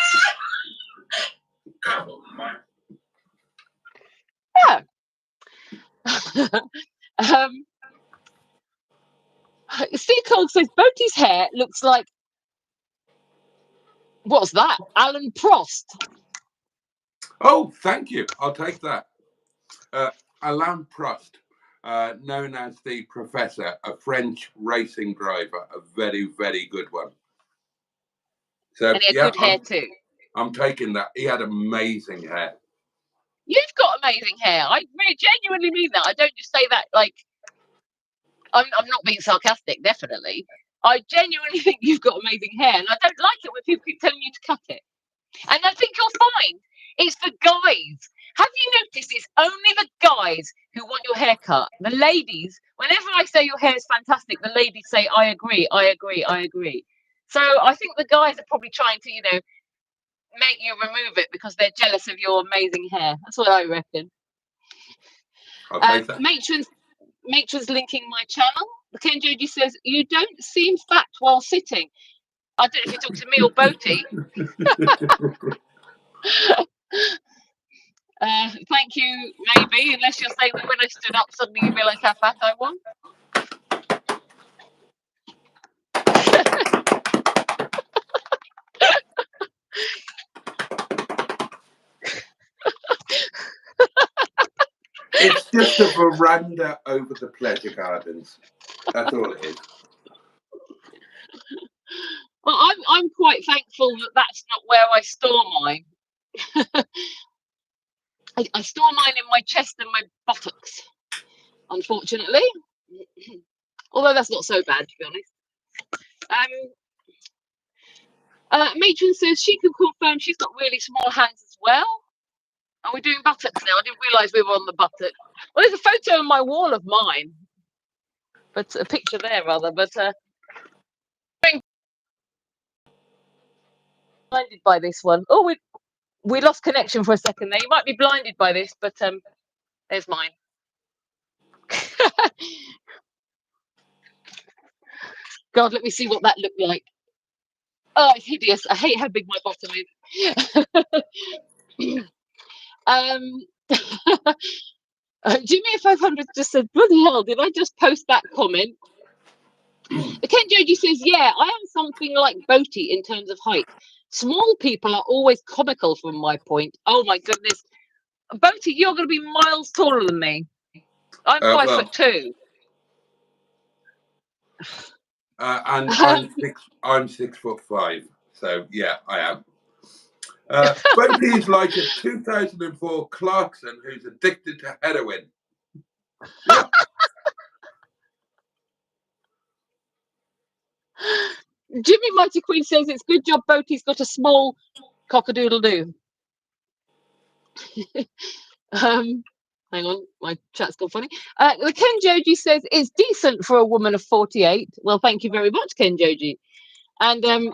God almighty. Steve Cole says Boaty's hair looks like, what's that? Alan Prost. Oh, thank you. I'll take that. Alain Prost, known as the Professor, a French racing driver, a very, very good one. So, And he had good hair too. I'm taking that. He had amazing hair. You've got amazing hair. I really genuinely mean that. I don't just say that like I'm not being sarcastic, definitely. I genuinely think you've got amazing hair, and I don't like it when people keep telling you to cut it. And I think you'll find it's the guys. Have you noticed it's only the guys who want your hair cut? The ladies, whenever I say your hair is fantastic, the ladies say, I agree, I agree, I agree. So I think the guys are probably trying to, make you remove it because they're jealous of your amazing hair. That's what I reckon. Matron's linking my channel. The Ken Joji says, you don't seem fat while sitting. I don't know if you talk to me or Boaty. Thank you, maybe, unless you're saying that when I stood up, suddenly you realised how fat I was. It's just a veranda over the pleasure gardens. That's all it is. Well, I'm quite thankful that that's not where I store mine. I store mine in my chest and my buttocks, unfortunately. Although that's not so bad, to be honest. Matron says she can confirm she's got really small hands as well. Are we doing buttocks now? I didn't realise we were on the buttock. Well, there's a photo on my wall of mine, but a picture there rather. But blinded by this one. Oh, we lost connection for a second there. You might be blinded by this, but there's mine. God, let me see what that looked like. Oh, it's hideous. I hate how big my bottom is. Jimmy 500 just said, bloody hell, did I just post that comment? Ken Joji says, yeah, I am something like Boaty in terms of height. Small people are always comical from my point. Oh my goodness. Boaty, you're going to be miles taller than me. I'm 5'2". And I'm 6'5". So yeah, I am. Boaty is like a 2004 Clarkson who's addicted to heroin. Yeah. Jimmy Mighty Queen says it's good job Boaty's got a small cock-a-doodle-doo. Hang on, my chat's gone funny. The Ken Joji says it's decent for a woman of 48. Well, thank you very much, Ken Joji. And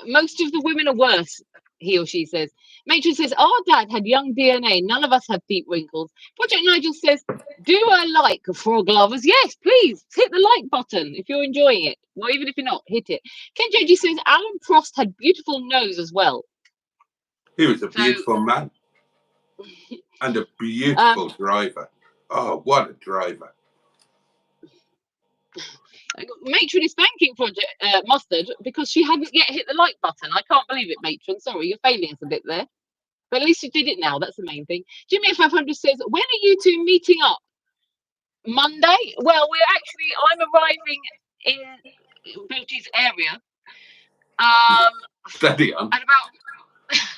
most of the women are worse, he or she says. Matron says, our dad had young DNA. None of us have deep wrinkles. Project Nigel says, do I like frog lovers? Yes, please. Hit the like button if you're enjoying it. Or even if you're not, hit it. Ken Joji says, Alan Prost had beautiful nose as well. He was a beautiful man. And a beautiful driver. Oh, what a driver. Matron is thanking Project Mustard because she hadn't yet hit the like button. I can't believe it, Matron. Sorry, you're failing us a bit there. But at least you did it now. That's the main thing. Jimmy 500 says, when are you two meeting up? Monday? Well, I'm arriving in Boaty's area. Steady on. At about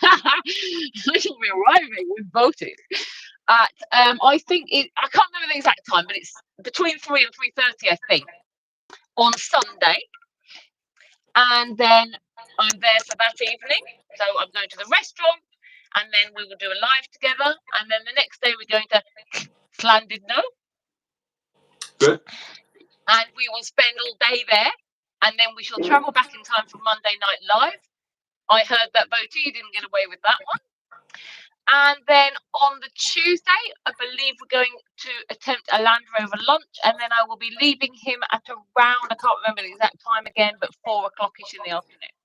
I shall be arriving with Boaty at I think I can't remember the exact time, but it's between 3 and 3:30, I think, on Sunday. And then I'm there for that evening. So I'm going to the restaurant, and then we will do a live together. And then the next day we're going to Llandudno. Good. And we will spend all day there. And then we shall travel back in time for Monday Night Live. I heard that Boaty didn't get away with that one. And then on the Tuesday, I believe we're going to attempt a Land Rover lunch, and then I will be leaving him at around, I can't remember the exact time again, but 4 o'clock-ish in the afternoon.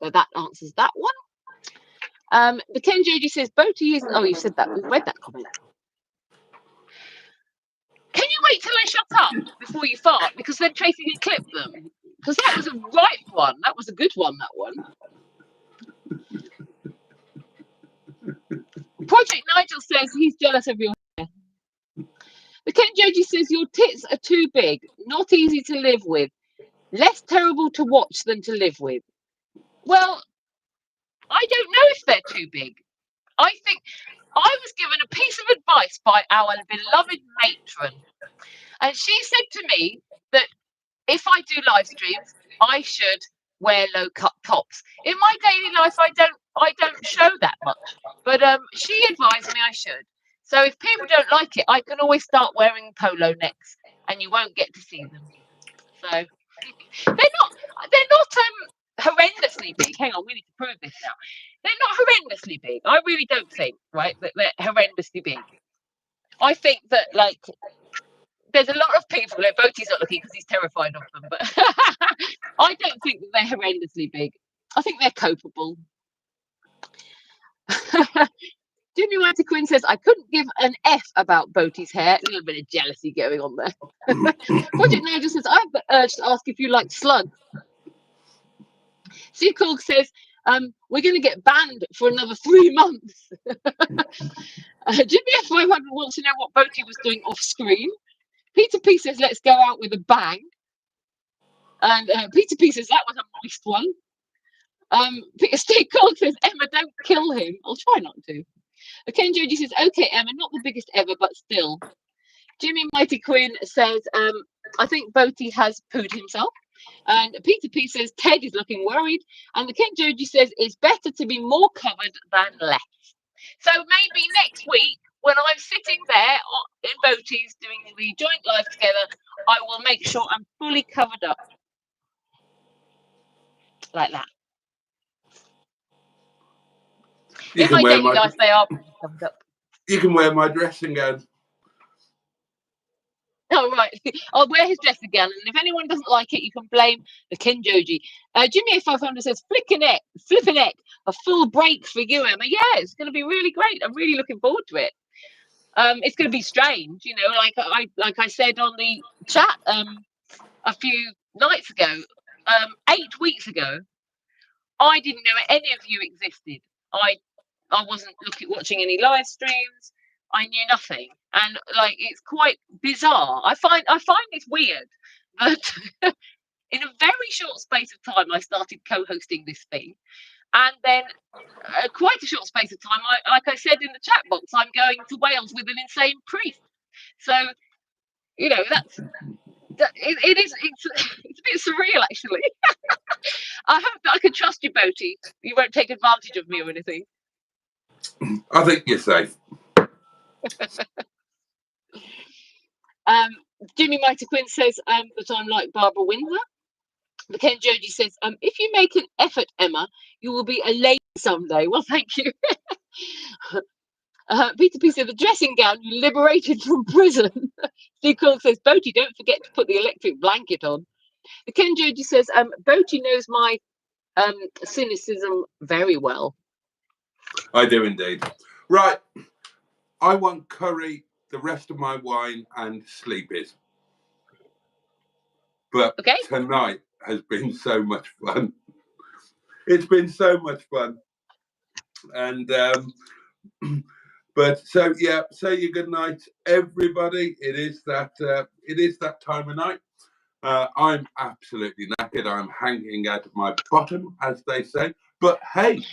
So that answers that one. The Ken Joji says, Boaty isn't... Oh, you said that. We've read that comment. Can you wait till I shut up before you fart? Because then Tracy can clip them. Because that was a right one. That was a good one, that one. Project Nigel says he's jealous of your hair. The Ken Joji says your tits are too big, not easy to live with, less terrible to watch than to live with. Well, I don't know if they're too big. I think I was given a piece of advice by our beloved matron, and she said to me that if I do live streams, I should wear low cut tops. In my daily life, I don't show that much, but she advised me I should. So if people don't like it, I can always start wearing polo necks, and you won't get to see them. So they're not horrendously big. Hang on, we need to prove this now. They're not horrendously big. I really don't think, right, that they're horrendously big. I think that, like, there's a lot of people, like Boaty's not looking because he's terrified of them, but I don't think that they're horrendously big. I think they're copable. Jimmy Whitey Quinn says, I couldn't give an F about Boaty's hair. A little bit of jealousy going on there. Project Nigel says, I have the urge to ask if you like slugs. Steve Cork says, we're going to get banned for another 3 months. Jimmy F500 wants to know what Boaty was doing off screen. Peter P says, let's go out with a bang. And Peter P says, that was a moist one. Steve Cork says, Emma, don't kill him. I'll try not to. Ken Joji says, okay, Emma, not the biggest ever, but still. Jimmy Mighty Quinn says, I think Boaty has pooed himself. And Peter P says, Ted is looking worried. And the Ken Joji says, it's better to be more covered than less. So maybe next week, when I'm sitting there in Boaty's doing the joint live together, I will make sure I'm fully covered up. Like that. In my daily life, they are covered up. You can wear my dressing gown. Oh, right. I'll wear his dressing gown, and if anyone doesn't like it, you can blame the Ken Joji. Jimmy A500 says, flipping it, a full break for you, Emma. Yeah, it's going to be really great. I'm really looking forward to it. It's going to be strange, you know, like I said on the chat a few nights ago, 8 weeks ago, I didn't know any of you existed. I wasn't watching any live streams. I knew nothing, and like it's quite bizarre. I find it weird that in a very short space of time I started co-hosting this thing, and then quite a short space of time, like I said in the chat box, I'm going to Wales with an insane priest. So you know it's a bit surreal actually. I hope that I can trust you, Boaty. You won't take advantage of me or anything. I think you're safe. Jimmy Mighty Quinn says that I'm like Barbara Windsor. The Ken Joji says, if you make an effort, Emma, you will be a lady someday. Well, thank you. Peter P said, the dressing gown you liberated from prison. Steve Cork says, Boaty, don't forget to put the electric blanket on. The Ken Joji says, Boaty knows my cynicism very well. I do indeed. Right. I want curry, the rest of my wine, and sleepies. But Okay. tonight has been so much fun. It's been so much fun. And but so yeah, say your good night, everybody. It is that time of night. I'm absolutely knackered. I'm hanging out of my bottom, as they say. But hey,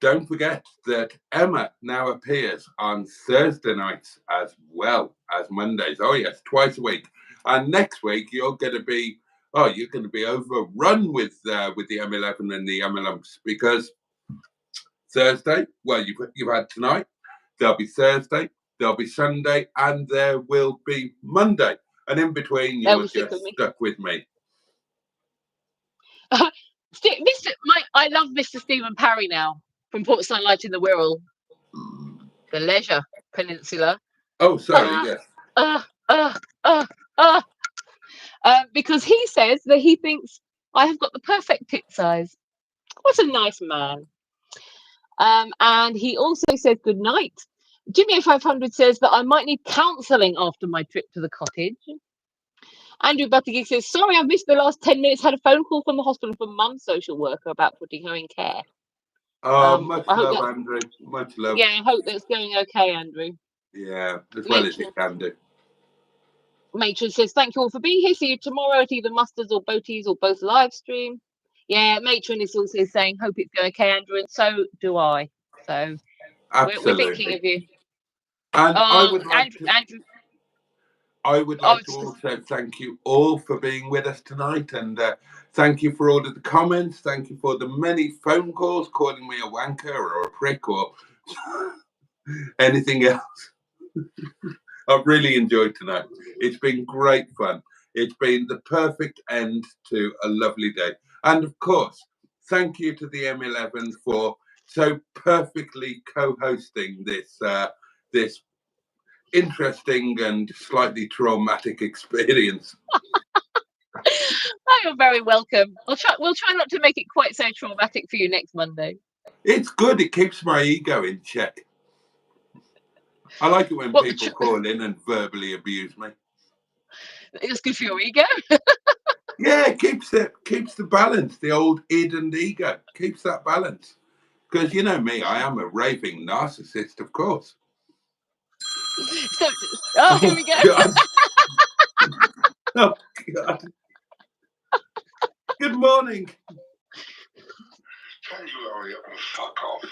don't forget that Emma now appears on Thursday nights as well as Mondays. Oh yes, twice a week. And next week you're going to be overrun with the M11 and the M11s, because Thursday, well, you've had tonight. There'll be Thursday, there'll be Sunday, and there will be Monday. And in between, you're just stuck with me. I love Mr. Stephen Parry now from Port Sunlight in the Wirral, the Leisure Peninsula. Oh, sorry, yes. Because he says that he thinks I have got the perfect tit size. What a nice man. And he also says good night. Jimmy 500 says that I might need counselling after my trip to the cottage. Andrew Buttigieg says, sorry, I've missed the last 10 minutes. Had a phone call from the hospital from mum's social worker about putting her in care. Oh, much love, Andrew. Much love. Yeah, I hope that's going okay, Andrew. Yeah, as well as it can do. Matron says, thank you all for being here. See you tomorrow at either Mustard's or Boaty's or both live stream. Yeah, Matron is also saying, hope it's going okay, Andrew, and so do I. So we're thinking of you. And I would like Andrew. I would like to also thank you all for being with us tonight, and thank you for all of the comments. Thank you for the many phone calls calling me a wanker or a prick or anything else. I've really enjoyed tonight. It's been great fun. It's been the perfect end to a lovely day. And of course, thank you to the M11 for so perfectly co-hosting this interesting and slightly traumatic experience. Oh, you're very welcome. We'll try not to make it quite so traumatic for you next Monday. It's good. It keeps my ego in check. I like it when people call in and verbally abuse me. It's good for your ego. Yeah, it keeps the balance. The old id and ego keeps that balance. Because you know me, I am a raving narcissist, of course. So, here we go. God. Oh God. Good morning. Can you hurry up and fuck off?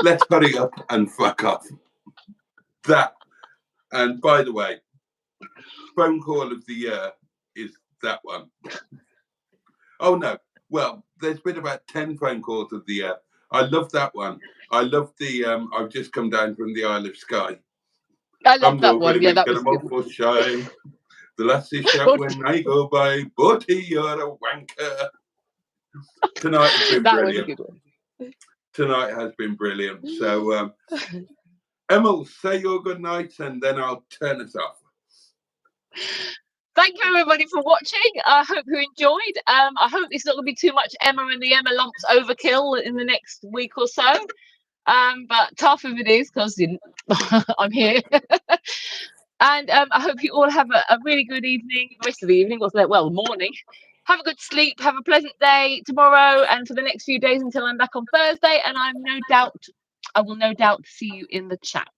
Let's hurry up and fuck off. That. And by the way, phone call of the year is that one. Oh no. Well, there's been about 10 phone calls of the year. I love that one. I love the I've just come down from the Isle of Skye. I love that one. Yeah, that was good. Shy. The lassie shout when I go by, Boaty, you're a wanker. Tonight has been brilliant. Was a good one. Tonight has been brilliant. So, Emma, say your good night and then I'll turn us off. Thank you, everybody, for watching. I hope you enjoyed. I hope it's not going to be too much Emma and the Emma lumps overkill in the next week or so. But tough if it is, because I'm here. And I hope you all have a really good evening, the rest of the evening, morning. Have a good sleep, have a pleasant day tomorrow and for the next few days until I'm back on Thursday. And I will no doubt see you in the chat.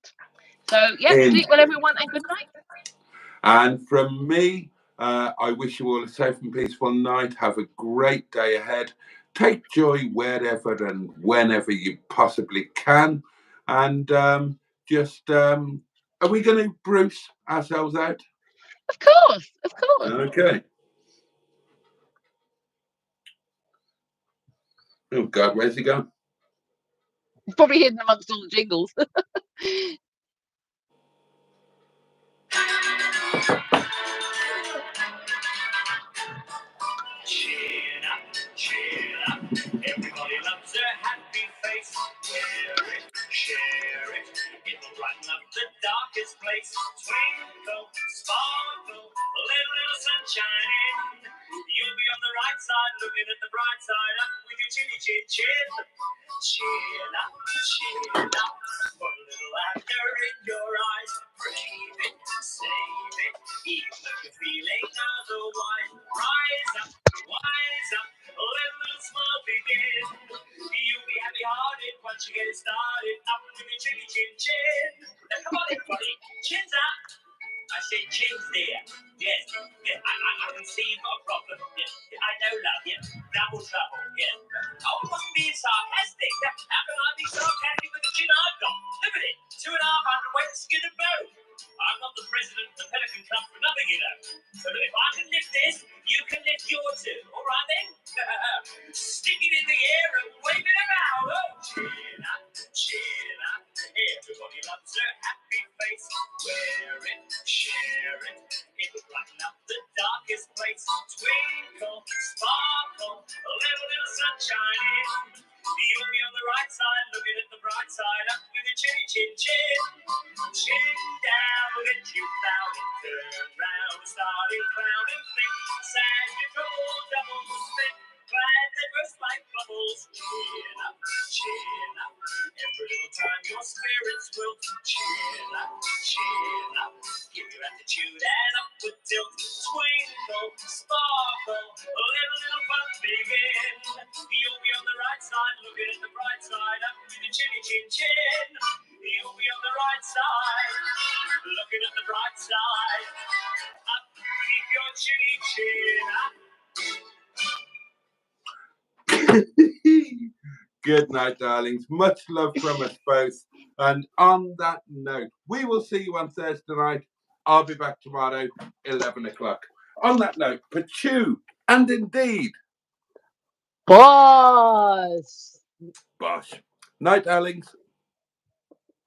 So, sleep well, everyone, and good night. And from me, I wish you all a safe and peaceful night. Have a great day ahead. Take joy wherever and whenever you possibly can. And are we going to Bruce ourselves out? Of course. Okay. Oh, God, where's he gone? He's probably hidden amongst all the jingles. Cheer up. Everybody loves a happy face. Wear it, share it. It will brighten up the darkest place. Twinkle, sparkle, let a little sunshine in. You'll be on the right side, looking at the bright side. Up with your chinny chin chin. Chin up, chin up. Put a little laughter in your eyes. Brave it, save it, even if you're feeling otherwise. Rise up, wise up. Let a little smile begin. You'll be happy-hearted once you get it started. Up with your chinny chin chin. Now come on, everybody, chins up. I said chins there. Yes, yeah, I can see you've got a problem. Yes, I know, love. Yes, double trouble. Yes. Oh, I wasn't being sarcastic. How can I be sarcastic with the chin I've got? Look at it, 2.5 weight skin and bone. I'm not the president of the Pelican Club for nothing, you know. So if I can lift this, you can lift yours too. All right then? Stick it in the air and wave it about. Oh, chin up, chin up. Everybody loves a happy face. Wear it, share it. It'll brighten up the darkest place. Twinkle, sparkle, a little sunshine in. You'll be on the right side, looking at the bright side. Up with your chinny chin chin. Chin down, get you found and turn round, starting clown and think. Sad your trouble, double spin. Glad they burst like bubbles. Chin up, chin up. Every little time your spirits will chin up, chin up. Give your attitude an upward tilt. Twinkle, sparkle, let a little fun begin. You'll be on the right side, looking at the bright side. Up with your chinny chin chin. You'll be on the right side, looking at the bright side. Up, keep your chinny chin up. Good night, darlings. Much love from us both. And on that note, we will see you on Thursday night. I'll be back tomorrow, 11 o'clock. On that note, Pachu, and indeed, Boss. Bosh. Night, darlings.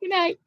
Good night.